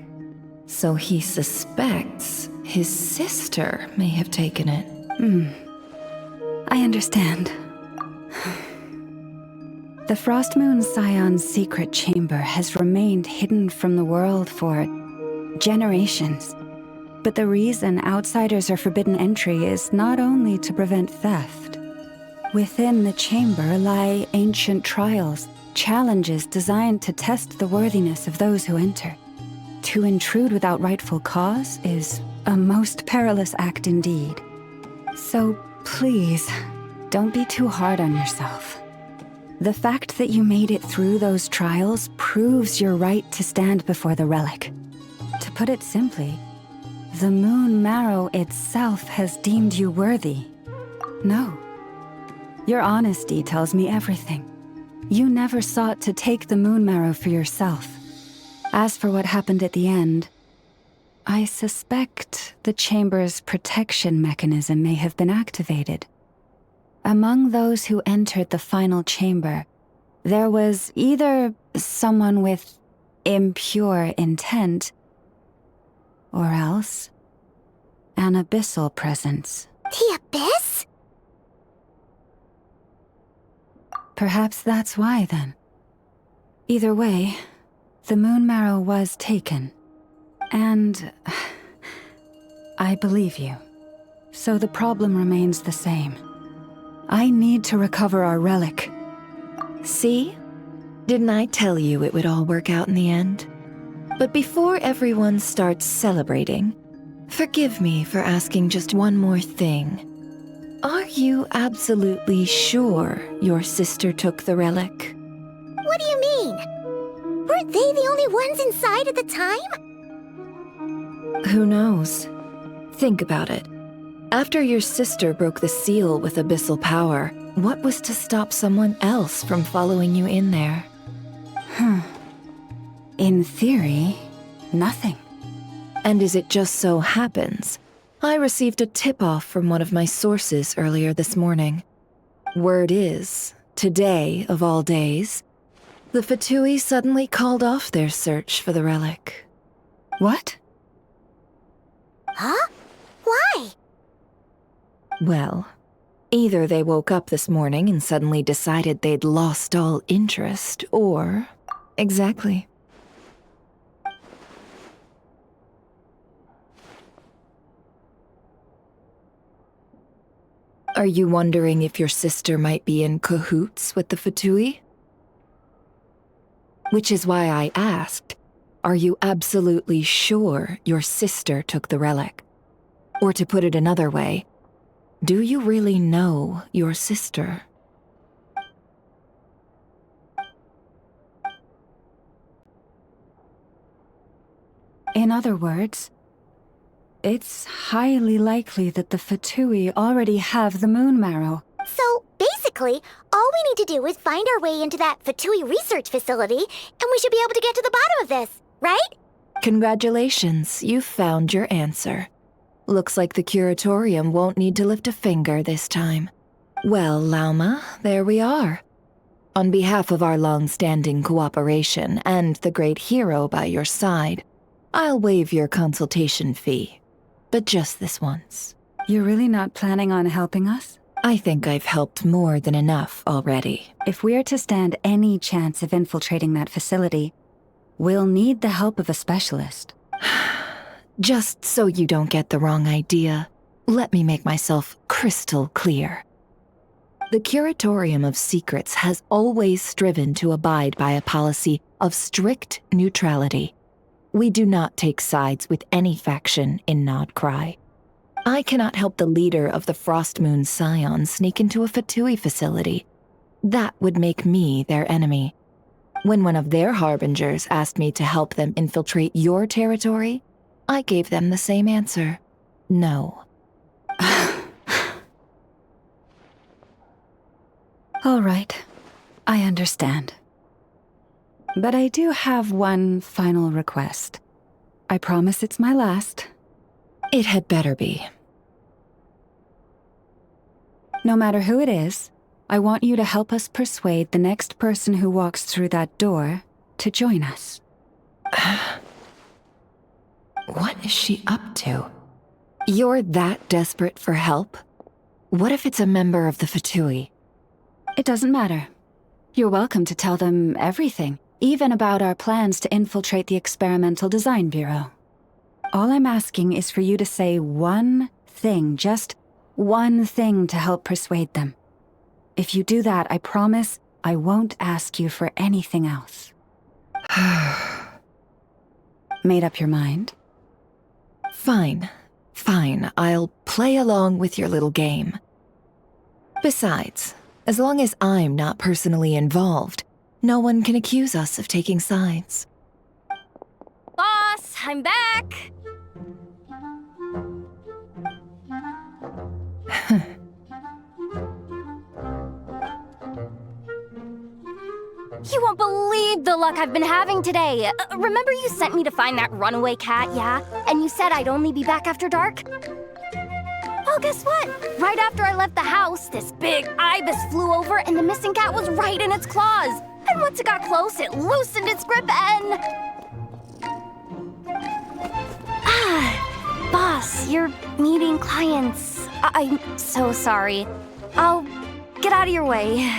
So he suspects his sister may have taken it. I understand. The Frost Moon Scion's secret chamber has remained hidden from the world for generations. But the reason outsiders are forbidden entry is not only to prevent theft. Within the chamber lie ancient trials, challenges designed to test the worthiness of those who enter. To intrude without rightful cause is a most perilous act indeed. So please, don't be too hard on yourself. The fact that you made it through those trials proves your right to stand before the relic. To put it simply, the Moon Marrow itself has deemed you worthy. No. Your honesty tells me everything. You never sought to take the Moon Marrow for yourself. As for what happened at the end, I suspect the chamber's protection mechanism may have been activated. Among those who entered the final chamber, there was either someone with impure intent, or else an abyssal presence. The Abyss? Perhaps that's why, then. Either way, the Moon Marrow was taken. And I believe you. So the problem remains the same. I need to recover our relic. See? Didn't I tell you it would all work out in the end? But before everyone starts celebrating, forgive me for asking just one more thing. Are you absolutely sure your sister took the relic? What do you mean? Weren't they the only ones inside at the time? Who knows? Think about it. After your sister broke the seal with abyssal power, what was to stop someone else from following you in there? In theory, nothing. And as it just so happens, I received a tip-off from one of my sources earlier this morning. Word is, today of all days, the Fatui suddenly called off their search for the relic. What? Huh? Why? Well, either they woke up this morning and suddenly decided they'd lost all interest, or... Exactly. Are you wondering if your sister might be in cahoots with the Fatui? Which is why I asked, are you absolutely sure your sister took the relic? Or to put it another way, do you really know your sister? In other words, it's highly likely that the Fatui already have the moon marrow. So, basically, all we need to do is find our way into that Fatui research facility, and we should be able to get to the bottom of this, right? Congratulations, you've found your answer. Looks like the curatorium won't need to lift a finger this time. Well, Lauma, there we are. On behalf of our long-standing cooperation and the great hero by your side, I'll waive your consultation fee. But just this once. You're really not planning on helping us? I think I've helped more than enough already. If we're to stand any chance of infiltrating that facility, we'll need the help of a specialist. Just so you don't get the wrong idea, let me make myself crystal clear. The Curatorium of Secrets has always striven to abide by a policy of strict neutrality. We do not take sides with any faction in Nod-Krai. I cannot help the leader of the Frostmoon Scions sneak into a Fatui facility. That would make me their enemy. When one of their harbingers asked me to help them infiltrate your territory, I gave them the same answer. No. All right, I understand. But I do have one final request. I promise it's my last. It had better be. No matter who it is, I want you to help us persuade the next person who walks through that door to join us. What is she up to? You're that desperate for help? What if it's a member of the Fatui? It doesn't matter. You're welcome to tell them everything, even about our plans to infiltrate the Experimental Design Bureau. All I'm asking is for you to say one thing, just one thing to help persuade them. If you do that, I promise I won't ask you for anything else. Made up your mind? Fine. Fine, I'll play along with your little game. Besides, as long as I'm not personally involved, no one can accuse us of taking sides. Boss, I'm back! You won't believe the luck I've been having today. Remember you sent me to find that runaway cat, yeah? And you said I'd only be back after dark? Well, guess what? Right after I left the house, this big ibis flew over and the missing cat was right in its claws. And once it got close, it loosened its grip and... Boss, you're meeting clients. I'm so sorry. I'll get out of your way.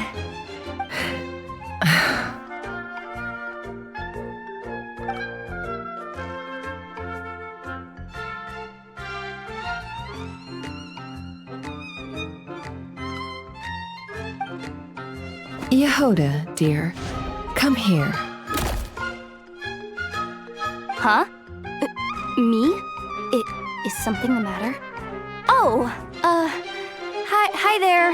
Yehoda, dear, come here. Huh? Me? Is something the matter? Oh, hi there.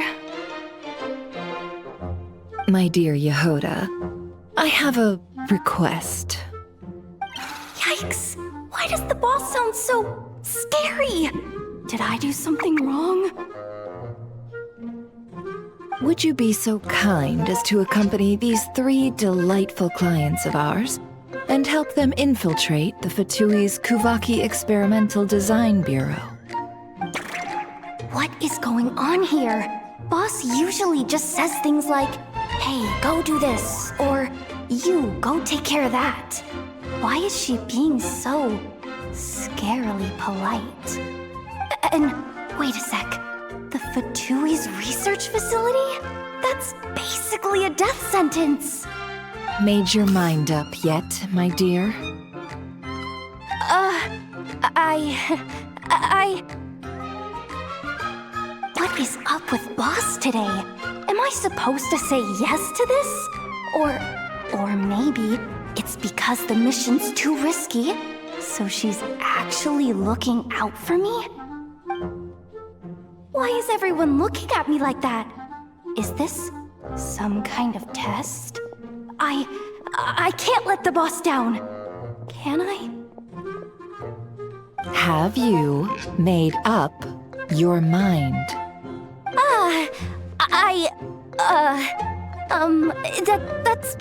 My dear Yehoda, I have a request. Yikes! Why does the boss sound so scary? Did I do something wrong? Would you be so kind as to accompany these 3 delightful clients of ours and help them infiltrate the Fatui's Kuvaki Experimental Design Bureau? What is going on here? Boss usually just says things like, hey, go do this, or You go take care of that. Why is she being so scarily polite? And wait a sec. The Fatui's research facility? That's basically a death sentence. Made your mind up yet, my dear? What is up with Boss today? Am I supposed to say yes to this? Or maybe it's because the mission's too risky, so she's actually looking out for me? Why is everyone looking at me like that? Is this some kind of test? I can't let the boss down. Can I? Have you made up your mind? That's...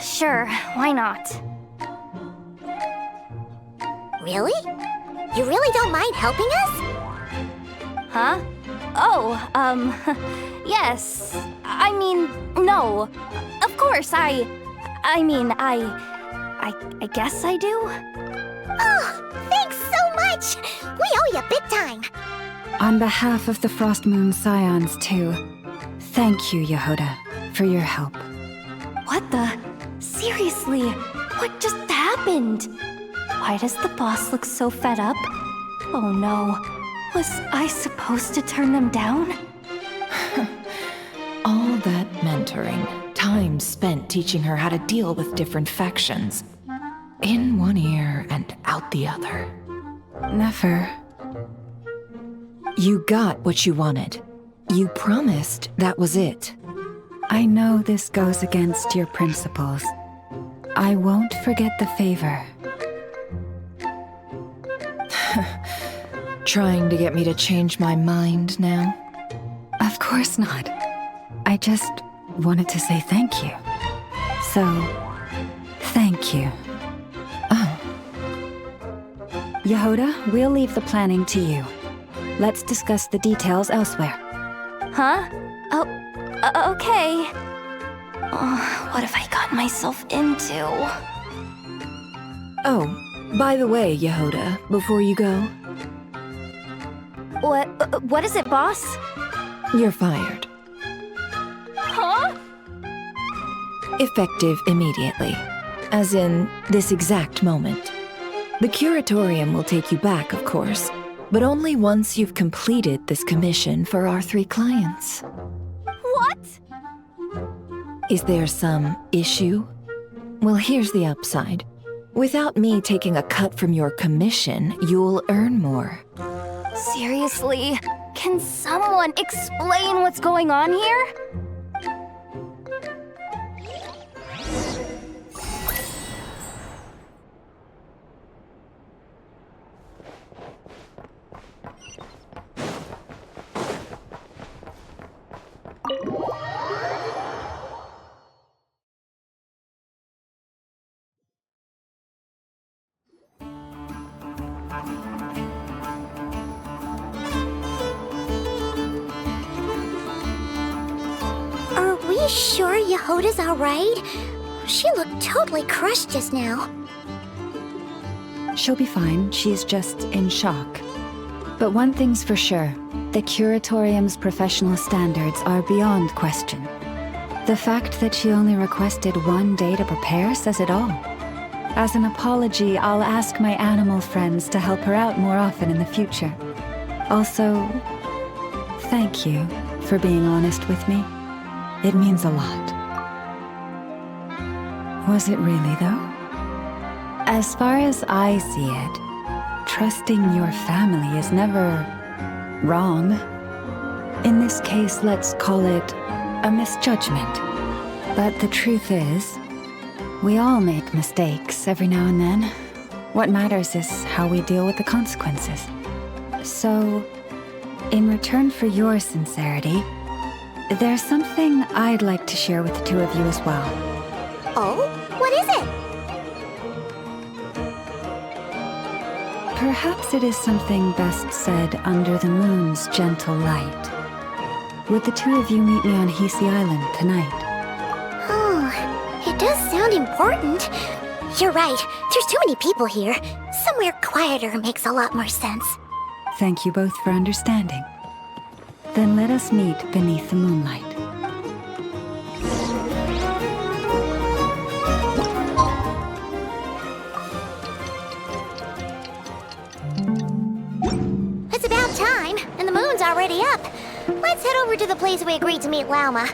Sure, why not? Really? You really don't mind helping us? Huh? Oh, yes. I mean, no. Of course, I guess I do. Oh, thanks so much! We owe you big time! On behalf of the Frost Moon Scions, too, thank you, Yehoda, for your help. What the? Seriously, what just happened? Why does the boss look so fed up? Oh no, was I supposed to turn them down? All that mentoring, time spent teaching her how to deal with different factions. In one ear and out the other. Never. You got what you wanted. You promised that was it. I know this goes against your principles. I won't forget the favor. Trying to get me to change my mind now? Of course not. I just wanted to say thank you. So, thank you. Oh. Yehoda, we'll leave the planning to you. Let's discuss the details elsewhere. Huh? Oh, okay. Oh, what have I gotten myself into? Oh, by the way, Yehoda, before you go... What is it, boss? You're fired. Huh? Effective immediately. As in, this exact moment. The curatorium will take you back, of course, but only once you've completed this commission for our 3 clients. What? Is there some issue? Well, here's the upside. Without me taking a cut from your commission, you'll earn more. Seriously? Can someone explain what's going on here? Are we sure Yehoda's alright? She looked totally crushed just now. She'll be fine. She's just in shock. But one thing's for sure. The curatorium's professional standards are beyond question. The fact that she only requested 1 day to prepare says it all. As an apology, I'll ask my animal friends to help her out more often in the future. Also, thank you for being honest with me. It means a lot. Was it really, though? As far as I see it, trusting your family is never wrong. In this case, let's call it a misjudgment. But the truth is, we all make mistakes every now and then. What matters is how we deal with the consequences. So, in return for your sincerity, there's something I'd like to share with the 2 of you as well. Oh? What is it? Perhaps it is something best said under the moon's gentle light. Would the 2 of you meet me on Hisi Island tonight? Oh, it does sound sound important. You're right, there's too many people here. Somewhere quieter makes a lot more sense. Thank you both for understanding. Then let us meet beneath the moonlight. It's about time, and the moon's already up. Let's head over to the place we agreed to meet Lauma.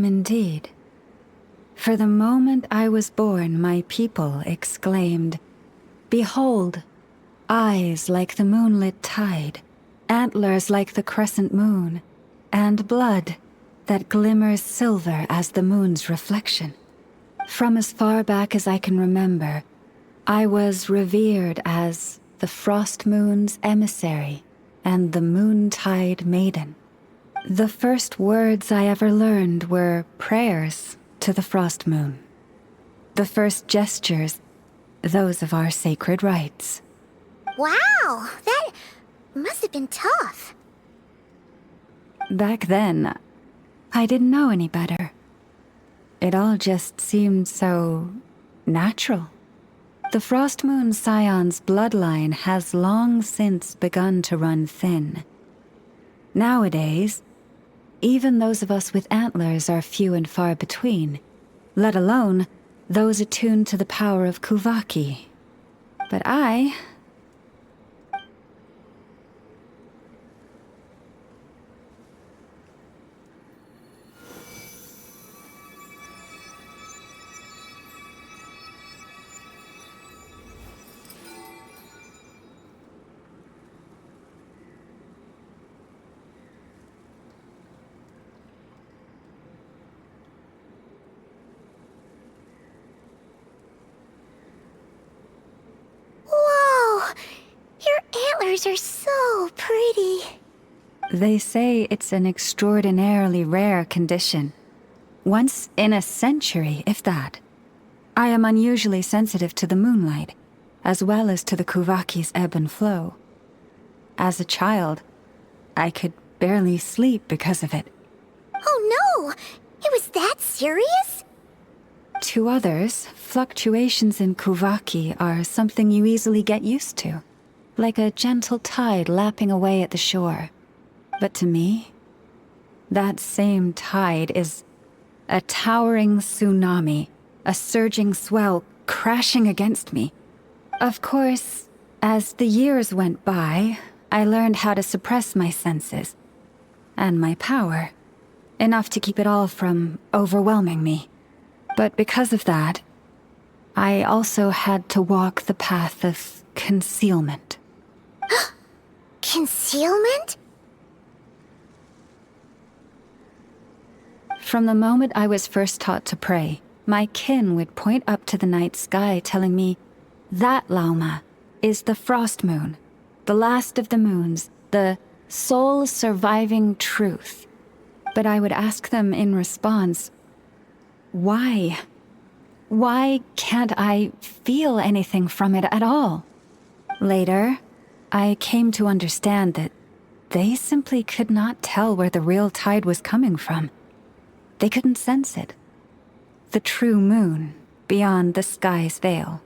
Indeed. For the moment I was born, my people exclaimed, "Behold, eyes like the moonlit tide, antlers like the crescent moon, and blood that glimmers silver as the moon's reflection." From as far back as I can remember, I was revered as the Frost Moon's emissary and the Moontide Maiden. The first words I ever learned were prayers to the Frost Moon. The first gestures, those of our sacred rites. Wow, that must have been tough. Back then, I didn't know any better. It all just seemed so natural. The Frost Moon Scion's bloodline has long since begun to run thin. Nowadays, even those of us with antlers are few and far between, let alone those attuned to the power of Kuvaki. But I... Are so pretty. They say it's an extraordinarily rare condition. Once in a century, if that. I am unusually sensitive to the moonlight, as well as to the Kuvaki's ebb and flow. As a child, I could barely sleep because of it. Oh no! It was that serious? To others, fluctuations in Kuvaki are something you easily get used to. Like a gentle tide lapping away at the shore. But to me, that same tide is a towering tsunami, a surging swell crashing against me. Of course, as the years went by, I learned how to suppress my senses and my power, enough to keep it all from overwhelming me. But because of that, I also had to walk the path of concealment. Concealment? From the moment I was first taught to pray, my kin would point up to the night sky telling me, "That Lauma is the Frost Moon, the last of the moons, the sole surviving truth. But I would ask them in response, why? Why can't I feel anything from it at all? Later, I came to understand that they simply could not tell where the real tide was coming from. They couldn't sense it. The true moon beyond the sky's veil.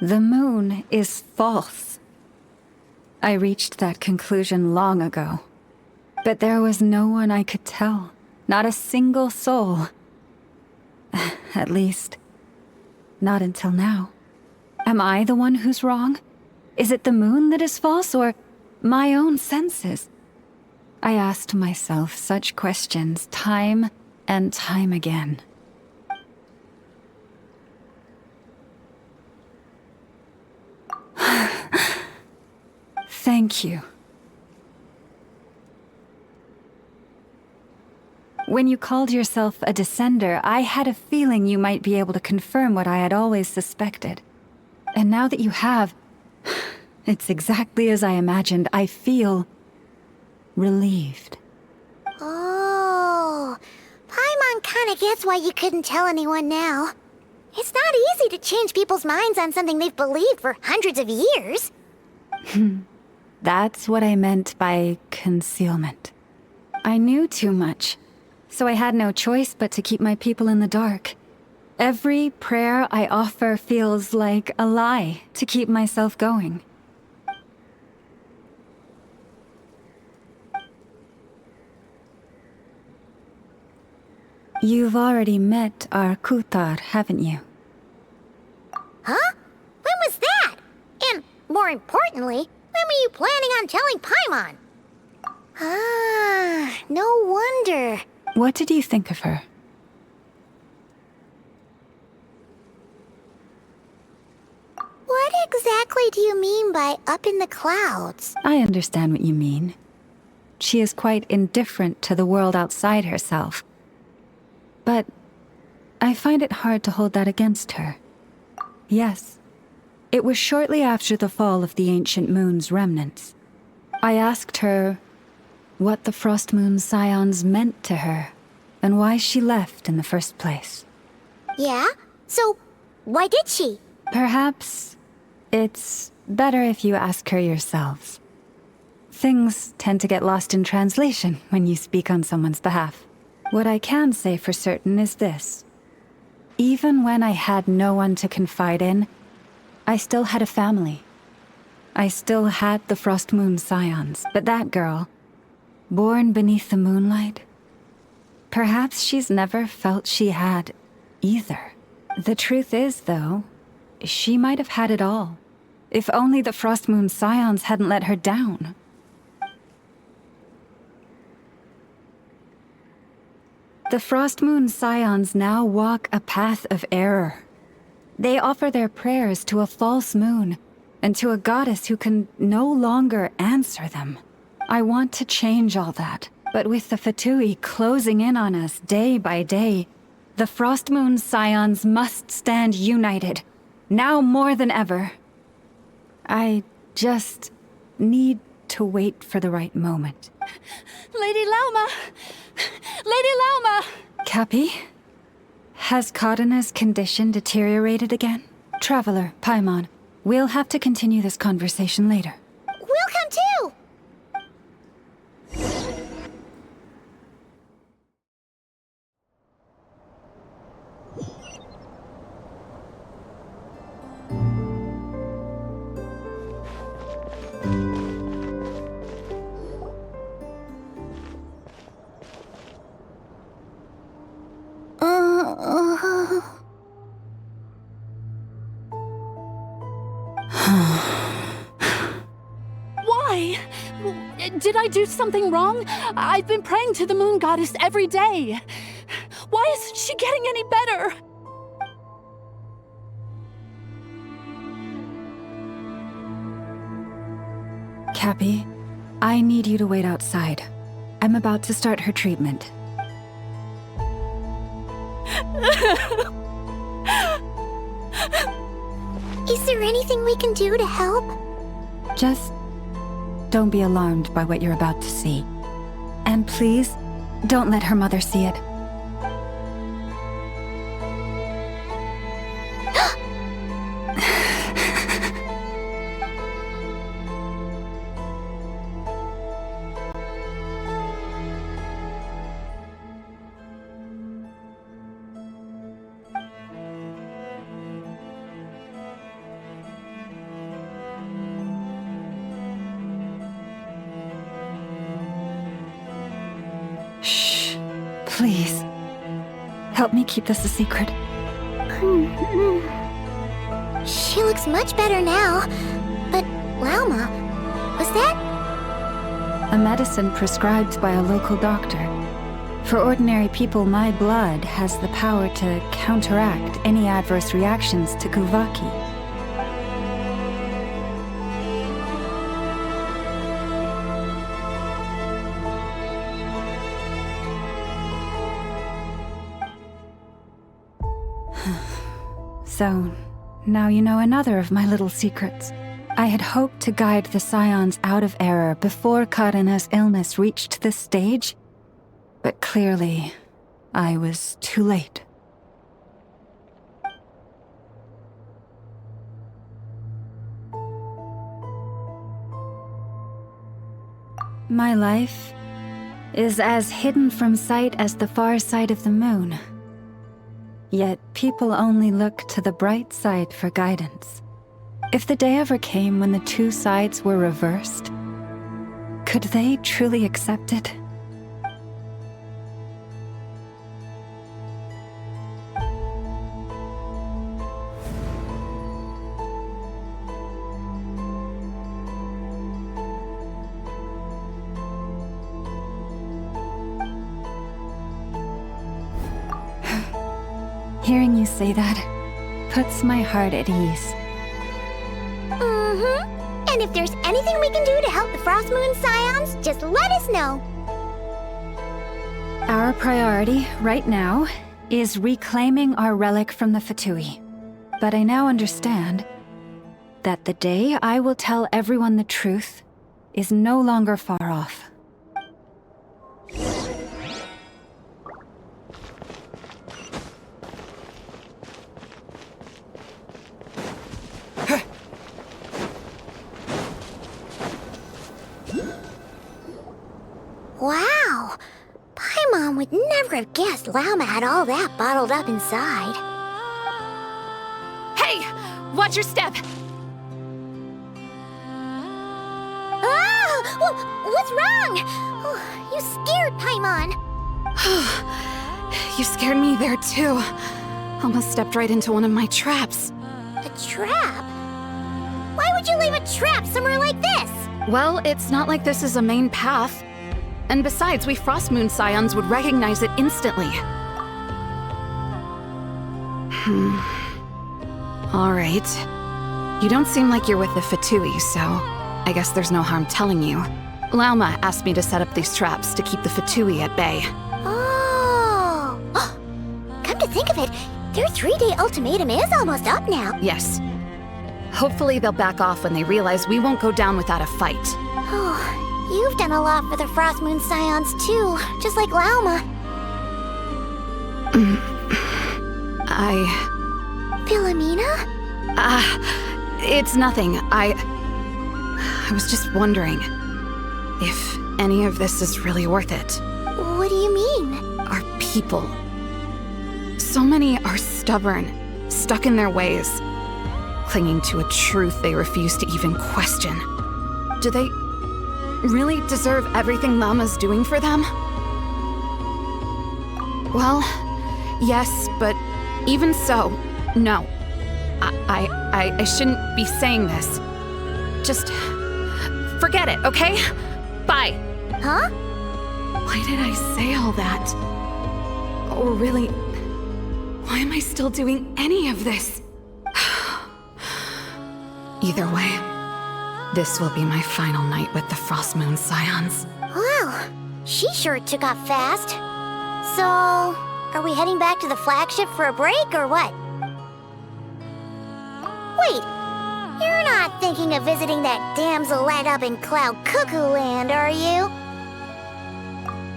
The moon is false. I reached that conclusion long ago. But there was no one I could tell. Not a single soul. At least, not until now. Am I the one who's wrong? Is it the moon that is false, or my own senses? I asked myself such questions time and time again. Thank you. When you called yourself a descender, I had a feeling you might be able to confirm what I had always suspected. And now that you have, it's exactly as I imagined. I feel relieved. Oh, Paimon kinda gets why you couldn't tell anyone now. It's not easy to change people's minds on something they've believed for hundreds of years. That's what I meant by concealment. I knew too much, so I had no choice but to keep my people in the dark. Every prayer I offer feels like a lie to keep myself going. You've already met our Kutar, haven't you? Huh? When was that? And, more importantly, when were you planning on telling Paimon? Ah, no wonder. What did you think of her? What exactly do you mean by up in the clouds? I understand what you mean. She is quite indifferent to the world outside herself. But I find it hard to hold that against her. Yes, it was shortly after the fall of the ancient moon's remnants. I asked her what the Frost Moon Scions meant to her, and why she left in the first place. Yeah? So, why did she? Perhaps it's better if you ask her yourselves. Things tend to get lost in translation when you speak on someone's behalf. What I can say for certain is this. Even when I had no one to confide in, I still had a family. I still had the Frost Moon Scions, but that girl, born beneath the moonlight, perhaps she's never felt she had either. The truth is, though, she might have had it all, if only the Frost Moon Scions hadn't let her down. The Frost Moon Scions now walk a path of error. They offer their prayers to a false moon, and to a goddess who can no longer answer them. I want to change all that, but with the Fatui closing in on us day by day, the Frost Moon Scions must stand united, now more than ever. I just need to wait for the right moment. Lady Lauma! Lady Lauma! Cappy? Has Karina's condition deteriorated again? Traveler, Paimon, we'll have to continue this conversation later. We'll come too! Why? Did I do something wrong? I've been praying to the moon goddess every day. Why isn't she getting any better? Cappy, I need you to wait outside. I'm about to start her treatment. Is there anything we can do to help? Just don't be alarmed by what you're about to see. And please, don't let her mother see it. Please, help me keep this a secret. She looks much better now. But, Lauma, was that? A medicine prescribed by a local doctor. For ordinary people, my blood has the power to counteract any adverse reactions to Kuvaki. So, now you know another of my little secrets. I had hoped to guide the Scions out of error before Karena's illness reached this stage, but clearly, I was too late. My life is as hidden from sight as the far side of the moon. Yet people only look to the bright side for guidance. If the day ever came when the two sides were reversed, could they truly accept it? Hearing you say that puts my heart at ease. And if there's anything we can do to help the Frost Moon Scions, just let us know. Our priority, right now, is reclaiming our relic from the Fatui. But I now understand that the day I will tell everyone the truth is no longer far off. Wow! Paimon would never have guessed Lauma had all that bottled up inside. Hey! Watch your step! Ah! What's wrong? Oh, you scared Paimon. You scared me there too. Almost stepped right into one of my traps. A trap? Why would you leave a trap somewhere like this? Well, it's not like this is a main path. And besides, we Frost Moon Scions would recognize it instantly. Alright. You don't seem like you're with the Fatui, so I guess there's no harm telling you. Lauma asked me to set up these traps to keep the Fatui at bay. Oh! Come to think of it, their 3-day ultimatum is almost up now. Yes. Hopefully they'll back off when they realize we won't go down without a fight. Oh, you've done a lot for the Frost Moon Scions too, just like Lauma. Philomena? It's nothing. I was just wondering if any of this is really worth it. What do you mean? Our people. So many are stubborn, stuck in their ways, clinging to a truth they refuse to even question. Do they really deserve everything Lauma's doing for them? Well, yes, but even so, no. I shouldn't be saying this. Just forget it, okay? Bye. Huh? Why did I say all that? Or really, why am I still doing any of this? Either way, This will be my final night with the Frost Moon Scions. Wow, she sure took off fast. So, are we heading back to the flagship for a break or what? Wait, you're not thinking of visiting that damsel light up in Cloud Cuckoo Land, are you?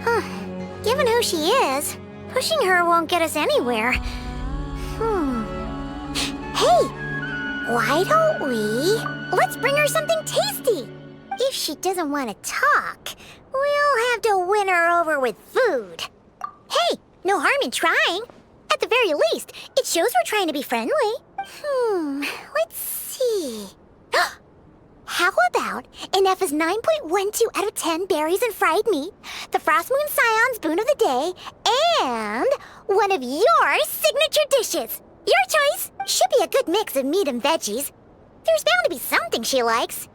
Huh, given who she is, pushing her won't get us anywhere. Hey, why don't let's bring her something tasty. If she doesn't want to talk, we'll have to win her over with food. Hey, no harm in trying. At the very least, it shows we're trying to be friendly. Let's see. How about Ineffa's 9.12 out of 10 berries and fried meat, the Frost Moon Scion's boon of the day, and one of your signature dishes? Your choice. Should be a good mix of meat and veggies. There's bound to be something she likes.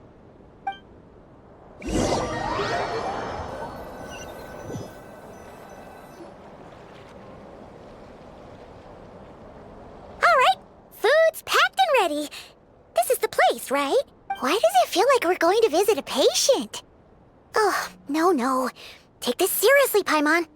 Alright, food's packed and ready. This is the place, right? Why does it feel like we're going to visit a patient? Oh, no. Take this seriously, Paimon.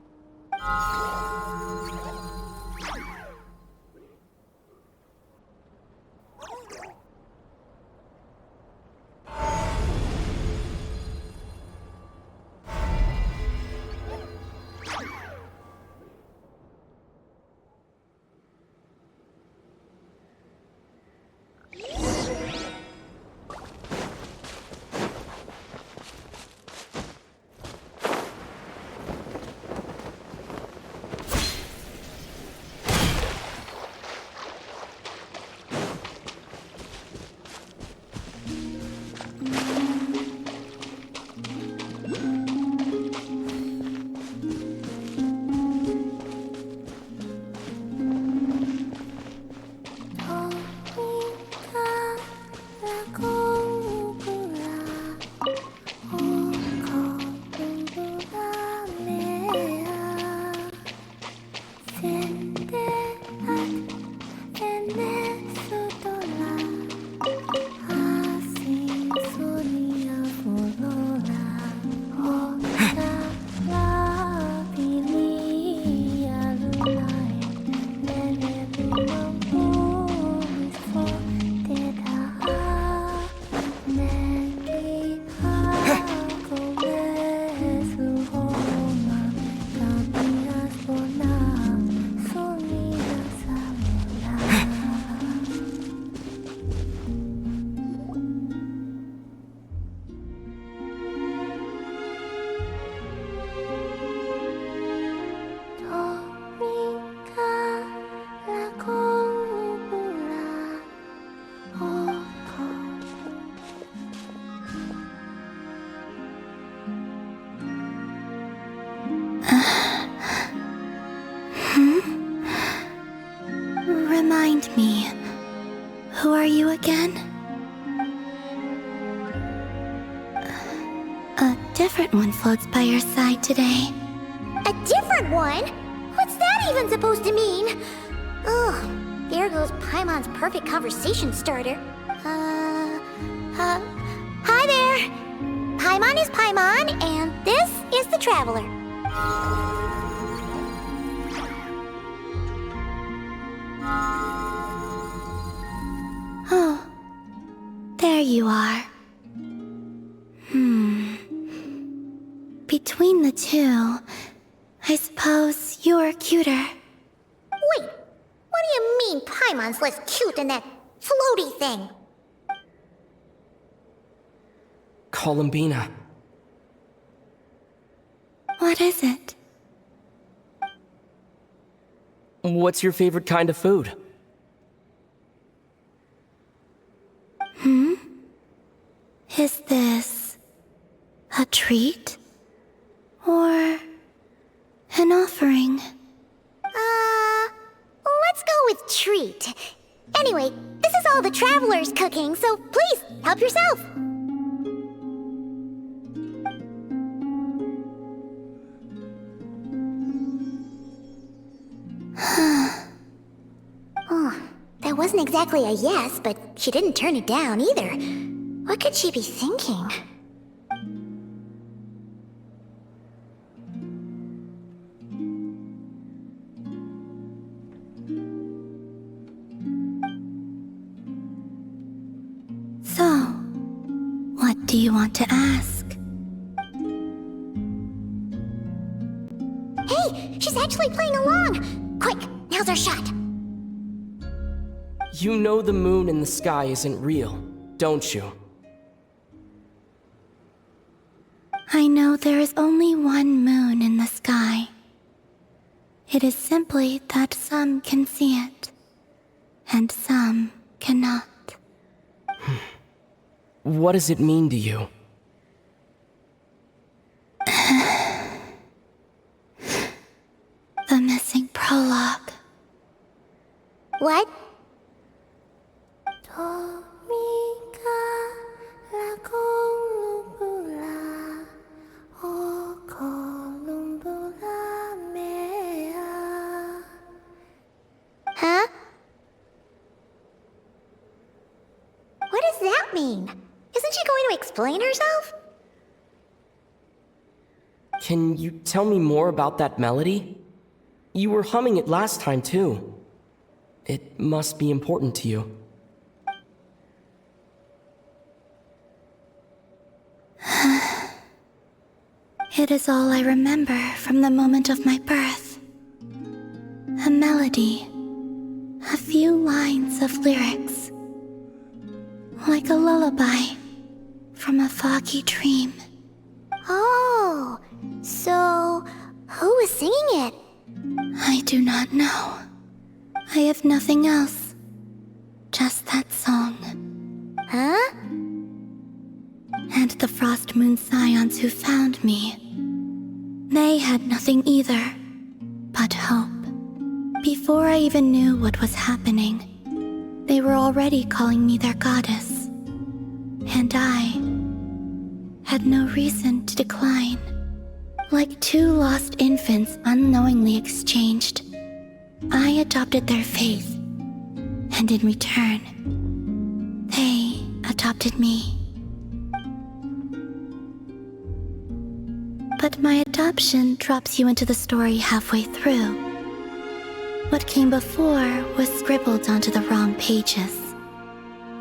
Remind me, who are you again? A different one floats by your side today. A different one? What's that even supposed to mean? Oh, there goes Paimon's perfect conversation starter. Hi there! Paimon is Paimon, and this is the Traveler. Oh, there you are. Between the two, I suppose you're cuter. Wait, what do you mean Paimon's less cute than that floaty thing? Columbina. What is it? What's your favorite kind of food? Is this a treat? Or an offering? Let's go with treat. Anyway, this is all the Traveler's cooking, so please, help yourself. Oh, that wasn't exactly a yes, but she didn't turn it down either. What could she be thinking? So, what do you want to ask? Hey, she's actually playing along! Quick, now's our shot! You know the moon in the sky isn't real, don't you? I know there is only one moon in the sky. It is simply that some can see it, and some cannot. What does it mean to you? The missing prologue. What? Huh? What does that mean? Isn't she going to explain herself? Can you tell me more about that melody? You were humming it last time, too. It must be important to you. It is all I remember from the moment of my birth. A melody. A few lines of lyrics. Like a lullaby from a foggy dream. Oh, so who was singing it? I do not know. I have nothing else. Just that song. Huh? And the Frost Moon Scions who found me. They had nothing either, but hope. Before I even knew what was happening, they were already calling me their goddess. And I had no reason to decline. Like two lost infants unknowingly exchanged, I adopted their faith. And in return, they adopted me. But my adoption drops you into the story halfway through. What came before was scribbled onto the wrong pages,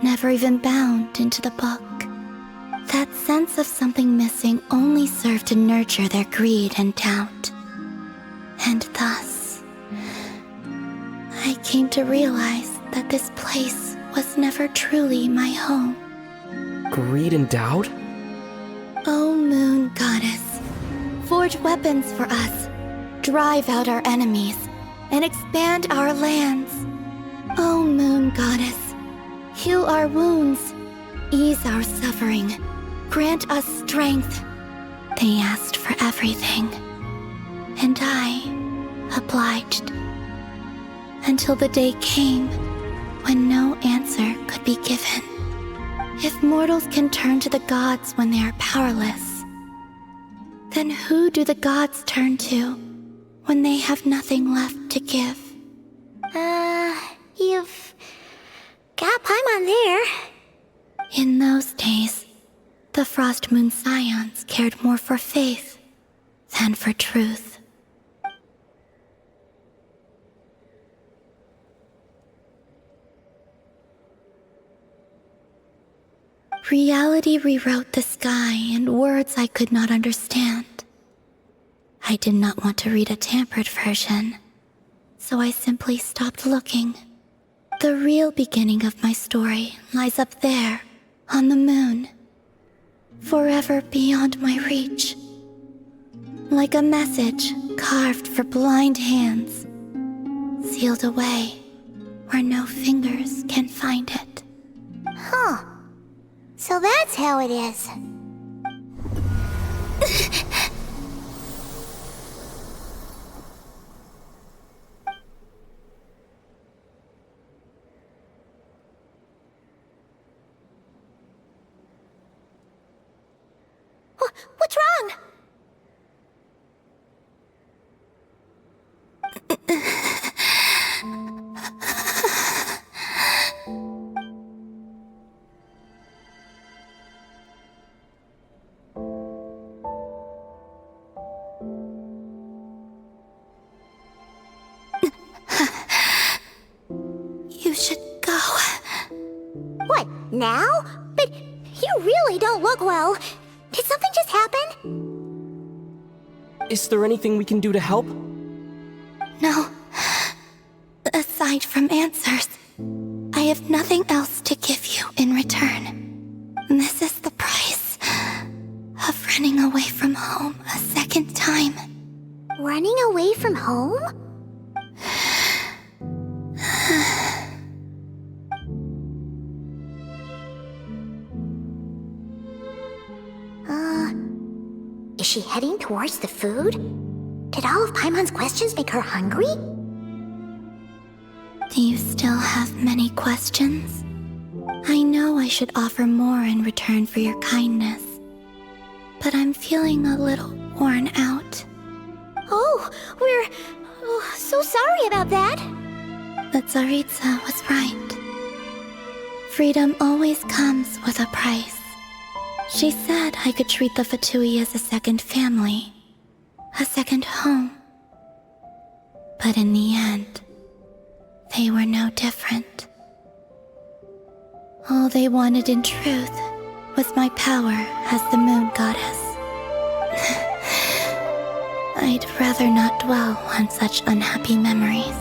never even bound into the book. That sense of something missing only served to nurture their greed and doubt. And thus, I came to realize that this place was never truly my home. Greed and doubt? O Moon Goddess, forge weapons for us, drive out our enemies, and expand our lands. O Moon Goddess, heal our wounds, ease our suffering, grant us strength. They asked for everything, and I obliged. Until the day came when no answer could be given. If mortals can turn to the gods when they are powerless, then who do the gods turn to when they have nothing left to give? You've got Paimon there. In those days, the Frost Moon Scions cared more for faith than for truth. Reality rewrote the sky in words I could not understand. I did not want to read a tampered version, so I simply stopped looking. The real beginning of my story lies up there, on the moon, forever beyond my reach. Like a message carved for blind hands, sealed away where no fingers can find it. Huh. So that's how it is. What's wrong? now? But you really don't look well. Did something just happen? Is there anything we can do to help? No. Aside from answers, I have nothing else to give you in return. This is the price of running away from home a second time. Running away from home? Is she heading towards the food? Did all of Paimon's questions make her hungry? Do you still have many questions? I know I should offer more in return for your kindness, but I'm feeling a little worn out. Oh, we're so sorry about that. But Tsaritsa was right. Freedom always comes with a price. She said I could treat the Fatui as a second family, a second home. But in the end, they were no different. All they wanted in truth was my power as the moon goddess. I'd rather not dwell on such unhappy memories.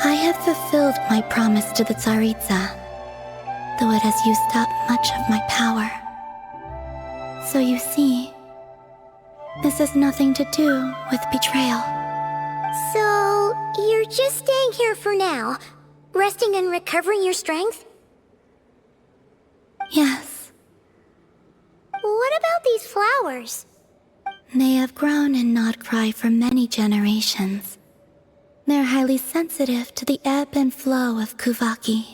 I have fulfilled my promise to the Tsaritsa, though it has used up much of my power. So you see, this has nothing to do with betrayal. So, you're just staying here for now, resting and recovering your strength? Yes. What about these flowers? They have grown in Nod-Krai for many generations. They're highly sensitive to the ebb and flow of Kuvaki.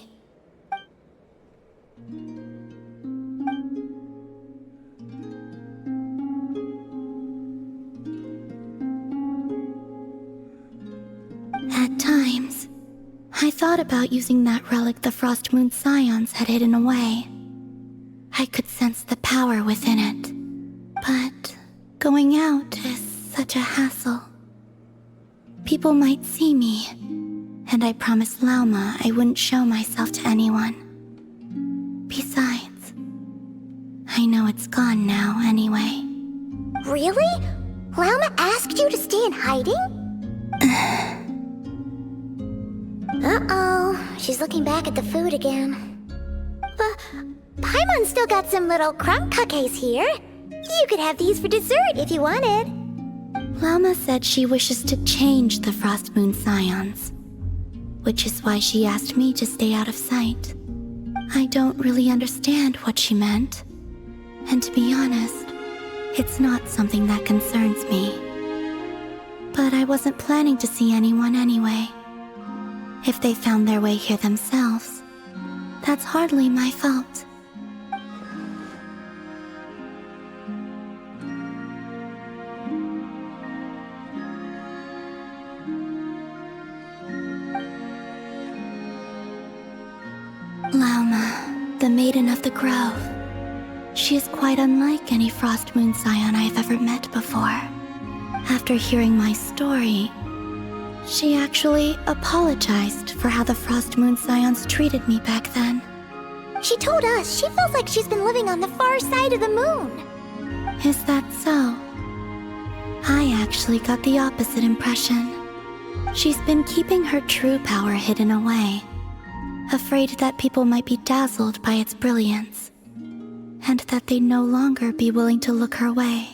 At times, I thought about using that relic the Frost Moon Scions had hidden away. I could sense the power within it, but going out is such a hassle. People might see me, and I promised Lauma I wouldn't show myself to anyone. Besides, I know it's gone now anyway. Really? Lauma asked you to stay in hiding? Uh-oh, she's looking back at the food again. But Paimon's still got some little crumb cookies here. You could have these for dessert if you wanted. Lauma said she wishes to change the Frost Moon Scions, which is why she asked me to stay out of sight. I don't really understand what she meant, and to be honest, it's not something that concerns me. But I wasn't planning to see anyone anyway. If they found their way here themselves, that's hardly my fault. Lauma, the Maiden of the Grove. She is quite unlike any Frost Moon Scion I have ever met before. After hearing my story, she actually apologized for how the Frost Moon Scions treated me back then. She told us she feels like she's been living on the far side of the moon. Is that so? I actually got the opposite impression. She's been keeping her true power hidden away, afraid that people might be dazzled by its brilliance, and that they'd no longer be willing to look her way.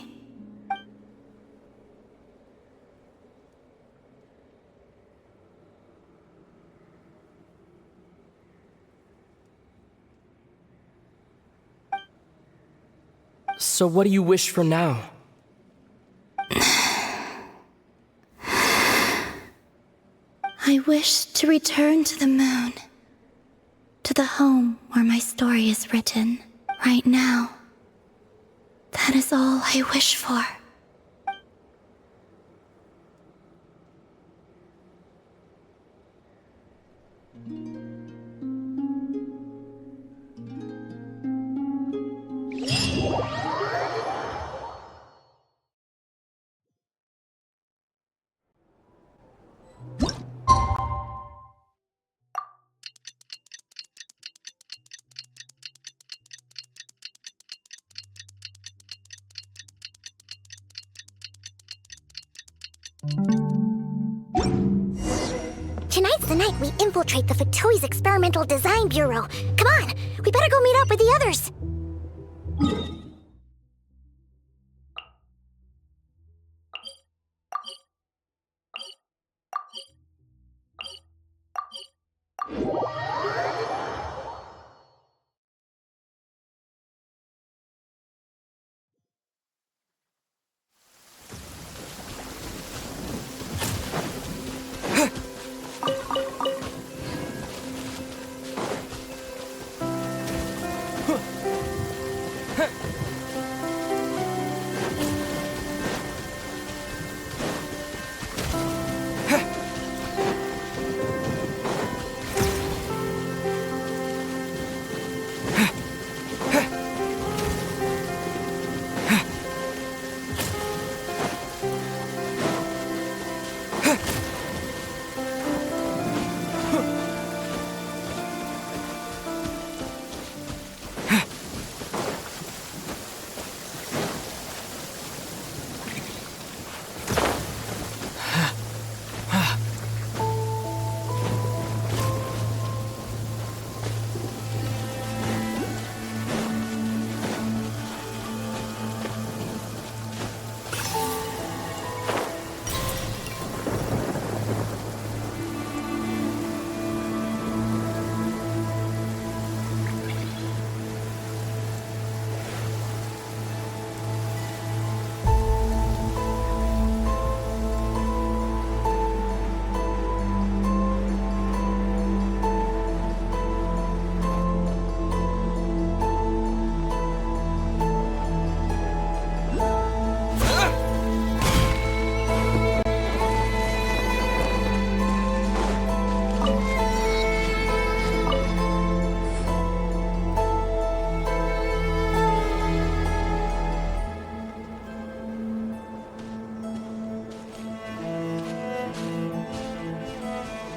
So what do you wish for now? I wish to return to the moon, to the home where my story is written, right now. That is all I wish for. Tonight's the night we infiltrate the Fatoi's Experimental Design Bureau. Come on, we better go meet up with the others.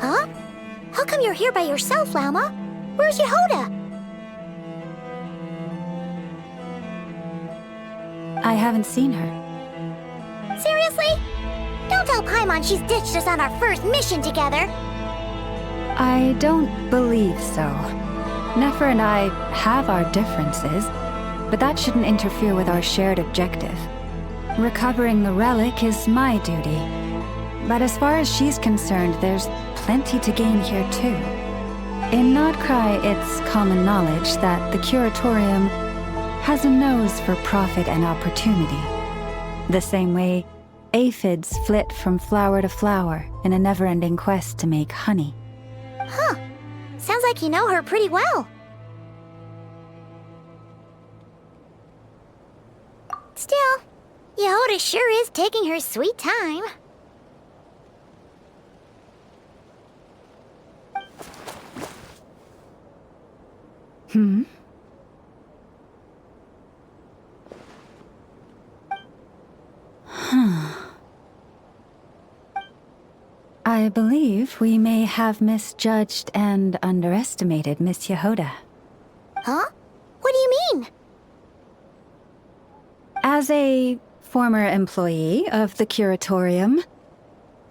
Huh? How come you're here by yourself, Lauma? Where's Yehoda? I haven't seen her. Seriously? Don't tell Paimon she's ditched us on our first mission together. I don't believe so. Ineffa and I have our differences, but that shouldn't interfere with our shared objective. Recovering the relic is my duty. But as far as she's concerned, there's plenty to gain here too. In Nod-Krai, it's common knowledge that the Curatorium has a nose for profit and opportunity. The same way aphids flit from flower to flower in a never-ending quest to make honey. Huh. Sounds like you know her pretty well. Still, Yehoda sure is taking her sweet time. Hmm? I believe we may have misjudged and underestimated Miss Yehoda. Huh? What do you mean? As a former employee of the Curatorium,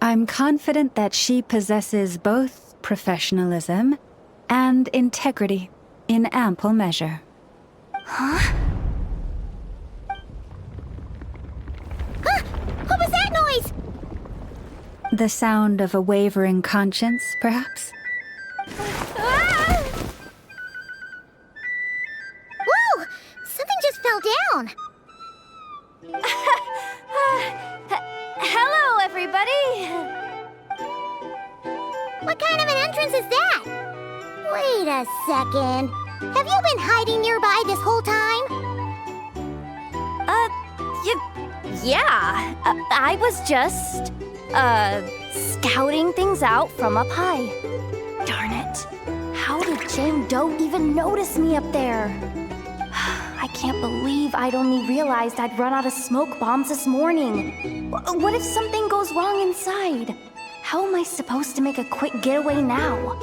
I'm confident that she possesses both professionalism and integrity in ample measure. Huh? Huh? What was that noise? The sound of a wavering conscience, perhaps? Ah! Whoa! Something just fell down. Hello, everybody! What kind of an entrance is that? Wait a second. Have you been hiding nearby this whole time? Yeah. I was just, scouting things out from up high. Darn it. How did Jane Doe even notice me up there? I can't believe I'd only realized I'd run out of smoke bombs this morning. What if something goes wrong inside? How am I supposed to make a quick getaway now?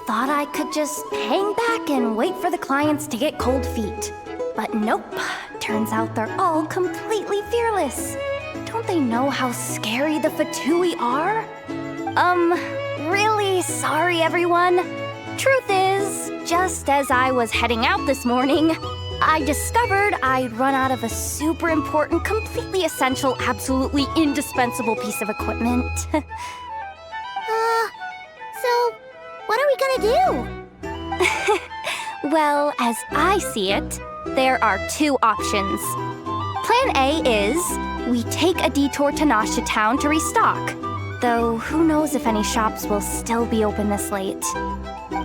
Thought I could just hang back and wait for the clients to get cold feet. But nope. Turns out they're all completely fearless. don't they know how scary the Fatui are? Really sorry, everyone. Truth is, just as I was heading out this morning, I discovered I'd run out of a super important, completely essential, absolutely indispensable piece of equipment. So, what are we gonna do? Well, as I see it, there are two options. Plan A is we take a detour to Nasha Town to restock, though who knows if any shops will still be open this late.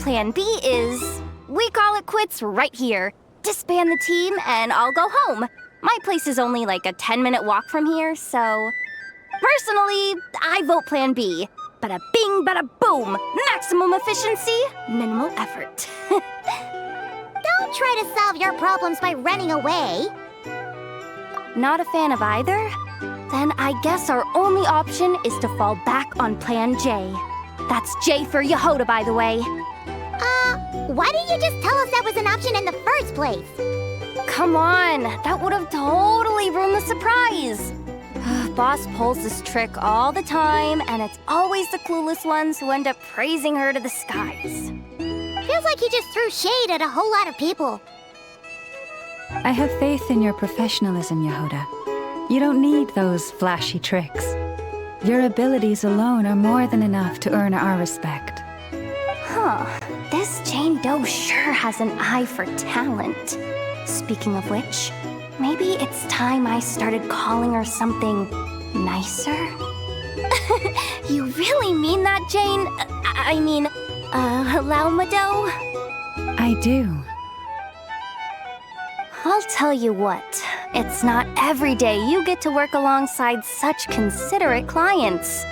Plan B is we call it quits right here, disband the team, and I'll go home. My place is only like a 10-minute walk from here, so... Personally, I vote Plan B. Bada bing, bada boom! Maximum efficiency, minimal effort. Don't try to solve your problems by running away. Not a fan of either? Then I guess our only option is to fall back on Plan J. That's J for Yehoda, by the way. Why didn't you just tell us that was an option in the first place? Come on, that would have totally ruined the surprise. Boss pulls this trick all the time, and it's always the clueless ones who end up praising her to the skies. Feels like he just threw shade at a whole lot of people. I have faith in your professionalism, Yehoda. You don't need those flashy tricks. Your abilities alone are more than enough to earn our respect. Huh. This Jane Doe sure has an eye for talent. Speaking of which, maybe it's time I started calling her something nicer? You really mean that, Jane? Laumado? I do. I'll tell you what, it's not every day you get to work alongside such considerate clients.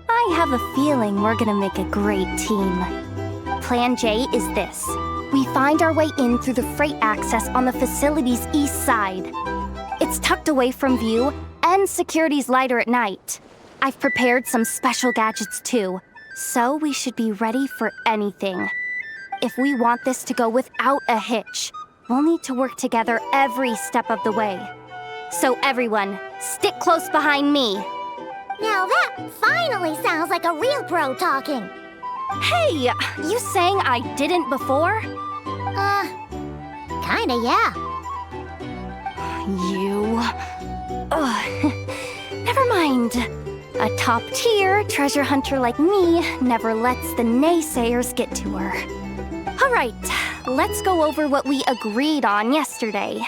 I have a feeling we're gonna make a great team. Plan J is this. We find our way in through the freight access on the facility's east side. It's tucked away from view, and security's lighter at night. I've prepared some special gadgets too, so we should be ready for anything. If we want this to go without a hitch, we'll need to work together every step of the way. So everyone, stick close behind me. Now that finally sounds like a real pro talking. Hey, you saying I didn't before? Kinda, yeah. You... Never mind. A top-tier treasure hunter like me never lets the naysayers get to her. All right, let's go over what we agreed on yesterday.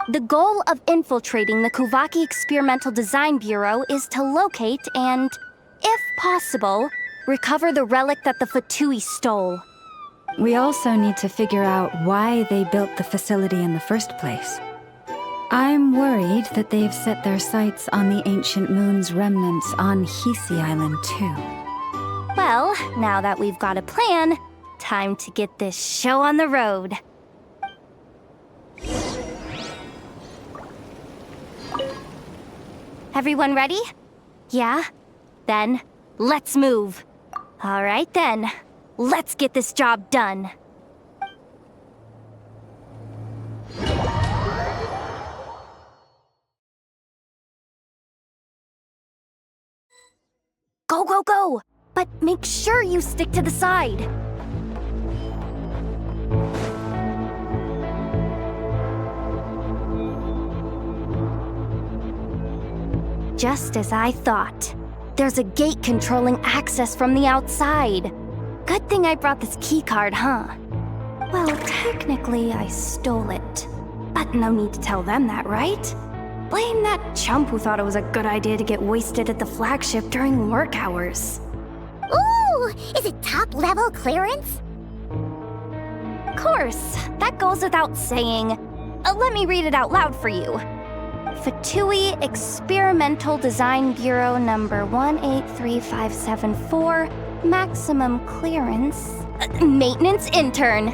The goal of infiltrating the Kuvaki Experimental Design Bureau is to locate and, if possible, recover the relic that the Fatui stole. We also need to figure out why they built the facility in the first place. I'm worried that they've set their sights on the ancient moon's remnants on Hisi Island too. Well, now that we've got a plan, time to get this show on the road. Everyone ready? Yeah? Then, let's move. All right then, let's get this job done. Go, go, go! But make sure you stick to the side. Just as I thought. There's a gate controlling access from the outside. Good thing I brought this keycard, huh? Well, technically I stole it. But no need to tell them that, right? Blame that chump who thought it was a good idea to get wasted at the flagship during work hours. Ooh! Is it top-level clearance? Of course, that goes without saying. Let me read it out loud for you. Fatui Experimental Design Bureau number 183574, maximum clearance, maintenance intern.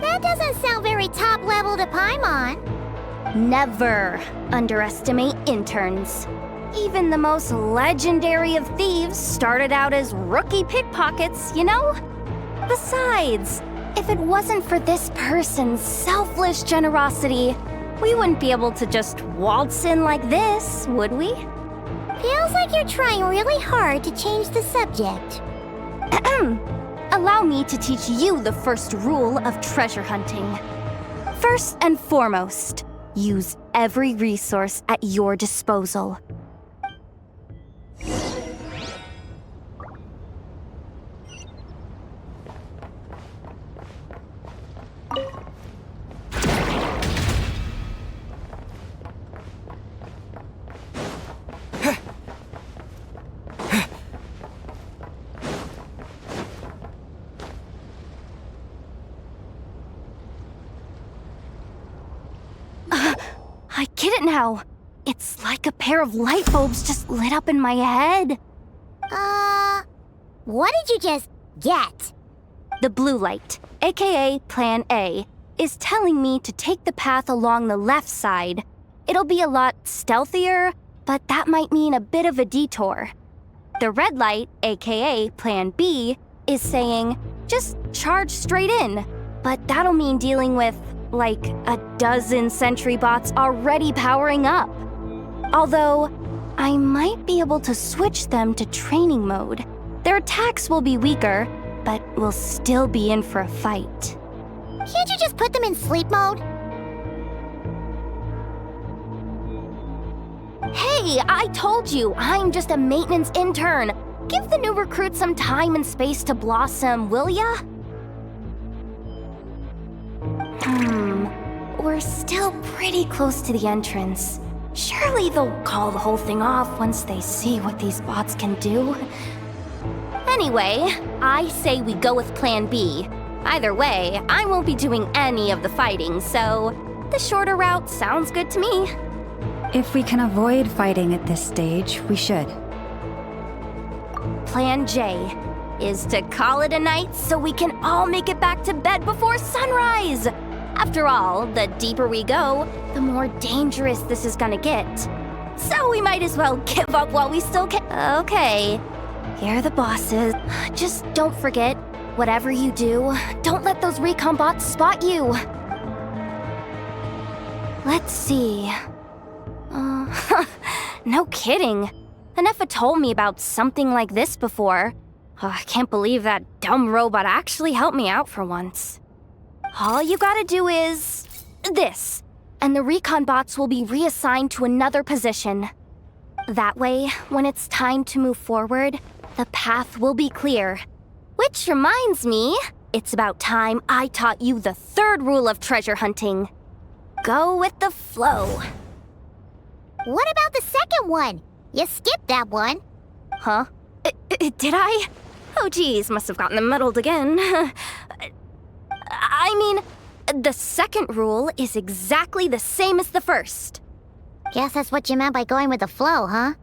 That doesn't sound very top-level to Paimon. Never underestimate interns. Even the most legendary of thieves started out as rookie pickpockets, you know? Besides, If it wasn't for this person's selfless generosity, we wouldn't be able to just waltz in like this, would we? Feels like you're trying really hard to change the subject. Allow me to teach you the first rule of treasure hunting. First and foremost, use every resource at your disposal. I get it now. It's like a pair of light bulbs just lit up in my head. What did you just get? The blue light, aka Plan A, is telling me to take the path along the left side. It'll be a lot stealthier, but that might mean a bit of a detour. The red light, aka Plan B, is saying, just charge straight in. But that'll mean dealing with, like, a dozen sentry bots already powering up. Although, I might be able to switch them to training mode. Their attacks will be weaker, but we'll still be in for a fight. Can't you just put them in sleep mode? Hey, I told you, I'm just a maintenance intern. Give the new recruit some time and space to blossom, will ya? We're still pretty close to the entrance. Surely they'll call the whole thing off once they see what these bots can do. Anyway, I say we go with Plan B. Either way, I won't be doing any of the fighting, so the shorter route sounds good to me. If we can avoid fighting at this stage, we should. Plan J is to call it a night so we can all make it back to bed before sunrise. After all, the deeper we go, the more dangerous this is gonna get. So we might as well give up while we still can. Okay, here are the bosses. Just don't forget, whatever you do, don't let those recon bots spot you. Let's see. No kidding. Ineffa told me about something like this before. I can't believe that dumb robot actually helped me out for once. All you gotta do is this, and the recon bots will be reassigned to another position. That way, when it's time to move forward, the path will be clear. Which reminds me, it's about time I taught you the third rule of treasure hunting. Go with the flow. What about the second one? You skipped that one. Huh? Did I? Oh geez, must have gotten them muddled again. I mean, the second rule is exactly the same as the first. Guess that's what you meant by going with the flow, huh?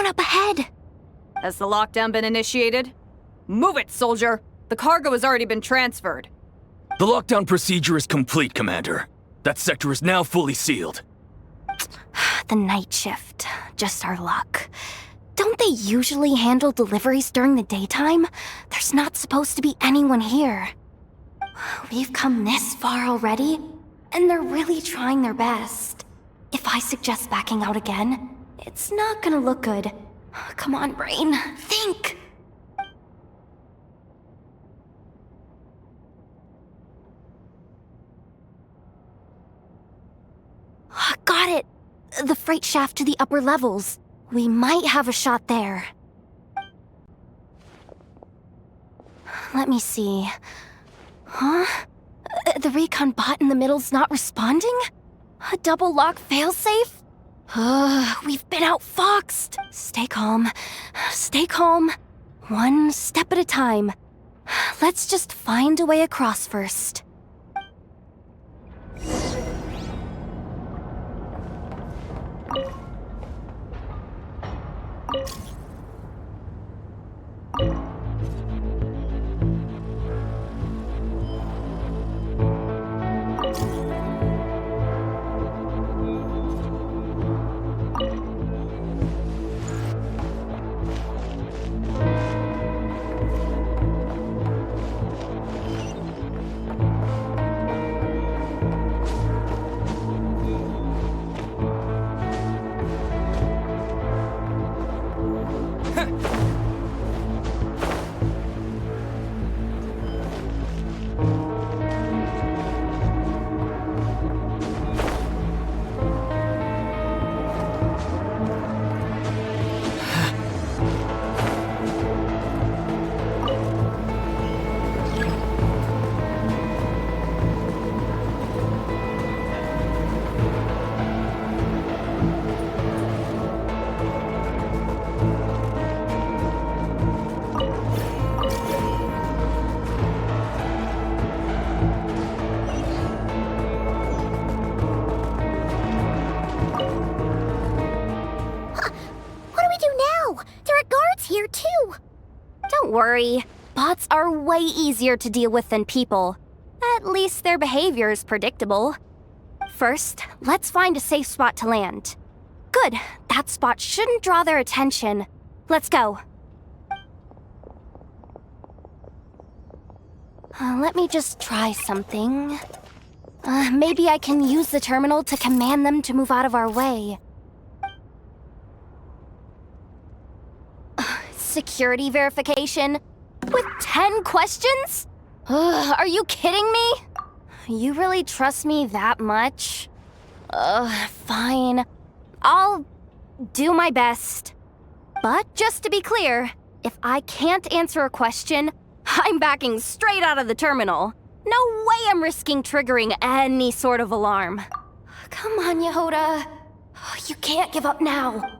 Up ahead. Has the lockdown been initiated? Move it, soldier! The cargo has already been transferred. The lockdown procedure is complete, Commander. That sector is now fully sealed. The night shift. Just our luck. Don't they usually handle deliveries during the daytime? There's not supposed to be anyone here. We've come this far already? and they're really trying their best. If I suggest backing out again, it's not gonna look good. Come on, brain, think! Got it! The freight shaft to the upper levels. We might have a shot there. Let me see. Huh? The recon bot in the middle's not responding? A double lock failsafe? We've been outfoxed. Stay calm. Stay calm. One step at a time. Let's just find a way across first. Don't worry. Bots are way easier to deal with than people. At least their behavior is predictable. First, let's find a safe spot to land. Good. That spot shouldn't draw their attention. Let's go. Let me just try something. Maybe I can use the terminal to command them to move out of our way. Security verification? With 10 questions? Are you kidding me? You really trust me that much? Fine. I'll do my best. But just to be clear, if I can't answer a question, I'm backing straight out of the terminal. No way I'm risking triggering any sort of alarm. Come on, Yehoda. You can't give up now.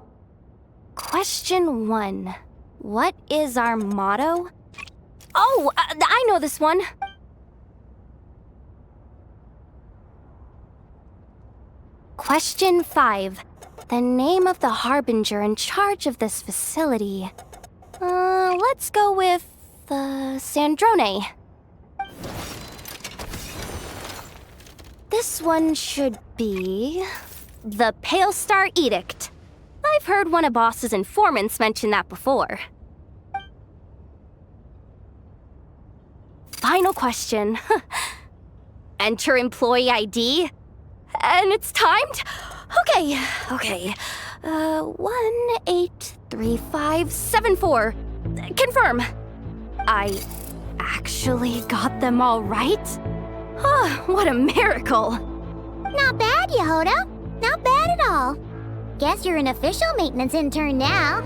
Question 1. What is our motto? Oh, I know this one. Question 5. The name of the harbinger in charge of this facility. Let's go with, Sandrone. This one should be the Pale Star Edict. I've heard one of Boss's informants mention that before. Final question. Enter employee ID. And it's timed? Okay. 183574. Confirm. I actually got them all right? What a miracle. Not bad, Yehoda. Not bad at all. Guess you're an official maintenance intern now.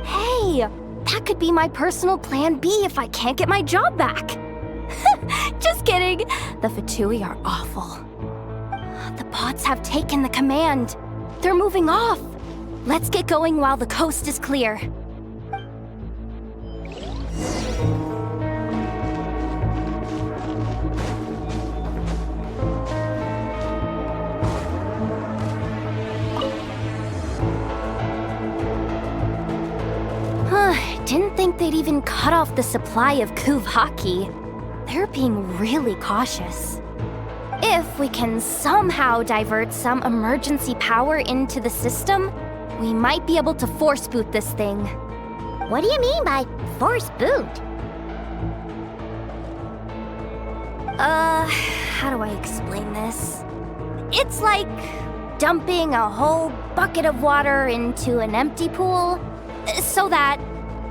Hey, that could be my personal plan B if I can't get my job back. Just kidding. The Fatui are awful. The bots have taken the command. They're moving off. Let's get going while the coast is clear. Didn't think they'd even cut off the supply of Kuvaki. They're being really cautious. If we can somehow divert some emergency power into the system, we might be able to force boot this thing. What do you mean by force boot? how do I explain this? It's like dumping a whole bucket of water into an empty pool so that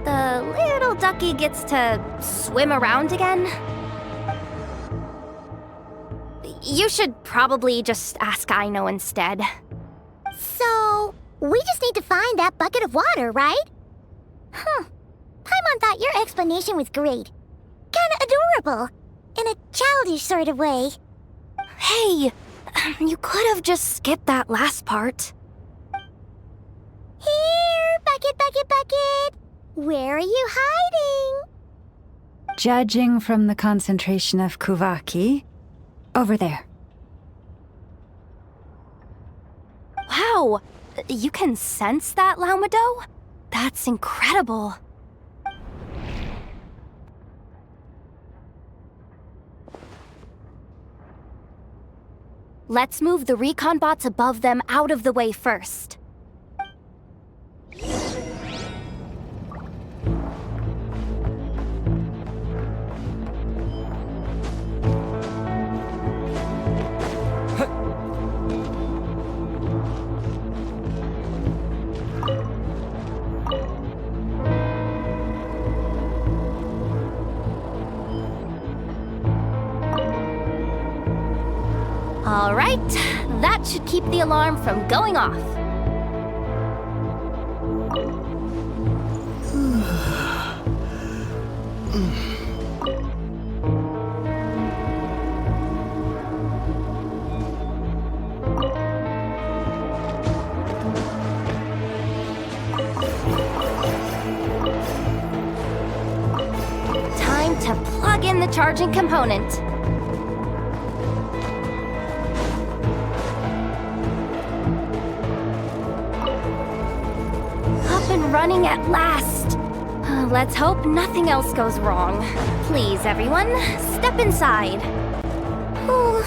the little ducky gets to swim around again. You should probably just ask Aino instead. So, we just need to find that bucket of water, right? Huh. Paimon thought your explanation was great. Kinda adorable. In a childish sort of way. Hey, you could have just skipped that last part. Here, bucket, bucket, bucket. Where are you hiding? Judging from the concentration of Kuvaki, over there. Wow, you can sense that, Laumado? That's incredible. Let's move the recon bots above them out of the way first. All right, that should keep the alarm from going off. Time to plug in the charging component. Running at last. Let's hope nothing else goes wrong. Please, everyone, step inside. Oh,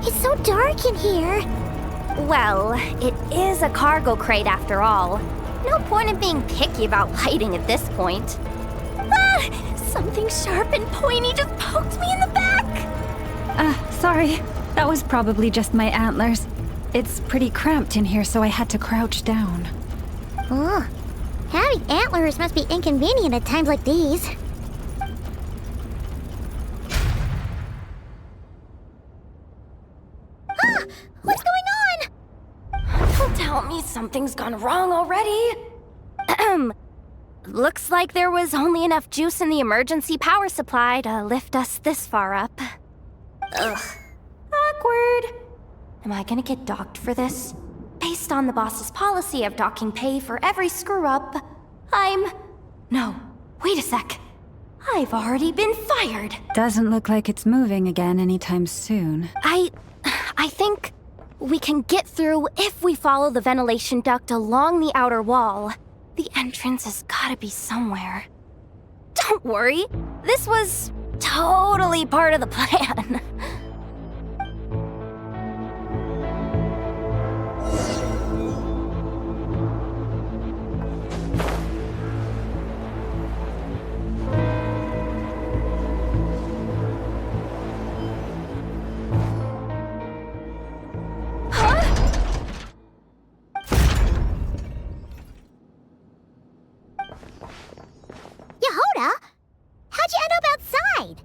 it's so dark in here. Well, it is a cargo crate after all. No point in being picky about lighting at this point. Ah! Something sharp and pointy just poked me in the back! Sorry. That was probably just my antlers. It's pretty cramped in here, so I had to crouch down. Oh. Having antlers must be inconvenient at times like these. Ah! What's going on? Don't tell me something's gone wrong already. Looks like there was only enough juice in the emergency power supply to lift us this far up. Ugh. Awkward. Am I gonna get docked for this? Based on the boss's policy of docking pay for every screw-up, No, wait a sec. I've already been fired. Doesn't look like it's moving again anytime soon. I think we can get through if we follow the ventilation duct along the outer wall. The entrance has gotta be somewhere. Don't worry, this was totally part of the plan. Yehoda? How'd you end up outside?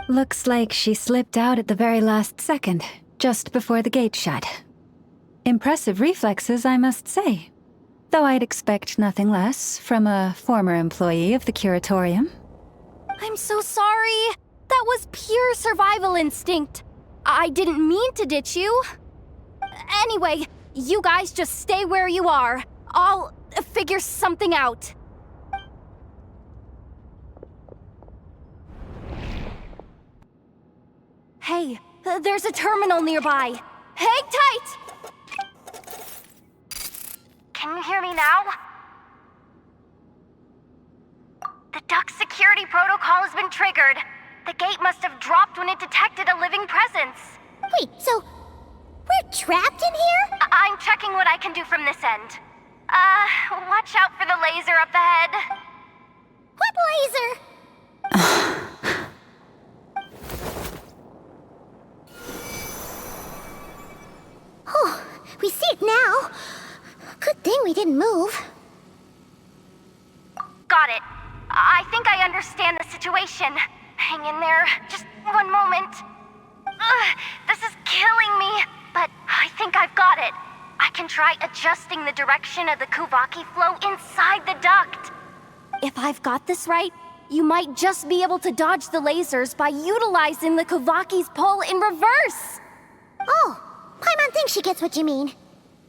Looks like she slipped out at the very last second, just before the gate shut. Impressive reflexes, I must say. Though I'd expect nothing less from a former employee of the Curatorium. I'm so sorry. That was pure survival instinct. I didn't mean to ditch you. Anyway, you guys just stay where you are. I'll figure something out. Hey, there's a terminal nearby. Hang tight! Can you hear me now? The duct security protocol has been triggered. The gate must have dropped when it detected a living presence. Wait, so we're trapped in here? I'm checking what I can do from this end. Watch out for the laser up ahead. What laser? Phew. Good thing we didn't move. Got it. I think I understand the situation. Hang in there. Just one moment. This is killing me, but I think I've got it. I can try adjusting the direction of the Kuvaki flow inside the duct. If I've got this right, you might just be able to dodge the lasers by utilizing the Kuvaki's pull in reverse. Oh, Paimon thinks she gets what you mean.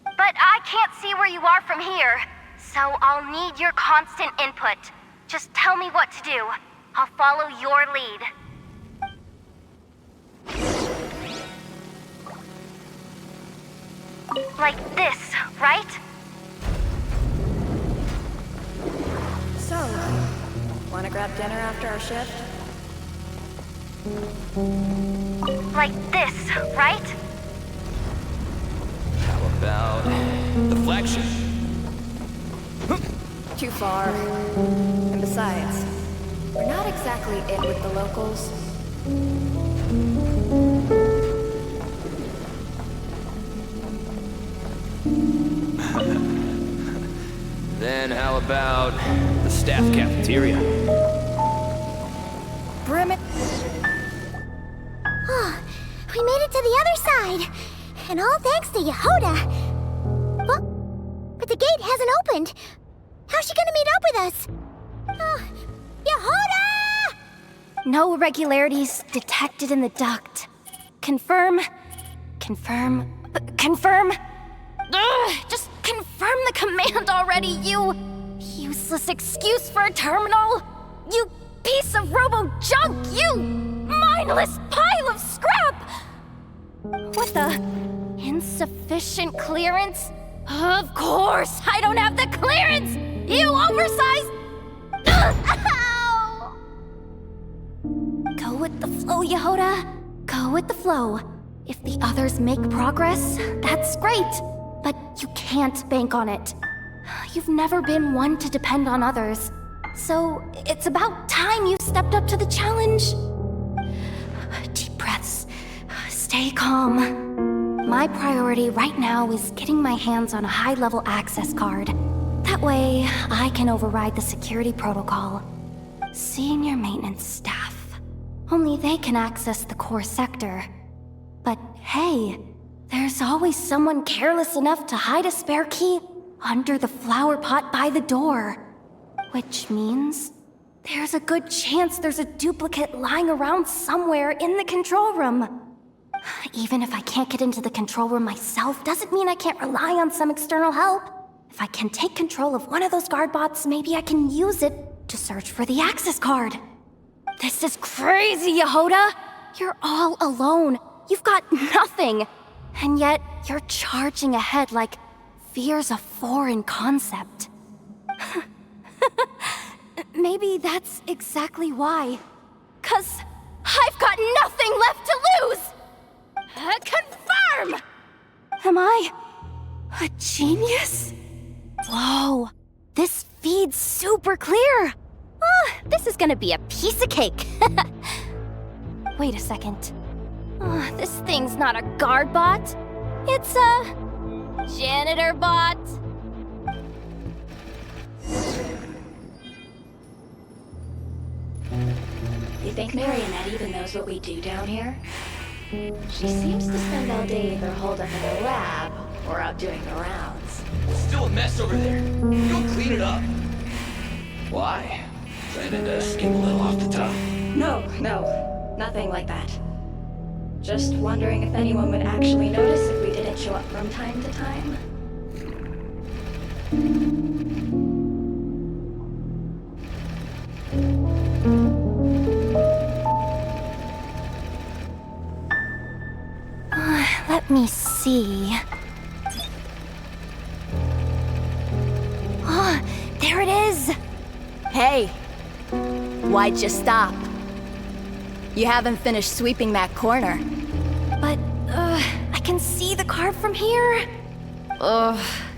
But I can't see where you are from here, so I'll need your constant input. Just tell me what to do. I'll follow your lead. Like this, right? So, wanna grab dinner after our shift? Like this, right? How about the flagship? Too far. And besides, we're not exactly in with the locals. Then how about the staff cafeteria? Brim it. Oh, we made it to the other side. And all thanks to Yehoda. Well, but the gate hasn't opened. How's she gonna meet up with us? Yehoda! No irregularities detected in the duct. Confirm. Confirm. Confirm. Just confirm the command already, you useless excuse for a terminal. You piece of robo-junk, you mindless pile of scrap! What the? Insufficient clearance? Of course, I don't have the clearance! You oversized... Ow! Go with the flow, Yehoda. Go with the flow. If the others make progress, that's great. But you can't bank on it. You've never been one to depend on others. So it's about time you stepped up to the challenge. Deep breaths. Stay calm. My priority right now is getting my hands on a high-level access card. That way, I can override the security protocol. Senior maintenance staff. Only they can access the core sector. But hey, there's always someone careless enough to hide a spare key under the flower pot by the door. Which means there's a good chance there's a duplicate lying around somewhere in the control room. Even if I can't get into the control room myself, doesn't mean I can't rely on some external help. If I can take control of one of those guard bots, maybe I can use it to search for the access card. This is crazy, Yehoda! You're all alone. You've got nothing. And yet, you're charging ahead like fear's a foreign concept. Maybe that's exactly why. 'Cause I've got nothing left to lose! Confirm! Am I a genius? Whoa, this feed's super clear. This is gonna be a piece of cake. Wait a second. This thing's not a guard bot. It's a janitor bot. You think Marionette even knows what we do down here? She seems to spend all day either holed up in her lab or out doing the rounds. Still a mess over there. Go clean it up. Why? Planning to skim a little off the top? No, nothing like that. Just wondering if anyone would actually notice if we didn't show up from time to time. Let me see. There it is! Hey! Why'd you stop? You haven't finished sweeping that corner. But, I can see the card from here.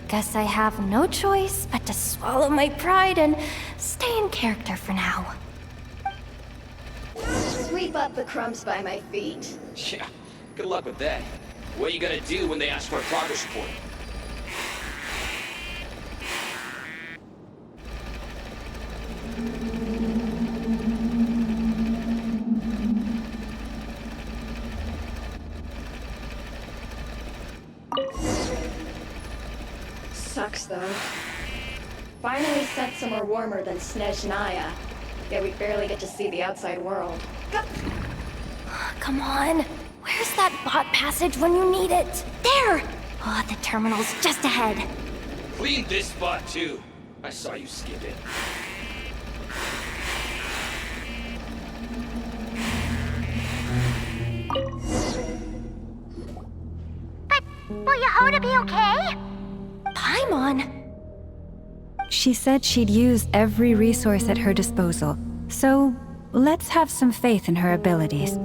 Guess I have no choice but to swallow my pride and stay in character for now. Sweep up the crumbs by my feet. Yeah, good luck with that. What are you gonna do when they ask for a progress report? Sucks though. Finally sent somewhere warmer than Snezhnaya. Yet we barely get to see the outside world. Come on. Where's that bot passage when you need it? There! Oh, the terminal's just ahead. Clean this spot too. I saw you skip it. But will Yehoda be okay? Paimon? She said she'd use every resource at her disposal, so let's have some faith in her abilities.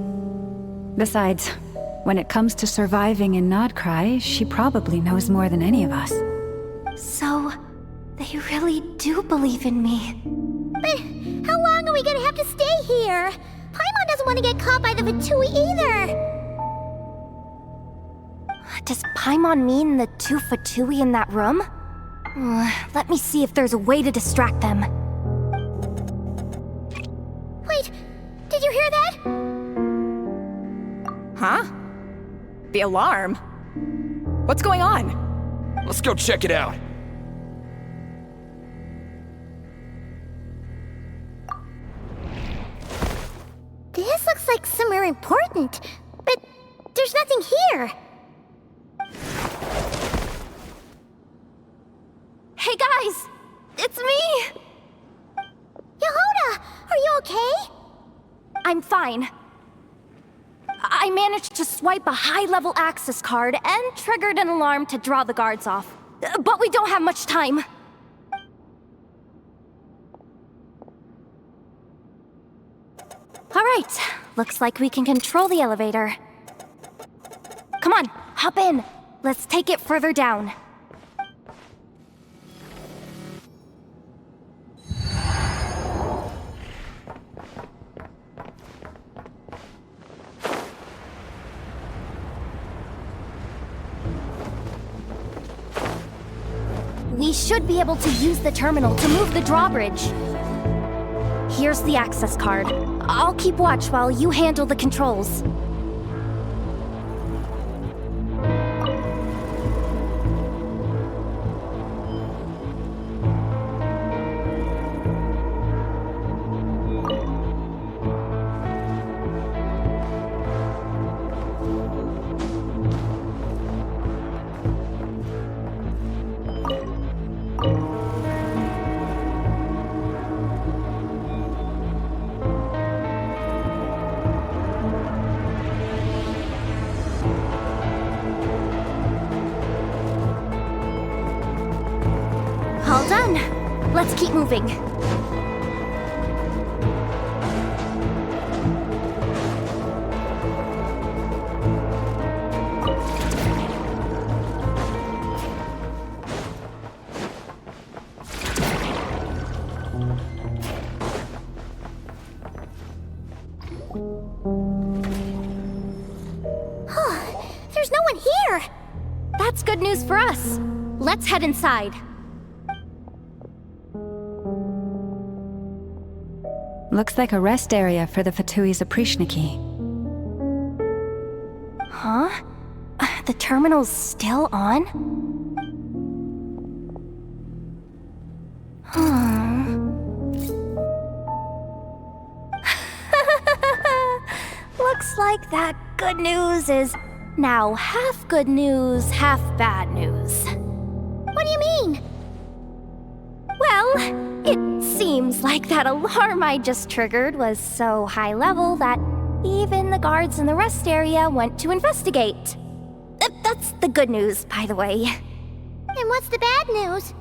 Besides, when it comes to surviving in Nod-Krai, she probably knows more than any of us. So, they really do believe in me. But how long are we gonna have to stay here? Paimon doesn't want to get caught by the Fatui either. Does Paimon mean the two Fatui in that room? Let me see if there's a way to distract them. Wait, did you hear that? Huh? The alarm? What's going on? Let's go check it out. This looks like somewhere important, but there's nothing here. Hey guys! It's me! Yehoda, are you okay? I'm fine. I managed to swipe a high-level access card and triggered an alarm to draw the guards off. But we don't have much time. All right, looks like we can control the elevator. Come on, hop in. Let's take it further down. We should be able to use the terminal to move the drawbridge. Here's the access card. I'll keep watch while you handle the controls. All done. Let's keep moving. There's no one here! That's good news for us. Let's head inside. Looks like a rest area for the Fatui's Oprishniki. Huh? The terminal's still on? Looks like that good news is now half good news, half bad news. What do you mean? Well, it seems like that alarm I just triggered was so high level that even the guards in the rest area went to investigate. That's the good news, by the way. And what's the bad news?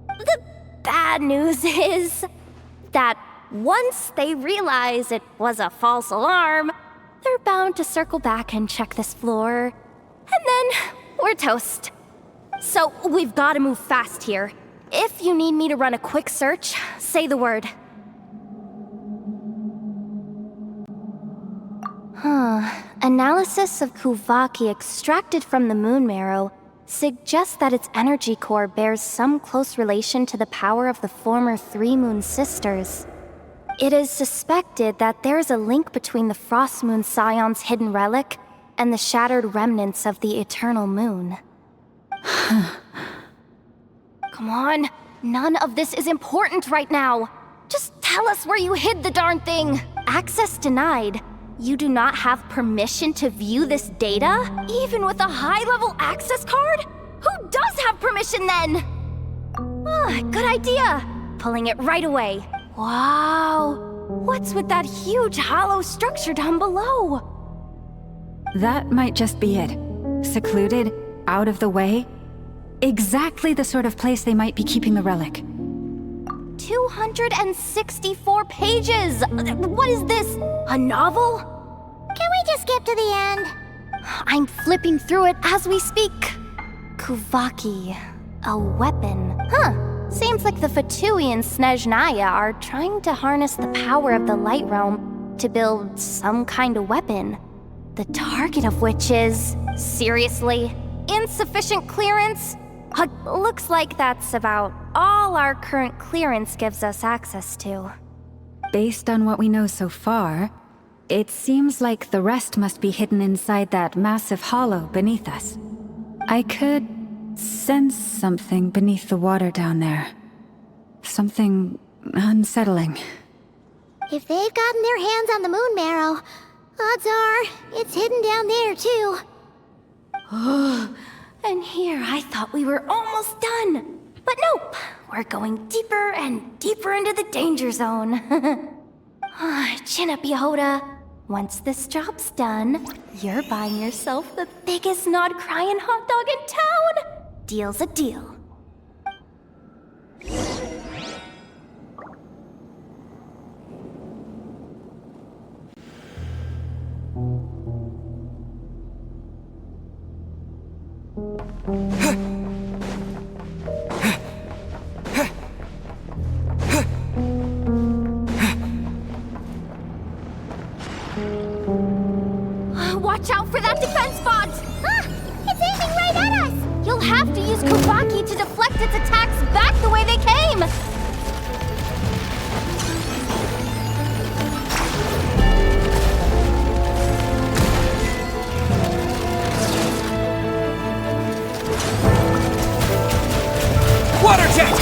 The bad news is that once they realize it was a false alarm, they're bound to circle back and check this floor. And then we're toast. So we've got to move fast here. If you need me to run a quick search, say the word. Analysis of Kuvaki extracted from the moon marrow suggests that its energy core bears some close relation to the power of the former Three Moon Sisters. It is suspected that there is a link between the Frost Moon Scion's hidden relic and the shattered remnants of the Eternal Moon. Come on, none of this is important right now. Just tell us where you hid the darn thing. Access denied. You do not have permission to view this data? Even with a high-level access card? Who does have permission then? Good idea. Pulling it right away. Wow. What's with that huge hollow structure down below? That might just be it. Secluded, out of the way. Exactly the sort of place they might be keeping the relic. 264 pages! What is this? A novel? Can we just skip to the end? I'm flipping through it as we speak. Kuvaki. A weapon. Seems like the Fatui and Snezhnaya are trying to harness the power of the Light Realm to build some kind of weapon. The target of which is, seriously, insufficient clearance? Looks like that's about all our current clearance gives us access to. Based on what we know so far, it seems like the rest must be hidden inside that massive hollow beneath us. I could sense something beneath the water down there. Something unsettling. If they've gotten their hands on the moon marrow, odds are it's hidden down there too. And here I thought we were almost done. But nope, we're going deeper and deeper into the danger zone. Chin up, Yehoda. Once this job's done, you're buying yourself the biggest Nod-Krai hot dog in town. Deal's a deal. Watch out for that defense bot! It's aiming right at us! You'll have to use Kuvaki to deflect its attacks back the way they came! Water jet!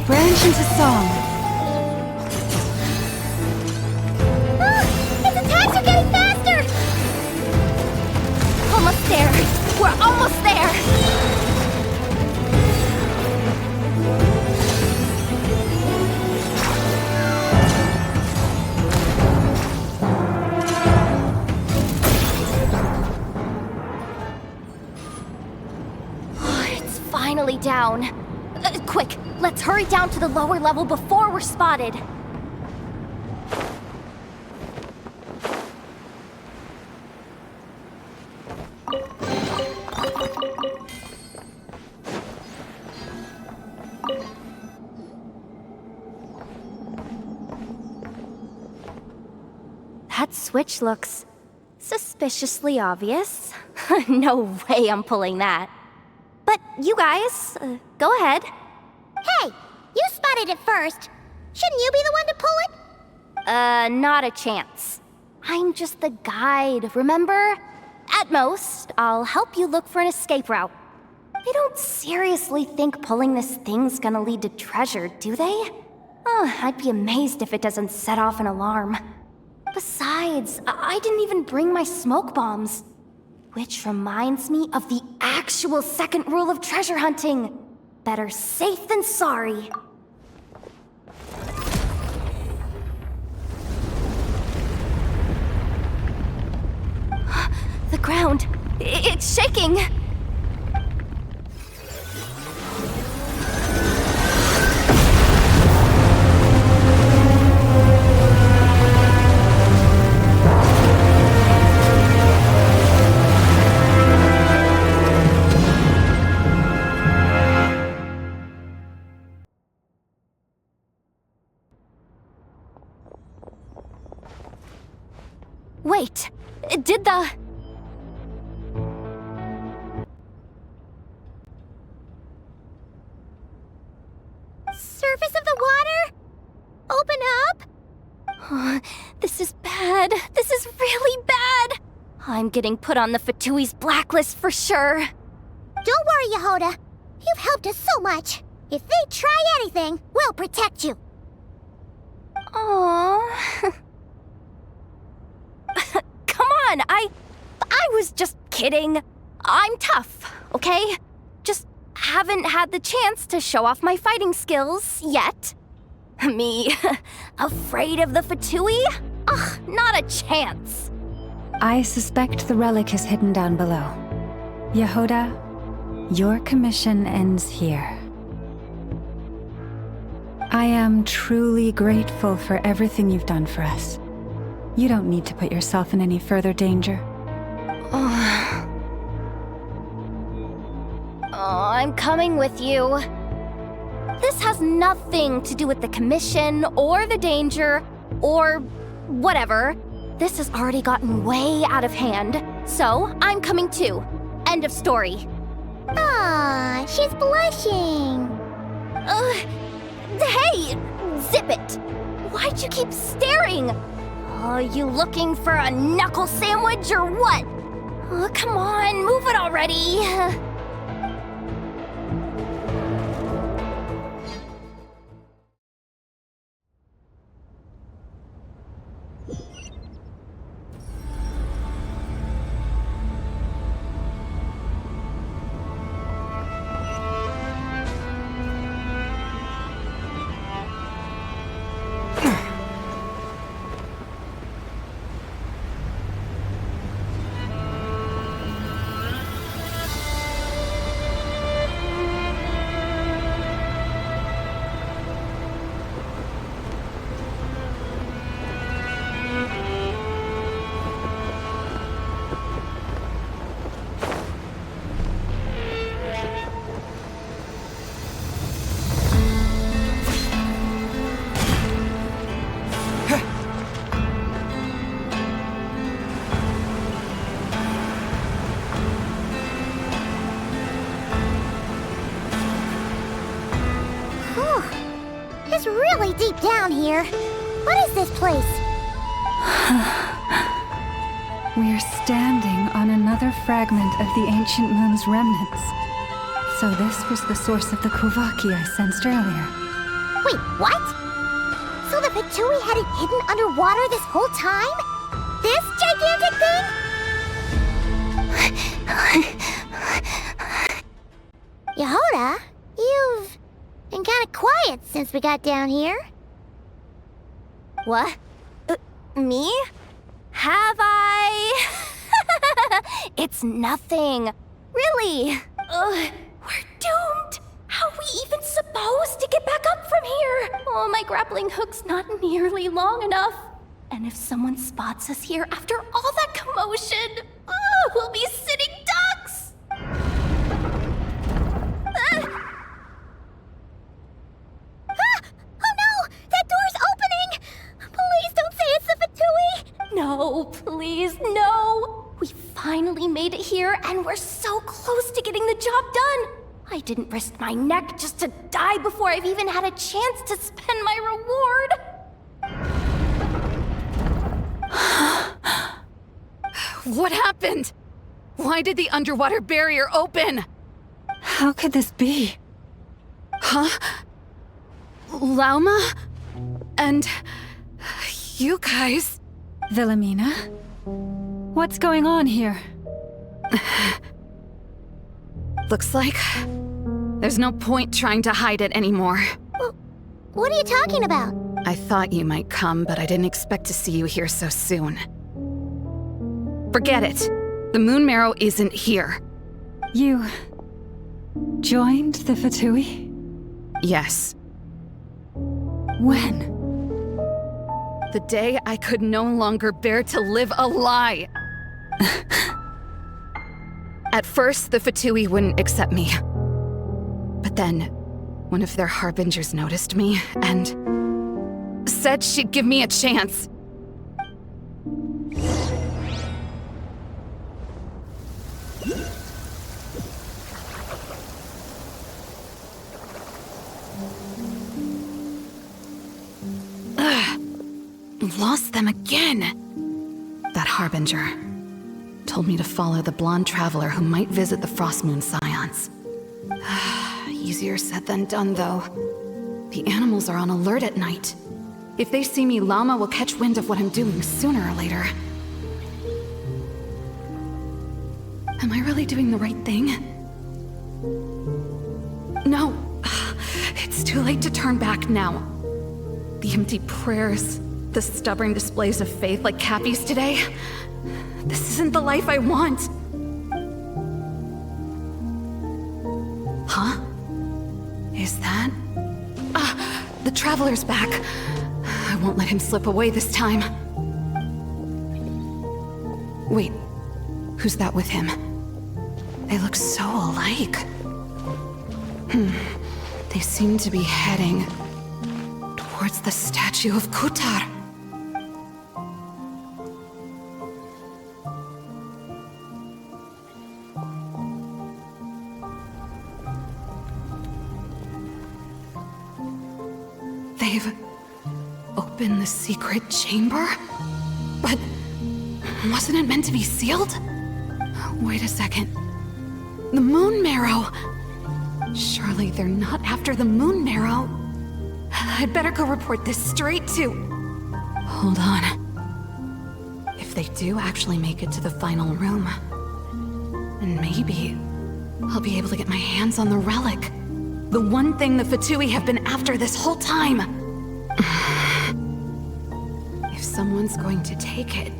Branch into song. Its attacks are getting faster! Almost there! We're almost there! It's finally down. Quick, let's hurry down to the lower level before we're spotted. That switch looks suspiciously obvious. No way I'm pulling that. But you guys, go ahead. Hey, you spotted it first. Shouldn't you be the one to pull it? Not a chance. I'm just the guide, remember? At most, I'll help you look for an escape route. They don't seriously think pulling this thing's gonna lead to treasure, do they? I'd be amazed if it doesn't set off an alarm. Besides, I didn't even bring my smoke bombs. Which reminds me of the actual second rule of treasure hunting. Better safe than sorry. The ground, it's shaking! Wait, did the... Surface of the water? Open up? This is bad. This is really bad. I'm getting put on the Fatui's blacklist for sure. Don't worry, Yehoda. You've helped us so much. If they try anything, we'll protect you. Aww. Come on, I was just kidding. I'm tough, okay? Just haven't had the chance to show off my fighting skills yet. Me, afraid of the Fatui? Ugh, not a chance. I suspect the relic is hidden down below. Yehoda, your commission ends here. I am truly grateful for everything you've done for us. You don't need to put yourself in any further danger. I'm coming with you. This has nothing to do with the commission or the danger or whatever. This has already gotten way out of hand, so I'm coming too. End of story. Ah, she's blushing. Hey, zip it. Why'd you keep staring? You looking for a knuckle sandwich or what? Come on, move it already. It's really deep down here. What is this place? We're standing on another fragment of the ancient moon's remnants. So this was the source of the Kuvaki I sensed earlier. Wait, what? So the Fatui had it hidden underwater this whole time? This gigantic thing? Yehoda, you've been kind of quiet since we got down here. What? Me? Have I? It's nothing. Really. We're doomed. How are we even supposed to get back up from here? Oh, my grappling hook's not nearly long enough. And if someone spots us here after all that commotion, we'll be sitting ducks. Oh no! That door's opening! Please don't say it's the Fatui! No, please, no! We finally made it here, and we're so close to getting the job done! I didn't risk my neck just to die before I've even had a chance to spend my reward! What happened? Why did the underwater barrier open? How could this be? Huh? Lauma? And... you guys... Wilhelmina? What's going on here? Looks like... there's no point trying to hide it anymore. What are you talking about? I thought you might come, but I didn't expect to see you here so soon. Forget it. The Moon Marrow isn't here. You... joined the Fatui? Yes. When? The day I could no longer bear to live a lie. At first, the Fatui wouldn't accept me. But then, one of their harbingers noticed me and said she'd give me a chance. Lost them again. That harbinger told me to follow the blonde traveler who might visit the Frostmoon Scions. Easier said than done, though. The animals are on alert at night. If they see me, Lauma will catch wind of what I'm doing sooner or later. Am I really doing the right thing? No. It's too late to turn back now. The empty prayers, the stubborn displays of faith like Cappy's today. This isn't the life I want. Huh? Is that... the Traveler's back. I won't let him slip away this time. Wait, who's that with him? They look so alike. They seem to be heading towards the statue of Kutar. They've opened the secret chamber? But wasn't it meant to be sealed? Wait a second. The Moon Marrow! Surely they're not after the Moon Marrow. I'd better go report this straight to... Hold on. If they do actually make it to the final room, then maybe I'll be able to get my hands on the relic. The one thing the Fatui have been after this whole time. If someone's going to take it,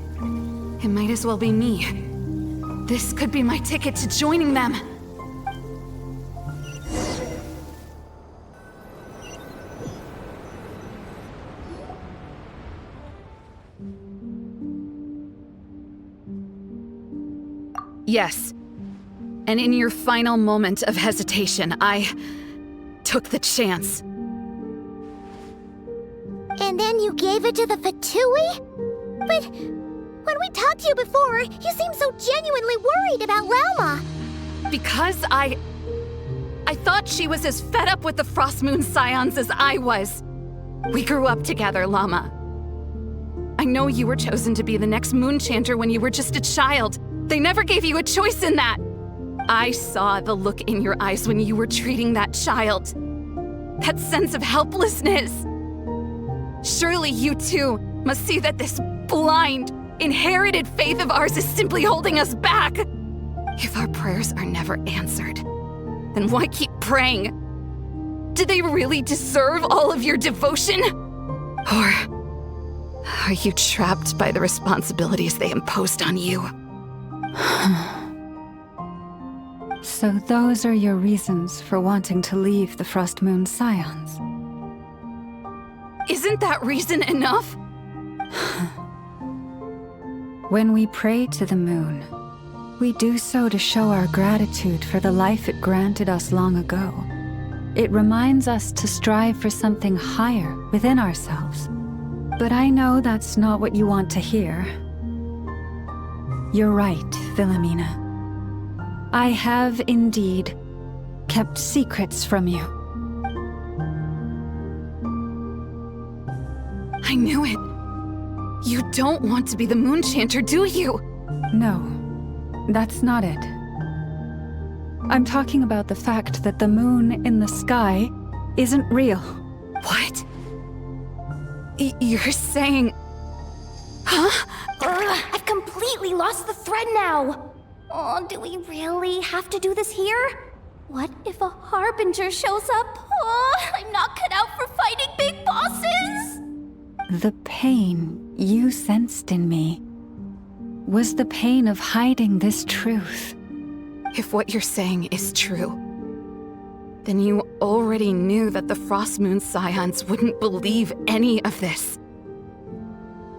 it might as well be me. This could be my ticket to joining them. Yes. And in your final moment of hesitation, I took the chance. And then you gave it to the Fatui? But when we talked to you before, you seemed so genuinely worried about Lauma. Because I thought she was as fed up with the Frostmoon Scions as I was. We grew up together, Lauma. I know you were chosen to be the next Moon Chanter when you were just a child. They never gave you a choice in that. I saw the look in your eyes when you were treating that child. That sense of helplessness. Surely you too must see that this blind, inherited faith of ours is simply holding us back. If our prayers are never answered, then why keep praying? Do they really deserve all of your devotion? Or are you trapped by the responsibilities they imposed on you? So those are your reasons for wanting to leave the Frostmoon Scions? Isn't that reason enough? When we pray to the moon, we do so to show our gratitude for the life it granted us long ago. It reminds us to strive for something higher within ourselves. But I know that's not what you want to hear. You're right, Wilhelmina. I have indeed kept secrets from you. I knew it. You don't want to be the Moon Chanter, do you? No, that's not it. I'm talking about the fact that the moon in the sky isn't real. What? You're saying... Huh? I've completely lost the thread now. Oh, do we really have to do this here? What if a Harbinger shows up? Oh, I'm not cut out for fighting big bosses! The pain you sensed in me was the pain of hiding this truth. If what you're saying is true, then you already knew that the Frostmoon Scions wouldn't believe any of this.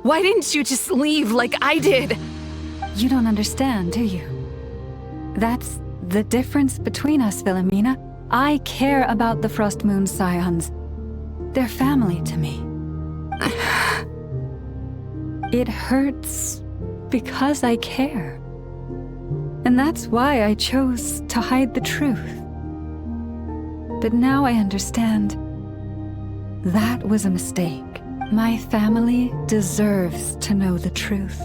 Why didn't you just leave like I did? You don't understand, do you? That's the difference between us, Wilhelmina. I care about the Frostmoon Scions. They're family to me. It hurts because I care. And that's why I chose to hide the truth. But now I understand. That was a mistake. My family deserves to know the truth.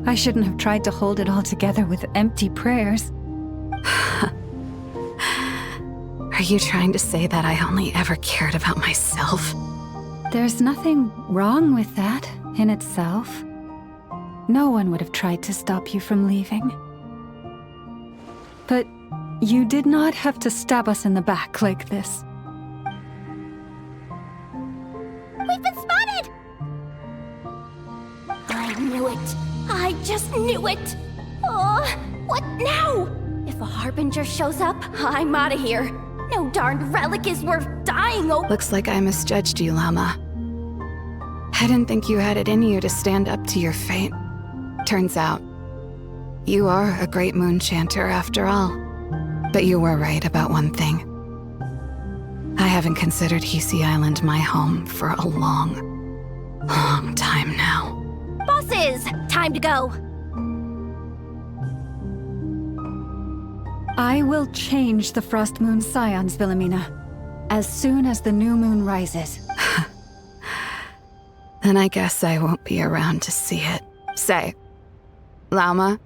I shouldn't have tried to hold it all together with empty prayers. Are you trying to say that I only ever cared about myself? There's nothing wrong with that in itself. No one would have tried to stop you from leaving. But you did not have to stab us in the back like this. We've been spotted! I knew it. I just knew it. Oh, what now? If a Harbinger shows up, I'm out of here. No darned relic is worth dying over. Looks like I misjudged you, Llama. I didn't think you had it in you to stand up to your fate. Turns out, you are a great moon chanter after all. But you were right about one thing. I haven't considered Hisi Island my home for a long, long time now. Bosses! Time to go! I will change the Frostmoon Scions, Wilhelmina, as soon as the new moon rises. Then I guess I won't be around to see it. Say, Lauma,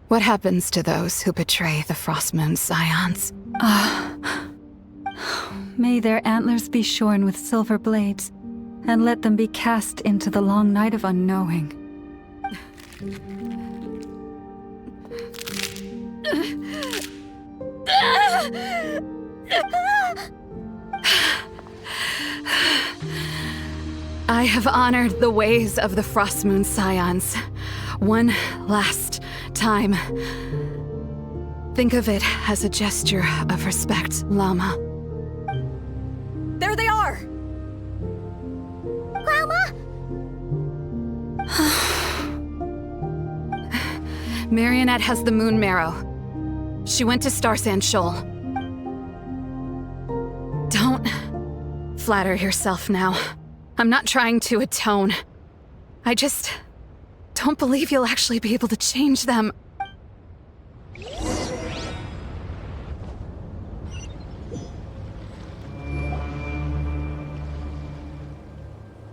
what happens to those who betray the Frostmoon Scions? May their antlers be shorn with silver blades, and let them be cast into the long night of unknowing. I have honored the ways of the Frostmoon Scions one last time. Think of it as a gesture of respect, Llama. There they are! Llama? Marionette has the moon marrow. She went to Starsand Shoal. Don't flatter yourself now. I'm not trying to atone. I just don't believe you'll actually be able to change them.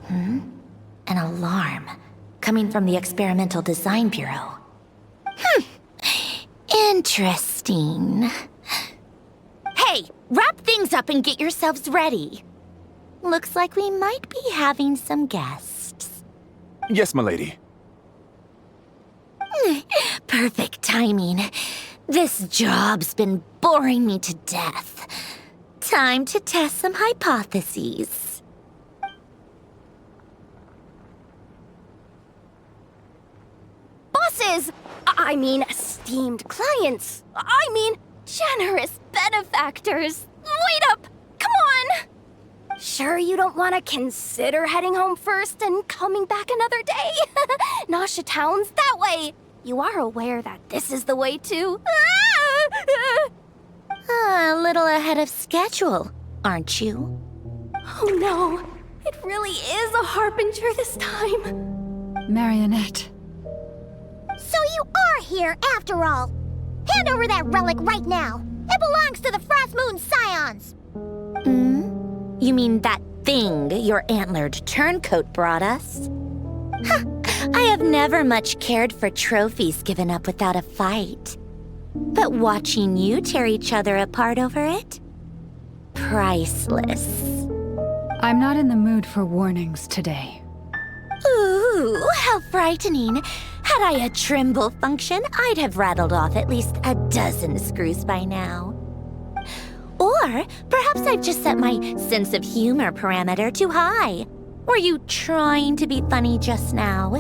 An alarm coming from the Experimental Design Bureau. Interesting. Hey, wrap things up and get yourselves ready. Looks like we might be having some guests. Yes, milady. Perfect timing. This job's been boring me to death. Time to test some hypotheses. Bosses! I mean, esteemed clients. I mean, generous benefactors. Wait up! Come on! Sure you don't want to consider heading home first and coming back another day? Nasha Town's that way. You are aware that this is the way to... A little ahead of schedule, aren't you? Oh no, it really is a Harbinger this time. Marionette. So you are here after all. Hand over that relic right now. It belongs to the Frostmoon Scions. You mean that thing your antlered turncoat brought us? I have never much cared for trophies given up without a fight. But watching you tear each other apart over it? Priceless. I'm not in the mood for warnings today. Ooh, how frightening. Had I a Trimble function, I'd have rattled off at least a dozen screws by now. Or perhaps I've just set my sense of humor parameter too high. Were you trying to be funny just now?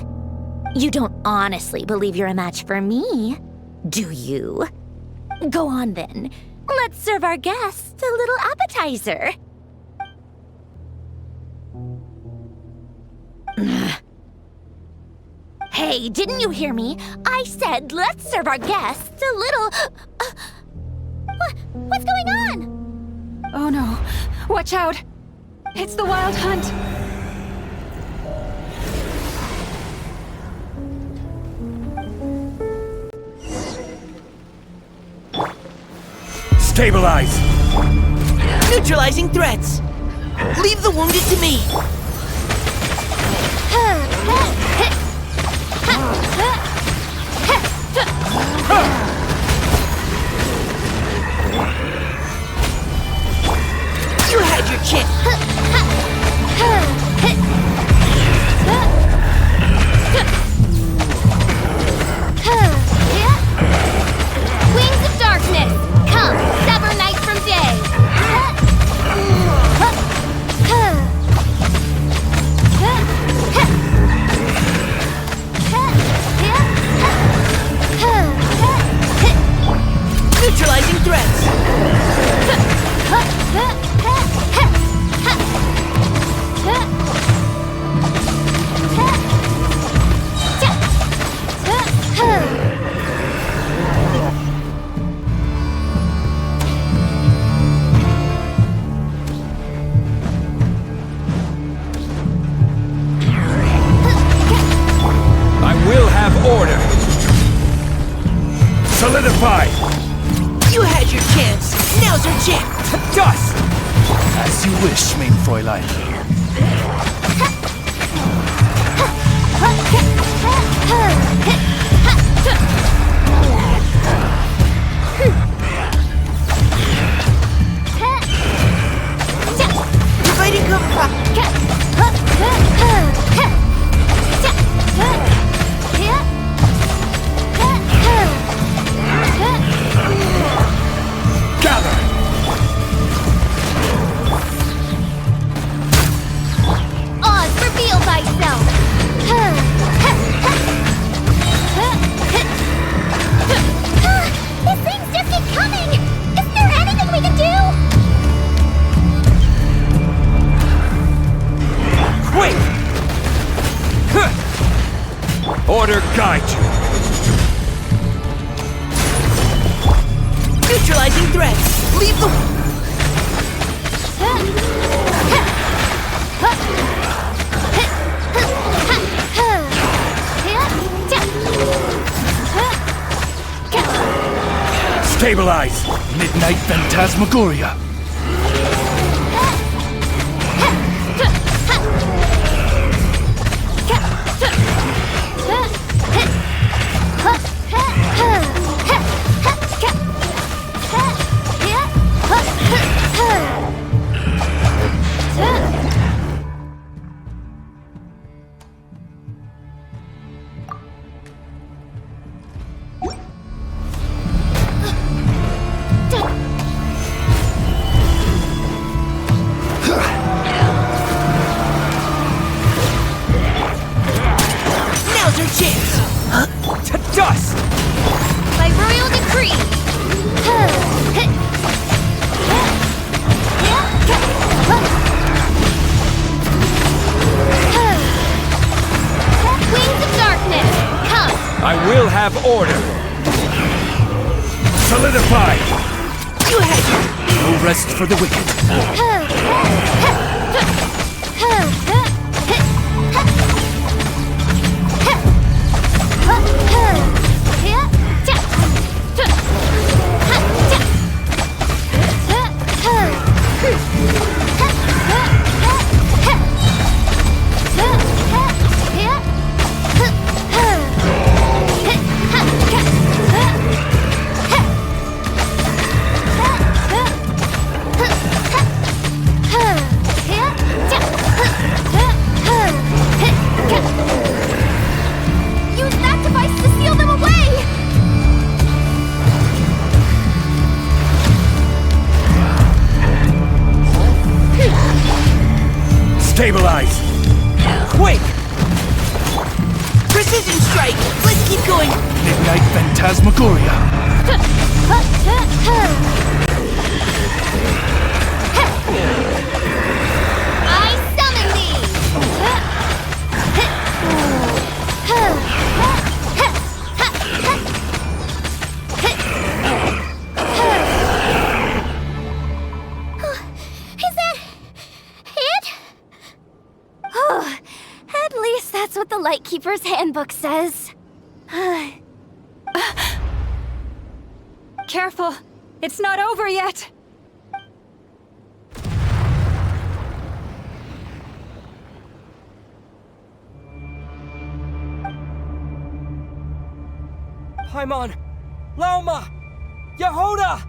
You don't honestly believe you're a match for me, do you? Go on then. Let's serve our guests a little appetizer. Hey, didn't you hear me? I said let's serve our guests a little... What's going on? Oh no. Watch out. It's the Wild Hunt. Stabilize! Neutralizing threats! Leave the wounded to me! You had your chance! Wings of darkness! Come, sever night from day! Neutralizing threats! I will have order! Solidify! You had your chance! Now's your chance! To dust! As you wish, mein Fräulein. Dividing cover! Gather! Oz, reveal thyself! These things just keep coming! Isn't there anything we can do? Quick! Order guide you! Neutralizing threats! Leave the... Stabilize! Midnight Phantasmagoria! Now's your chance! To dust! By royal decree! Wings of darkness! Come! I will have order! Solidify! You had it! No rest for the wicked. Stabilize! Quick! Precision strike! Let's keep going! Midnight Phantasmagoria! I summon thee! Is that it? Oh, at least that's what the Lightkeeper's handbook says. Careful! It's not over yet! Paimon! Lauma! Yehoda!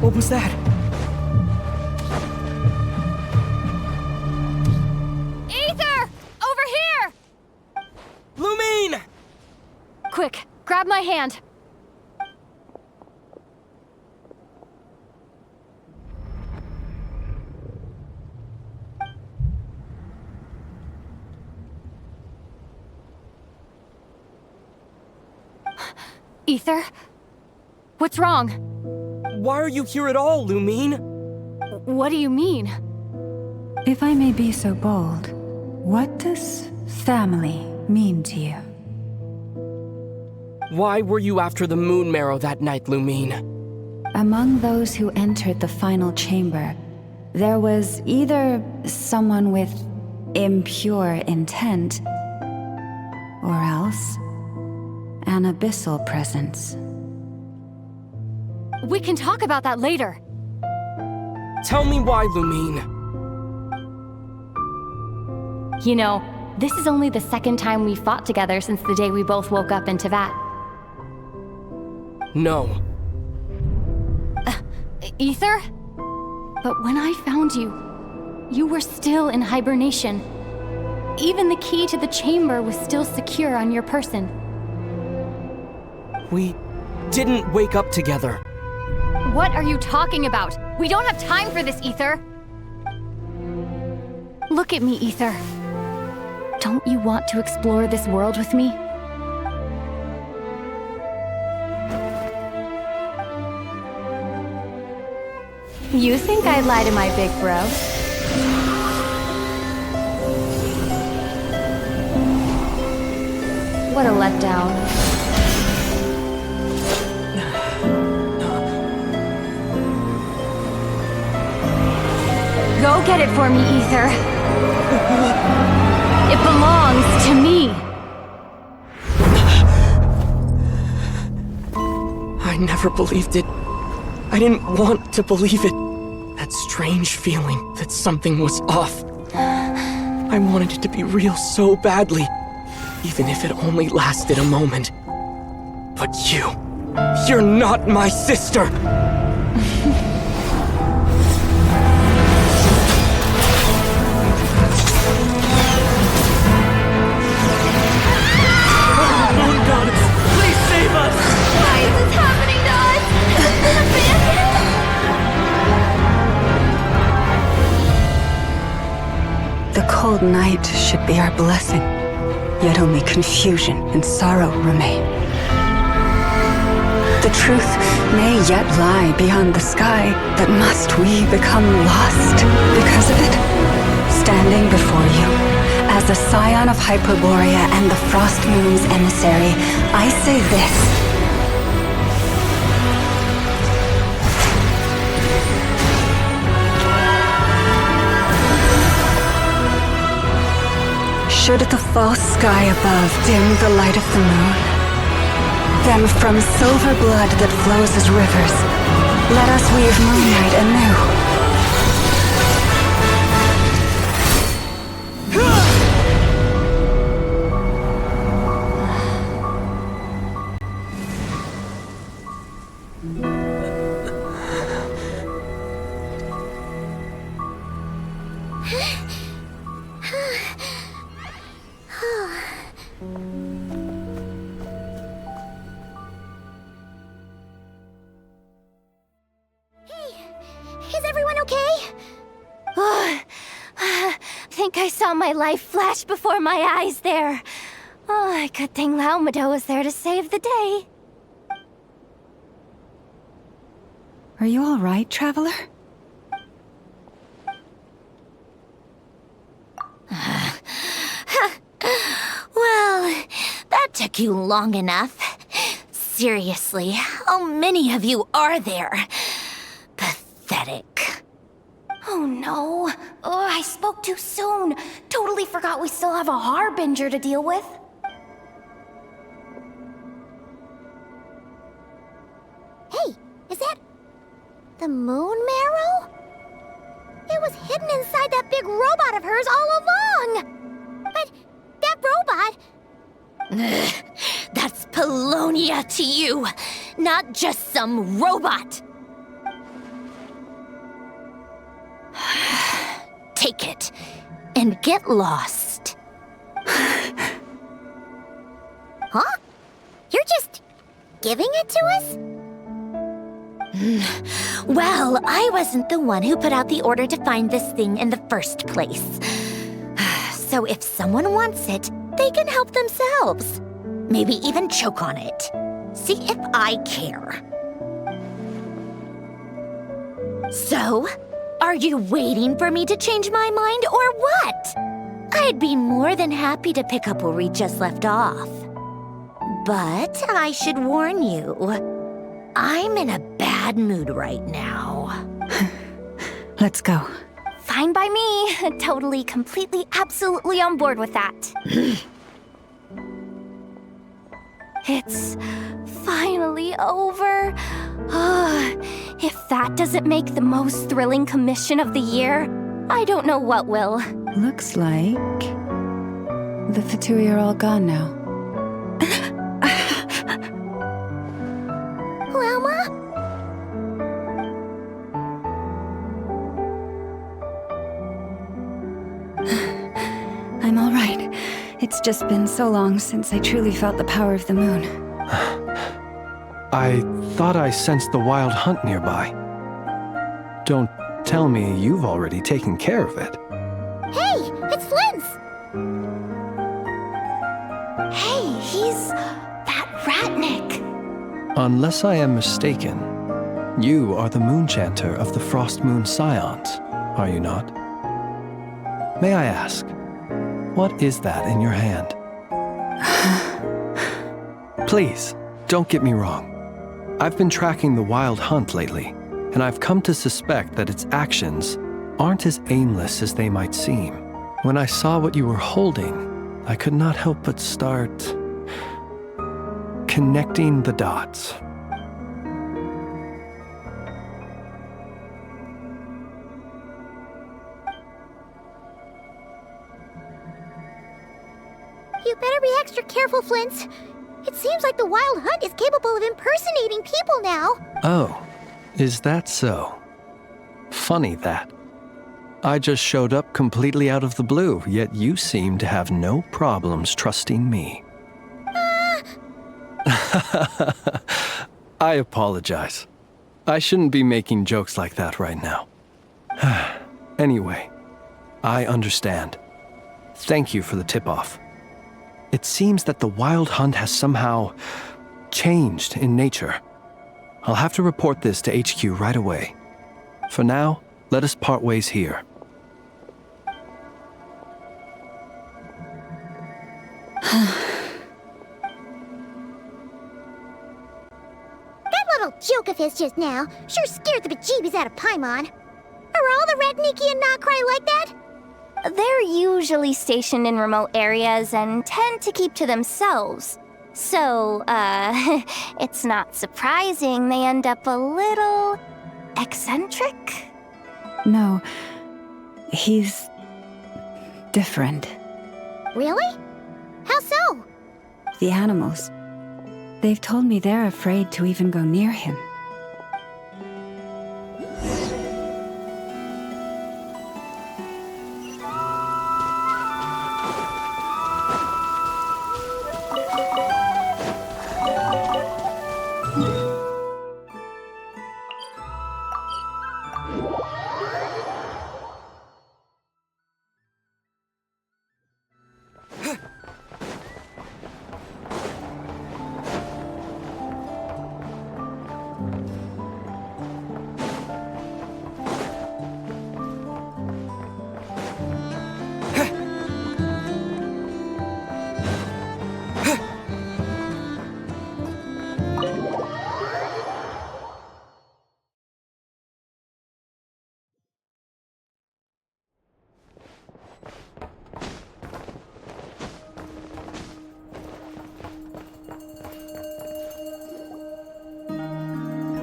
What was that? Aether! Over here! Lumine! Quick, grab my hand. Aether? What's wrong? Why are you here at all, Lumine? What do you mean? If I may be so bold, what does family mean to you? Why were you after the moon marrow that night, Lumine? Among those who entered the final chamber, there was either someone with impure intent, or else an abyssal presence. We can talk about that later. Tell me why, Lumine. You know, this is only the second time we fought together since the day we both woke up in Teyvat. No. Aether? But when I found you, you were still in hibernation. Even the key to the chamber was still secure on your person. We didn't wake up together. What are you talking about? We don't have time for this, Aether. Look at me, Aether. Don't you want to explore this world with me? You think I'd lie to my big bro? What a letdown. Go get it for me, Aether. It belongs to me. I never believed it. I didn't want to believe it. That strange feeling that something was off. I wanted it to be real so badly, even if it only lasted a moment. But you're not my sister! The cold night should be our blessing, yet only confusion and sorrow remain. The truth may yet lie beyond the sky, but must we become lost because of it? Standing before you, as a scion of Hyperborea and the Frost Moon's emissary, I say this. Should the false sky above dim the light of the moon, then from silver blood that flows as rivers, let us weave moonlight anew. Is everyone okay? I think I saw my life flash before my eyes there. Oh, good thing Laumado was there to save the day. Are you all right, Traveler? Well, that took you long enough. Seriously, how many of you are there? Pathetic. Oh no. Oh, I spoke too soon. Totally forgot we still have a Harbinger to deal with. Hey, is that the moon marrow? It was hidden inside that big robot of hers all along! But that robot... That's Polonia to you, not just some robot. Take it and get lost. Huh? You're just giving it to us? Well, I wasn't the one who put out the order to find this thing in the first place. So if someone wants it, they can help themselves. Maybe even choke on it. See if I care. So, are you waiting for me to change my mind or what? I'd be more than happy to pick up where we just left off. But I should warn you, I'm in a bad mood right now. Let's go. Fine by me. Totally, completely, absolutely on board with that. It's finally over. If that doesn't make the most thrilling commission of the year, I don't know what will. Looks like the Fatui are all gone now. Lelma? I'm all right. It's just been so long since I truly felt the power of the moon. I thought I sensed the wild hunt nearby. Don't tell me you've already taken care of it. Hey, it's Flint's! Hey, he's that Ratnik. Unless I am mistaken, you are the Moonchanter of the Frost Moon Scions, are you not? May I ask, what is that in your hand? Please, don't get me wrong. I've been tracking the wild hunt lately, and I've come to suspect that its actions aren't as aimless as they might seem. When I saw what you were holding, I could not help but start connecting the dots. You better be extra careful, Flint. It seems like the Wild Hunt is capable of impersonating people now. Oh, is that so? Funny that. I just showed up completely out of the blue, yet you seem to have no problems trusting me. I apologize. I shouldn't be making jokes like that right now. Anyway, I understand. Thank you for the tip-off. It seems that the Wild Hunt has somehow changed in nature. I'll have to report this to HQ right away. For now, let us part ways here. That little joke of his just now sure scared the bejeebies out of Paimon. Are all the Ratniki and Nod-Krai like that? they're usually stationed in remote areas and tend to keep to themselves. So, it's not surprising they end up a little eccentric? No, he's different. Really? How so? The animals. They've told me they're afraid to even go near him.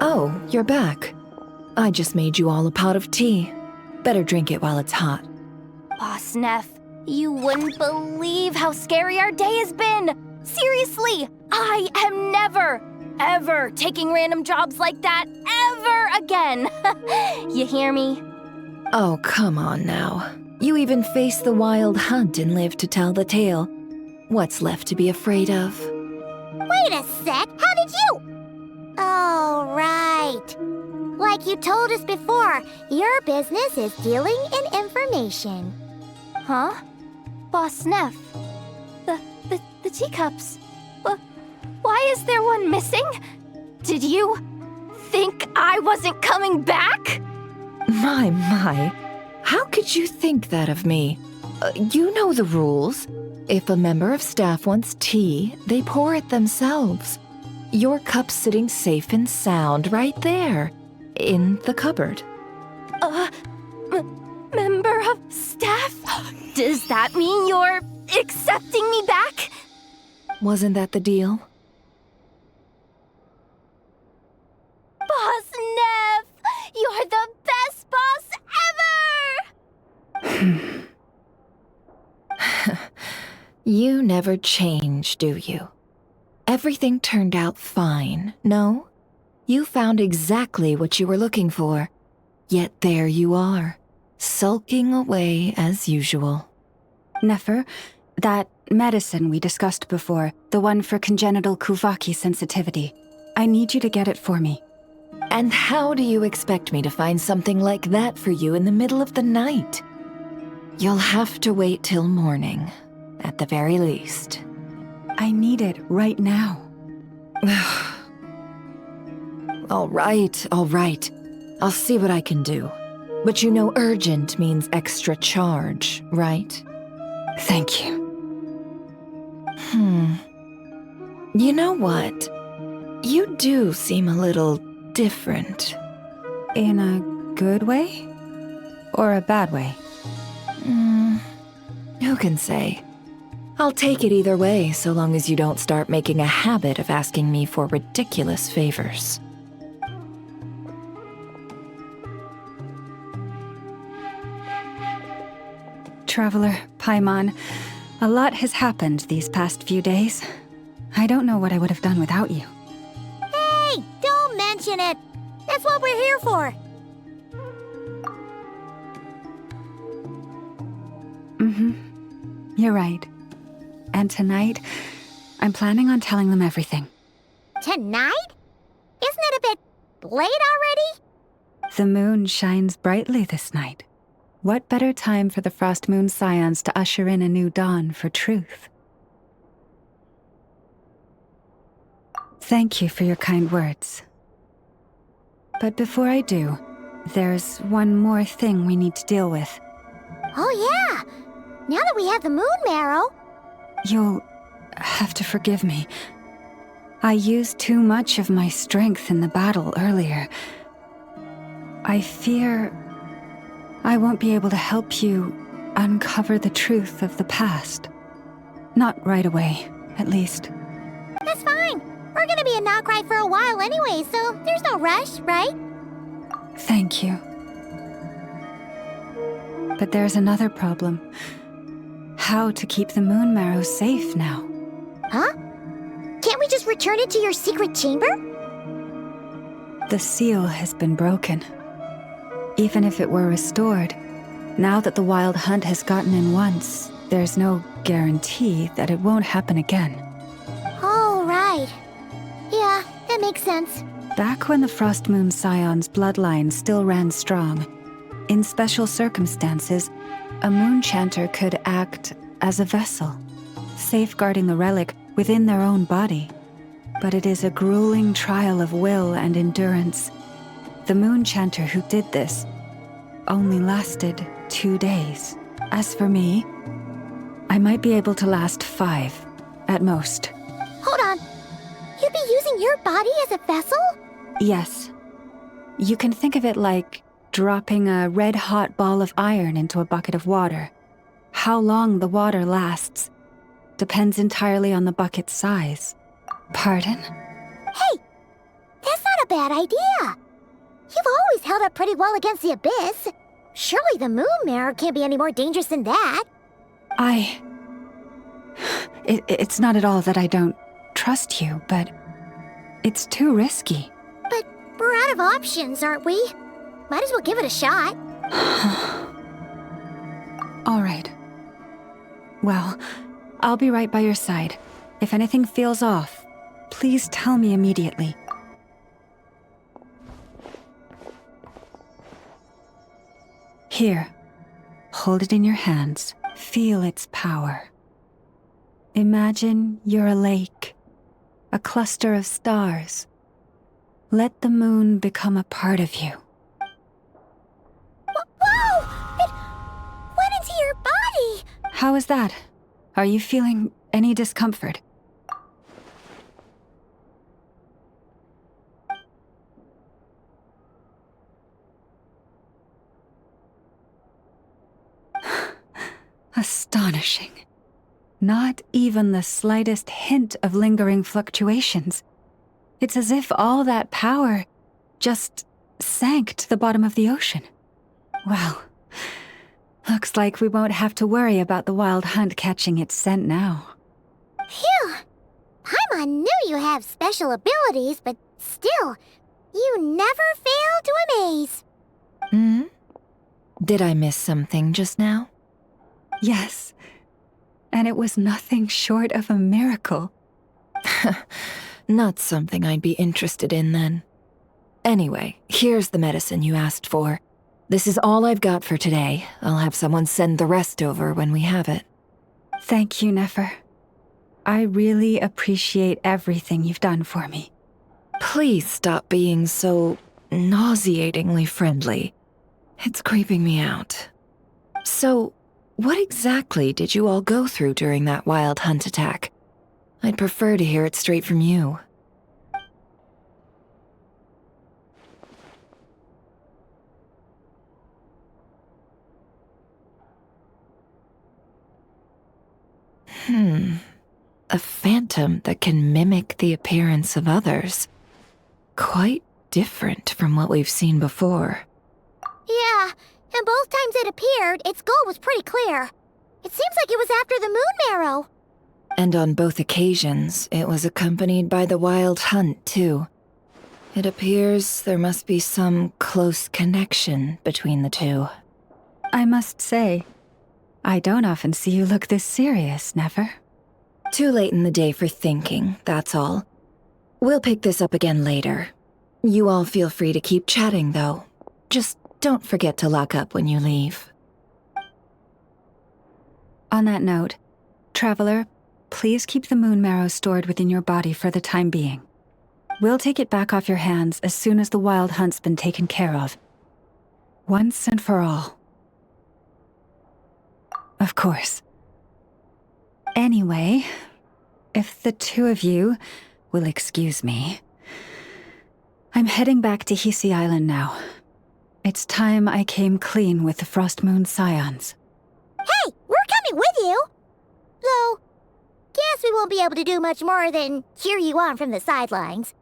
Oh, you're back. I just made you all a pot of tea. Better drink it while it's hot. Boss Neff, you wouldn't believe how scary our day has been! Seriously, I am never, ever taking random jobs like that ever again! You hear me? Oh, come on now. You even faced the wild hunt and lived to tell the tale. What's left to be afraid of? Wait a sec, how did you? Oh, right. Like you told us before, your business is dealing in information. Huh? Boss Neff, the teacups. Why is there one missing? Did you think I wasn't coming back? My. How could you think that of me? You know the rules. If a member of staff wants tea, they pour it themselves. Your cup's sitting safe and sound right there, in the cupboard. Member of staff? Does that mean you're accepting me back? Wasn't that the deal? Boss Neff! You're the best boss ever! You never change, do you? Everything turned out fine, no? You found exactly what you were looking for. Yet there you are, sulking away as usual. Nefer, that medicine we discussed before, the one for congenital Kuvaki sensitivity, I need you to get it for me. And how do you expect me to find something like that for you in the middle of the night? You'll have to wait till morning, at the very least. I need it right now. All right. I'll see what I can do. But you know urgent means extra charge, right? Thank you. You know what? You do seem a little different. In a good way? Or a bad way? Who can say? I'll take it either way, so long as you don't start making a habit of asking me for ridiculous favors. Traveler, Paimon, a lot has happened these past few days. I don't know what I would have done without you. Hey, don't mention it. That's what we're here for. You're right. And tonight, I'm planning on telling them everything. Tonight? Isn't it a bit late already? The moon shines brightly this night. What better time for the Frost Moon Scions to usher in a new dawn for truth? Thank you for your kind words. But before I do, there's one more thing we need to deal with. Oh yeah! Now that we have the moon marrow... You'll have to forgive me. I used too much of my strength in the battle earlier. I fear I won't be able to help you uncover the truth of the past. Not right away, at least. That's fine. We're gonna be in Nod-Krai for a while anyway, so there's no rush, right? Thank you. But there's another problem. How to keep the moon marrow safe now? Huh? Can't we just return it to your secret chamber? The seal has been broken. Even if it were restored, now that the wild hunt has gotten in once, there's no guarantee that it won't happen again. Oh, right. Yeah, that makes sense. Back when the Frost Moon Scion's bloodline still ran strong, in special circumstances, a moon chanter could act as a vessel, safeguarding the relic within their own body. But it is a grueling trial of will and endurance. The moon chanter who did this only lasted 2 days. As for me, I might be able to last 5, at most. Hold on. You'd be using your body as a vessel? Yes. You can think of it like dropping a red-hot ball of iron into a bucket of water. How long the water lasts depends entirely on the bucket's size. Pardon? Hey, that's not a bad idea. You've always held up pretty well against the abyss. Surely the moon mirror can't be any more dangerous than that. It's not at all that I don't trust you, but it's too risky. But we're out of options, aren't we? Might as well give it a shot. All right. Well, I'll be right by your side. If anything feels off, please tell me immediately. Here, hold it in your hands. Feel its power. Imagine you're a lake, a cluster of stars. Let the moon become a part of you. Whoa! It went into your body! How is that? Are you feeling any discomfort? Astonishing. Not even the slightest hint of lingering fluctuations. It's as if all that power just sank to the bottom of the ocean. Well, looks like we won't have to worry about the wild hunt catching its scent now. Phew! Paimon knew you have special abilities, but still, you never fail to amaze. Hmm? Did I miss something just now? Yes. And it was nothing short of a miracle. Not something I'd be interested in then. Anyway, here's the medicine you asked for. This is all I've got for today. I'll have someone send the rest over when we have it. Thank you, Nefer. I really appreciate everything you've done for me. Please stop being so nauseatingly friendly. It's creeping me out. So, what exactly did you all go through during that wild hunt attack? I'd prefer to hear it straight from you. A phantom that can mimic the appearance of others. Quite different from what we've seen before. Yeah, and both times it appeared, its goal was pretty clear. It seems like it was after the moon marrow. And on both occasions, it was accompanied by the wild hunt, too. It appears there must be some close connection between the two. I must say, I don't often see you look this serious, Nefer. Too late in the day for thinking, that's all. We'll pick this up again later. You all feel free to keep chatting, though. Just don't forget to lock up when you leave. On that note, Traveler, please keep the moon marrow stored within your body for the time being. We'll take it back off your hands as soon as the wild hunt's been taken care of. Once and for all. Of course. Anyway, if the two of you will excuse me, I'm heading back to Hisi Island now. It's time I came clean with the Frost Moon Scions. Hey, we're coming with you! Though, guess we won't be able to do much more than cheer you on from the sidelines.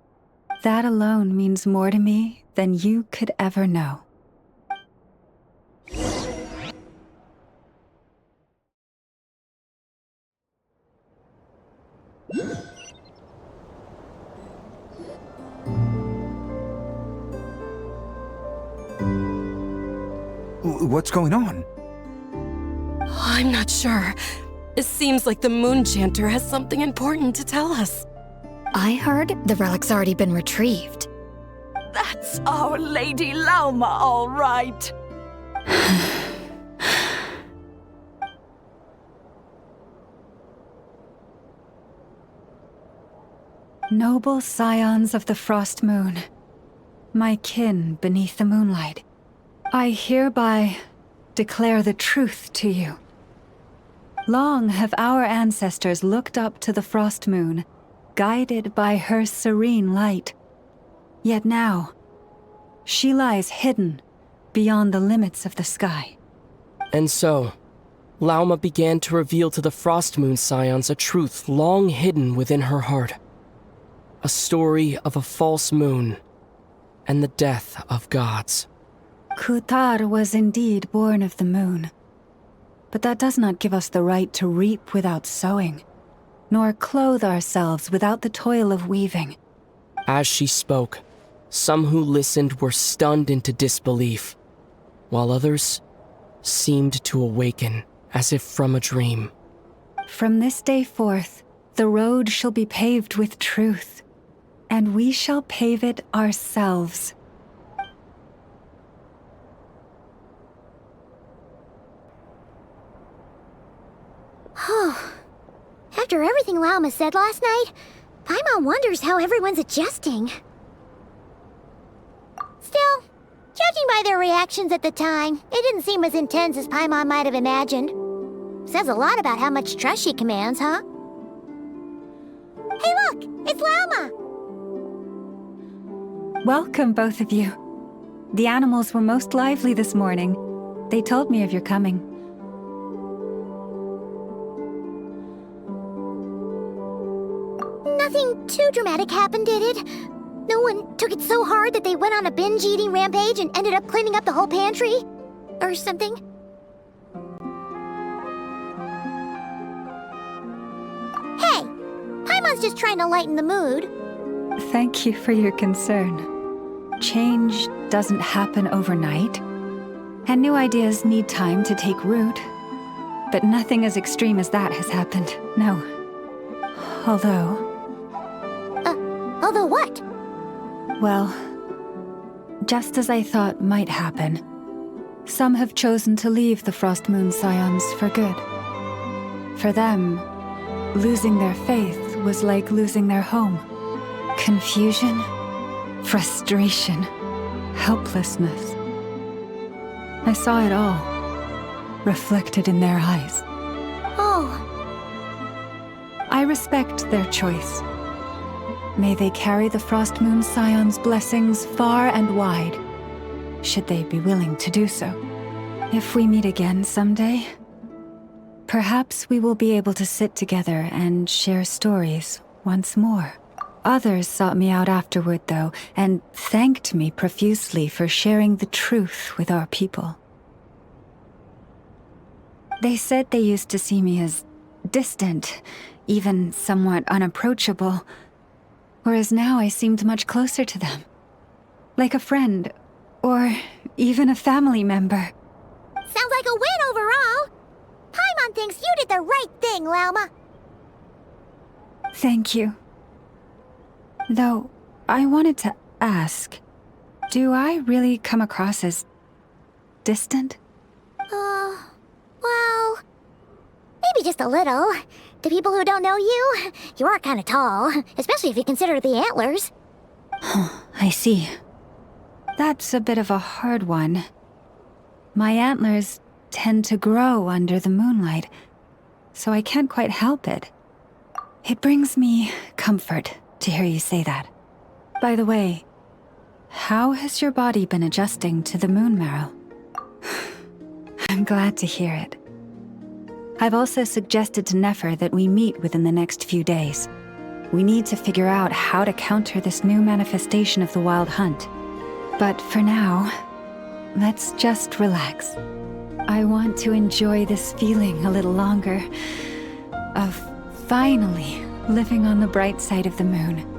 That alone means more to me than you could ever know. What's going on? I'm not sure. It seems like the Moon Chanter has something important to tell us. I heard the relic's already been retrieved. That's our Lady Lauma, all right. Noble scions of the Frost Moon, my kin beneath the moonlight, I hereby declare the truth to you. Long have our ancestors looked up to the Frost Moon, guided by her serene light. Yet now, she lies hidden beyond the limits of the sky. And so, Lauma began to reveal to the Frost Moon scions a truth long hidden within her heart. A story of a false moon and the death of gods. Kutar was indeed born of the moon. But that does not give us the right to reap without sowing, nor clothe ourselves without the toil of weaving. As she spoke, some who listened were stunned into disbelief, while others seemed to awaken as if from a dream. From this day forth, the road shall be paved with truth, and we shall pave it ourselves. After everything Lauma said last night, Paimon wonders how everyone's adjusting. Still, judging by their reactions at the time, it didn't seem as intense as Paimon might have imagined. Says a lot about how much trust she commands, huh? Hey look! It's Lauma! Welcome, both of you. The animals were most lively this morning. They told me of your coming. Nothing too dramatic happened, did it? No one took it so hard that they went on a binge-eating rampage and ended up cleaning up the whole pantry? Or something? Hey! Paimon's just trying to lighten the mood. Thank you for your concern. Change doesn't happen overnight, and new ideas need time to take root. But nothing as extreme as that has happened, no. Although... Although what? Well, just as I thought might happen, some have chosen to leave the Frost Moon Scions for good. For them, losing their faith was like losing their home. Confusion, frustration, helplessness. I saw it all, reflected in their eyes. Oh. I respect their choice. May they carry the Frost Moon Scions' blessings far and wide, should they be willing to do so. If we meet again someday, perhaps we will be able to sit together and share stories once more. Others sought me out afterward, though, and thanked me profusely for sharing the truth with our people. They said they used to see me as distant, even somewhat unapproachable, whereas now I seemed much closer to them. Like a friend, or even a family member. Sounds like a win overall! Paimon thinks you did the right thing, Lauma. Thank you. Though, I wanted to ask, do I really come across as distant? Well, maybe just a little. To people who don't know you, you are kind of tall, especially if you consider the antlers. I see. That's a bit of a hard one. My antlers tend to grow under the moonlight, so I can't quite help it. It brings me comfort to hear you say that. By the way, how has your body been adjusting to the moon marrow? I'm glad to hear it. I've also suggested to Nefer that we meet within the next few days. We need to figure out how to counter this new manifestation of the Wild Hunt. But for now, let's just relax. I want to enjoy this feeling a little longer of finally living on the bright side of the moon.